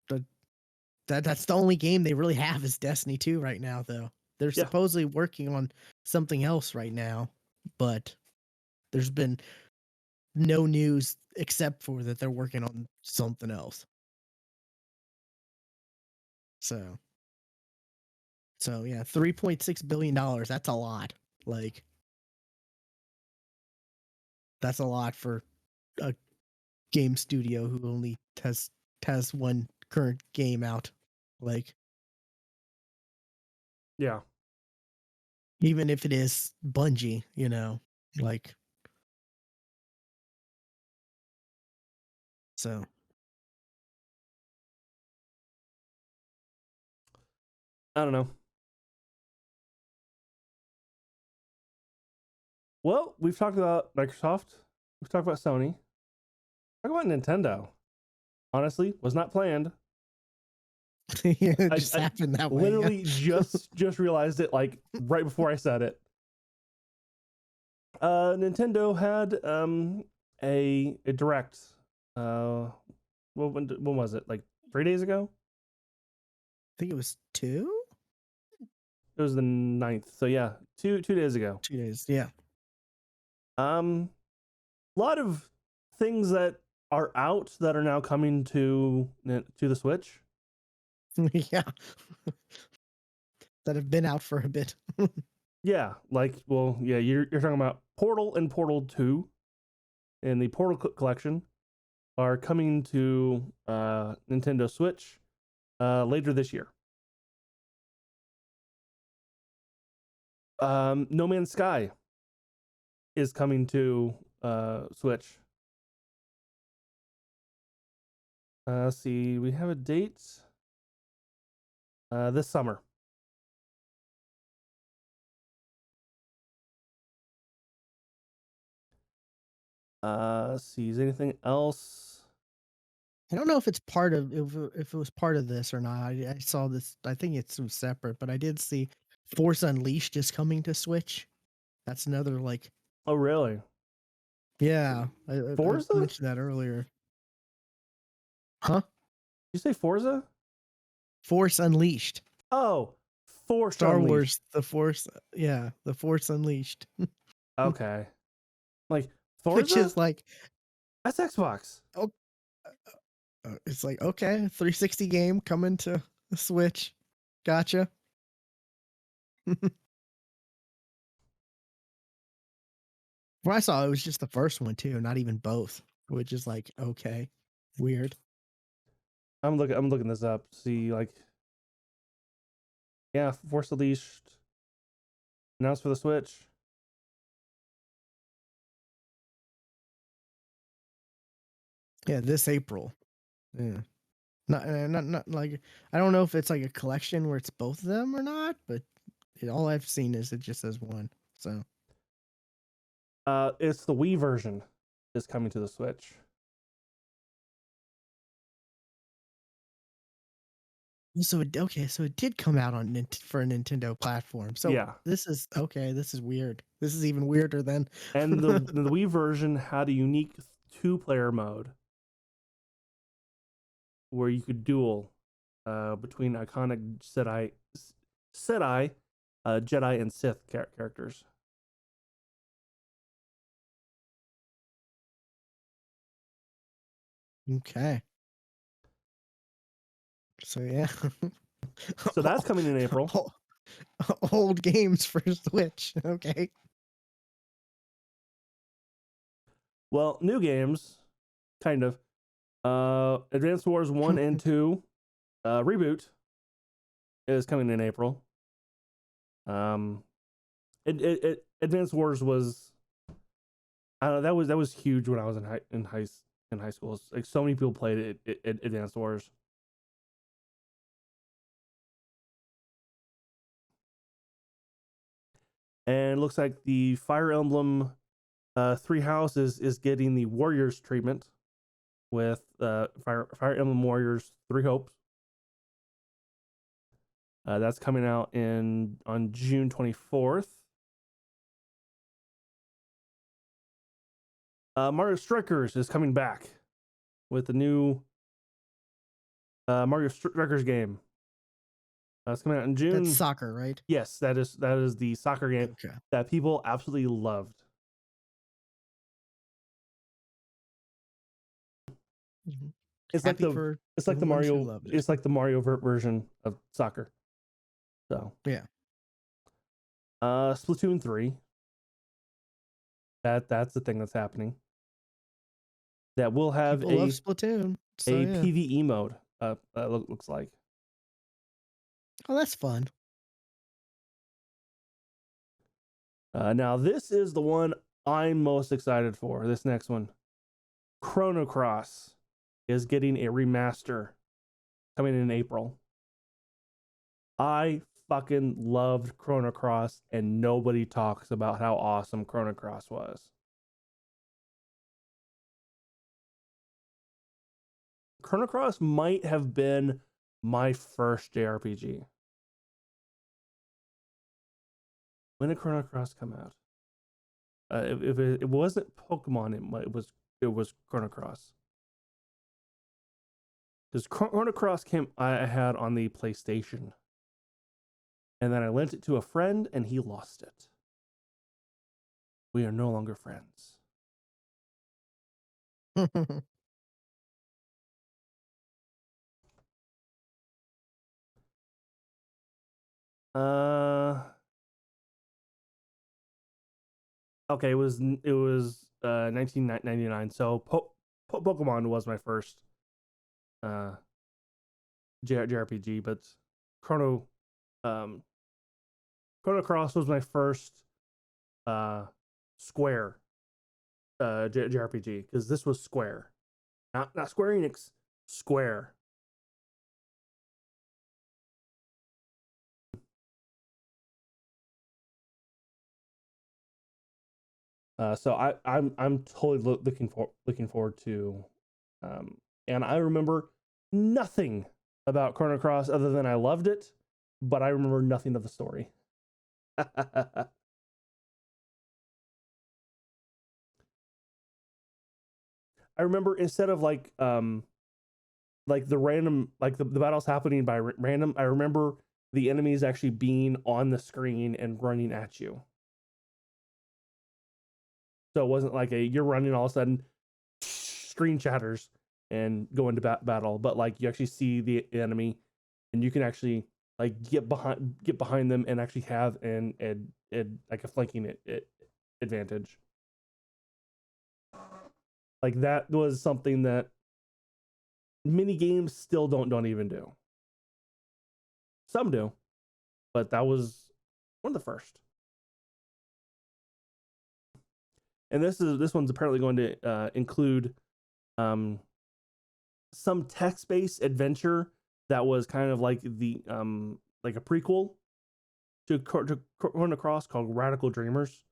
the, that's the only game they really have is Destiny 2 right now, though. They're Yeah. supposedly working on something else right now, but there's been no news except for that they're working on something else. So yeah, $3.6 billion. That's a lot. Like that's a lot for a game studio who only has one current game out. Like Yeah. even if it is Bungie, like so. I don't know. Well, we've talked about Microsoft. We've talked about Sony. Talk about Nintendo. Honestly, was not planned. It I, just I happened that way. Yeah. literally just realized it like right before I said it. Nintendo had a direct. Uh, when was it? Like 3 days ago. I think it was It was the 9th. So yeah, two days ago. 2 days. Yeah. A lot of things that are out that are now coming to the Switch. Yeah, that have been out for a bit. Yeah, like, well, yeah, you're talking about Portal and Portal 2 and the Portal collection are coming to Nintendo Switch later this year. No Man's Sky is coming to Switch. Let's see, we have a date this summer. Let's see, is anything else? I don't know if it's part of if it was part of this or not. I saw this. I think it's separate, but I did see Force Unleashed is coming to Switch. That's another like, Oh, really? yeah. I Forza? mentioned that earlier. Huh? You say Forza? Force Unleashed. Oh, Force Star Unleashed. Wars, the Force. Yeah, the Force Unleashed. Okay. Like Which Forza? is like, That's Xbox. oh, it's like okay, 360 game coming to the Switch. Gotcha. When I saw it was just the first one too, not even both, which is like okay, weird. I'm looking this up. See, like, yeah, Force Unleashed announced for the Switch. Yeah, this April. Yeah. Not like, I don't know if it's like a collection where it's both of them or not, but all I've seen is it just says one. So It's the Wii version is coming to the Switch. okay, so it did come out on for a Nintendo platform. So Yeah, this is okay. This is weird. This is even weirder than. and the Wii version had a unique 2-player mode where you could duel between iconic Jedi and Sith characters. Okay. So yeah. So that's coming in April. Old old games for Switch. Okay. Well, new games, kind of. Advance Wars 1 and 2 reboot is coming in April. Um, Advance Wars was, I don't know, that was huge when I was in high school. It's like so many people played it, Advance Wars. And it looks like the Fire Emblem Three Houses is getting the Warriors treatment with Fire Emblem Warriors Three Hopes. That's coming out on June 24th. Mario Strikers is coming back with the new Mario Strikers game. It's coming out in That's June. soccer, right? Yes, that is the soccer game Okay. that people absolutely loved. Mhm. It's like Happy for the ones who loved it. It's like the Mario version of soccer. So Yeah. Splatoon 3. That's the thing that's happening. That will have People love Splatoon. So a yeah. PvE mode. Looks like. Oh, that's fun. Now this is the one I'm most excited for. This next one, Chrono Cross, is getting a remaster coming in April. I fucking loved Chrono Cross, and nobody talks about how awesome Chrono Cross was. Chrono Cross might have been my first JRPG. When did Chrono Cross come out? If it wasn't Pokemon, it was Chrono Cross. Because Chrono Cross I had on the PlayStation, and then I lent it to a friend, and he lost it. We are no longer friends. Uh, okay, it was 1999. So Pokemon was my first uh JRPG, but Chrono um Chrono Cross was my first uh Square JRPG, because this was Square, not Square Enix, Square. So I'm totally looking forward to, um, and I remember nothing about Chrono Cross other than I loved it, but I remember nothing of the story. I remember, instead of like the random, like the battles happening by random, I remember the enemies actually being on the screen and running at you. So it wasn't like you're running, all of a sudden screen shatters and go into battle, but like you actually see the enemy and you can actually like get behind them and actually have an like a flanking advantage. Like that was something that mini games still don't even do. Some do, but that was one of the first. And this one's apparently going to include um, some text-based adventure that was kind of like the like a prequel to Chrono Cross, called Radical Dreamers,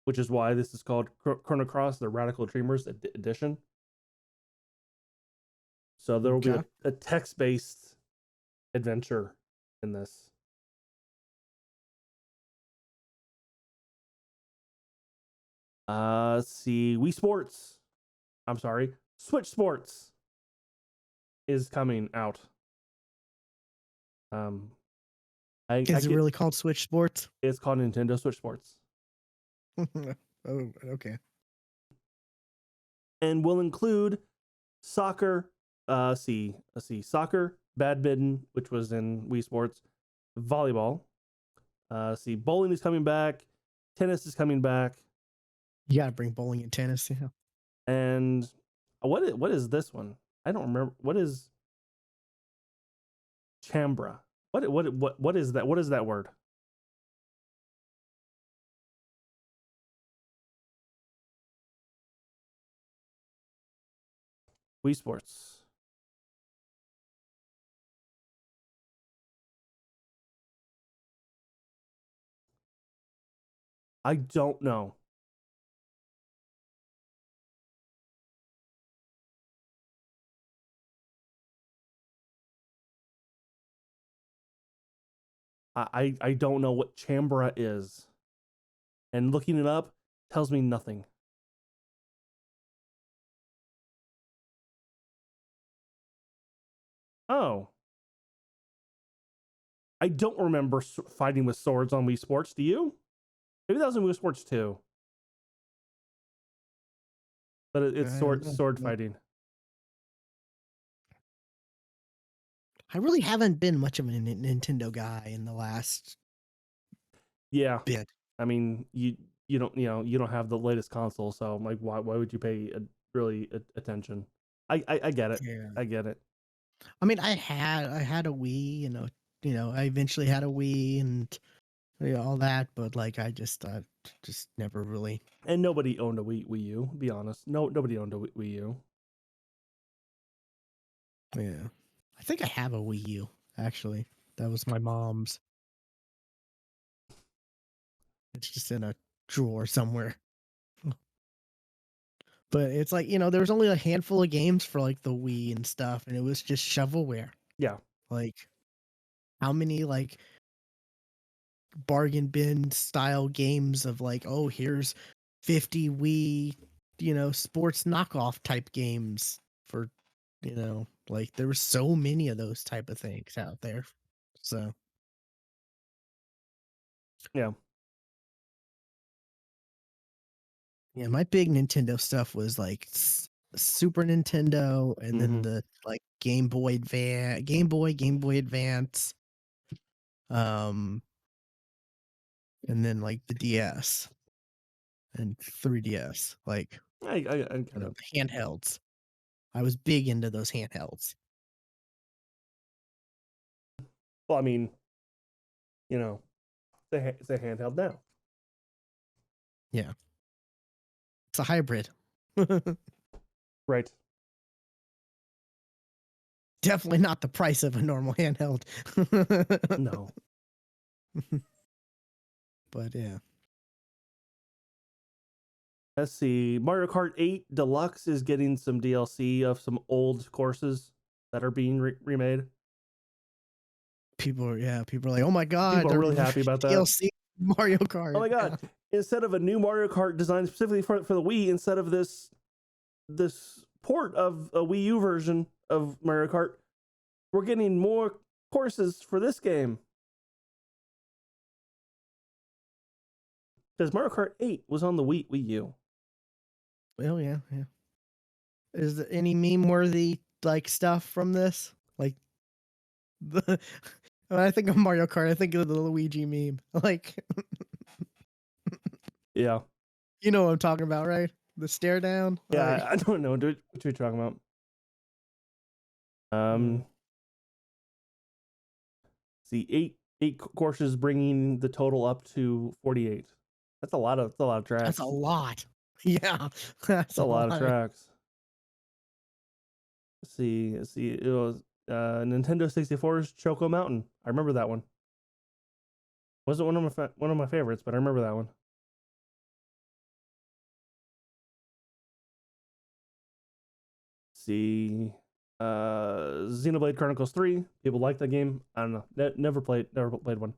which is why this is called Chrono Cross: The Radical Dreamers Edition. So there will be Okay. a text-based adventure in this. Let's see. Wii Sports. I'm sorry. Switch Sports is coming out. Um, I Is it get really called Switch Sports? it's called Nintendo Switch Sports, Oh, okay. and will include soccer. Let's see, soccer, badminton, which was in Wii Sports, volleyball. See, bowling is coming back, tennis is coming back, You gotta bring bowling and tennis. Yeah. and what is this one? I don't remember. What is Chambra? What is that? What is that word? Wii Sports. I don't know. I don't know what Chambra is, and looking it up tells me nothing. Oh, I don't remember fighting with swords on Wii Sports. Do you? Maybe that was in Wii Sports too, but it's I don't sword know. fighting. I really haven't been much of a Nintendo guy in the last Yeah, bit. I mean, you don't, you don't have the latest console, so like why would you pay really attention? I get it. Yeah. I get it. I mean, I had a Wii, I eventually had a Wii and all that, but like just never really. And nobody owned a Wii U. Be honest, nobody owned a Wii U. Yeah. I think I have a Wii U actually. That was my mom's. It's just in a drawer somewhere. But it's like, there was only a handful of games for like the Wii and stuff, and it was just shovelware. Yeah, Like how many like bargain bin style games of like, oh, here's 50 Wii, sports knockoff type games for, like there were so many of those type of things out there. So, yeah. Yeah, my big Nintendo stuff was like Super Nintendo, and then Mm-hmm. the like Game Boy Advance, um, and then like the DS and 3DS, like I you get know, it. handhelds. I was big into those handhelds. Well, I mean, you know, it's a handheld now. Yeah, it's a hybrid. Right. Definitely not the price of a normal handheld. No. But yeah. Let's see. Mario Kart 8 Deluxe is getting some DLC of some old courses that are being remade. People are like, "Oh my god, People are they're really happy about that. DLC Mario Oh Kart." my god! Yeah. Instead of a new Mario Kart designed specifically for the Wii, instead of this port of a Wii U version of Mario Kart, we're getting more courses for this game. Because Mario Kart 8 was on the Wii U. Well, yeah, yeah. Is there any meme worthy like stuff from this? Like the when I think of Mario Kart, I think of the Luigi meme. Like Yeah. you know what I'm talking about, right? The stare down. Yeah, Like I don't know what you're talking about. yeah. See, eight courses bringing the total up to 48. That's a lot of That's a tracks. lot. Yeah. That's That's a a lot of lot. tracks. Let's see. It was Nintendo 64's Choco Mountain. I remember that one. Wasn't one of my favorites, but I remember that one. Let's see, Xenoblade Chronicles 3. People like that game. I don't know. Never played one.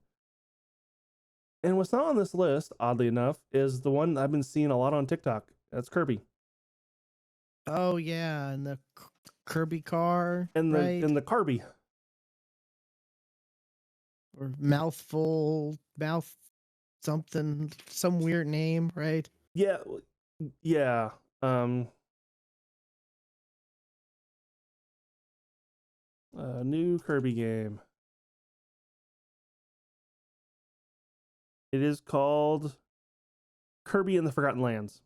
And what's not on this list, oddly enough, is the one I've been seeing a lot on TikTok. That's Kirby. Oh yeah, and the Kirby car, And right? the Carby. Or mouth something, some weird name, right? Yeah, yeah. Um, new Kirby game. It is called Kirby and the Forgotten Lands.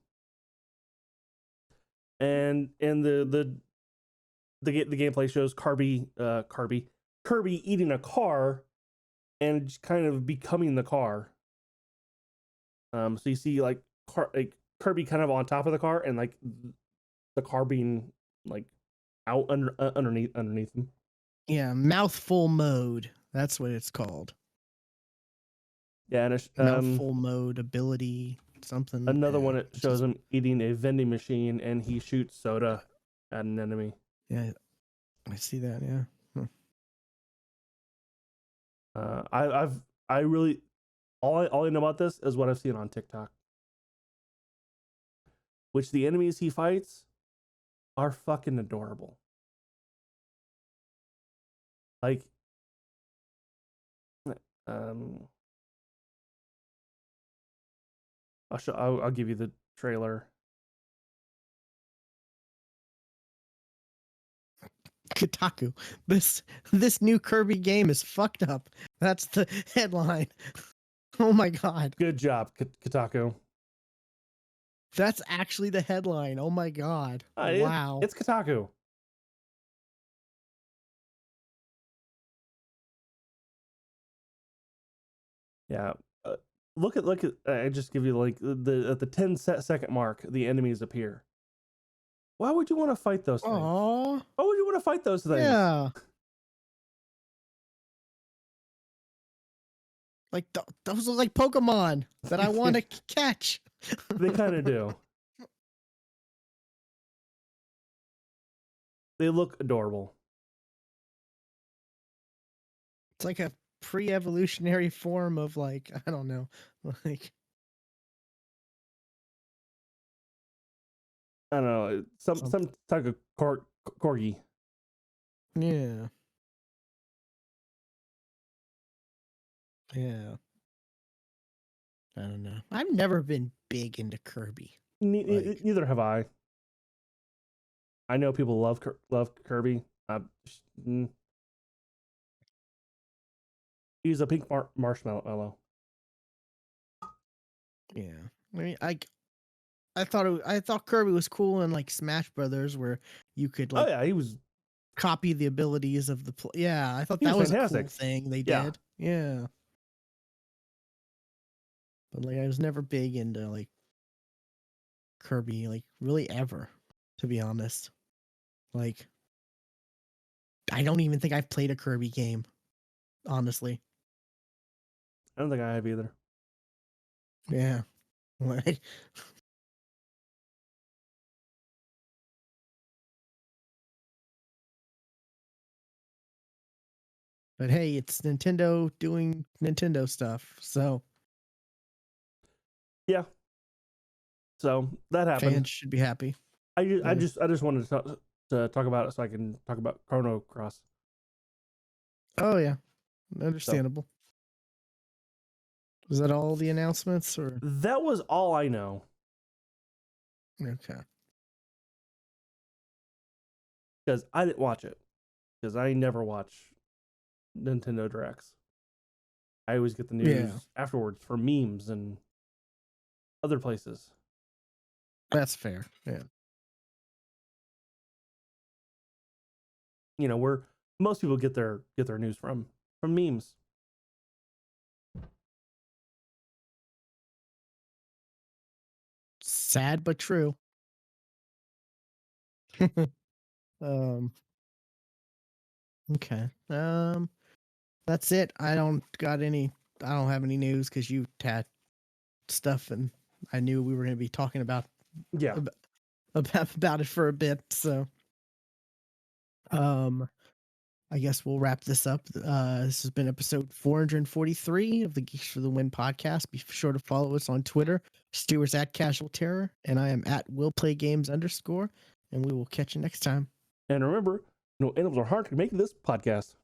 And the gameplay shows Kirby eating a car and just kind of becoming the car. So you see like Kirby kind of on top of the car and like the car being like out underneath him. Yeah, mouthful mode. That's what it's called. Yeah, and Mouthful mode ability something. another Yeah, one it it's shows just him eating a vending machine and he shoots soda at an enemy. yeah. I see that. Yeah. Huh. I really all I know about this is what I've seen on TikTok, which the enemies he fights are fucking adorable. Like, um, I'll give you the trailer. Kotaku. This new Kirby game is fucked up. That's the headline. Oh my god. Good job, Kotaku. That's actually the headline. Oh my god. Wow. It's Kotaku. Yeah. Uh, look at. I just give you like the at the 10-second mark, the enemies appear. Why would you want to fight those things? Aww. Why would you want to fight those things? Yeah. Like those are like Pokemon that I want to catch. They kind of do. They look adorable. It's like a pre-evolutionary form of like I don't know, like I don't know, something. some type of corgi. Yeah, yeah. I don't know. I've never been big into Kirby. Like, Neither have I. I know people love Kirby. Mm, he's a pink marshmallow. yeah. I mean, I thought Kirby was cool in like Smash Brothers, where you could Oh like yeah, copy the abilities of the yeah, I thought he was that was a cool fantastic. thing they Yeah, did. Yeah. But like I was never big into like Kirby, like really ever, to be honest. Like I don't even think I've played a Kirby game, honestly. I don't think I have either. Yeah. Like, but hey, it's Nintendo doing Nintendo stuff, so Yeah, so that happened. fans should be happy. I Yeah. just wanted to talk about it so I can talk about Chrono Cross. Oh yeah, So understandable. Was that all the announcements, or that was all I know okay? because I didn't watch it because I never watch Nintendo Directs. I always get the Yeah, news afterwards from memes and other places. that's fair. Yeah. You know, where most people get their news from memes. Sad but true. um. Okay. That's it. I don't got any. I don't have any news because you had stuff, and I knew we were going to be talking Yeah, ab- about it for a bit. So, um, I guess we'll wrap this up. This has been episode 443 of the Geeks for the Win podcast. Be sure to follow us on Twitter. Stewart's at Casual Terror, and I am at WillPlayGames_. And we will catch you next time. and remember, no animals are hard to make this podcast.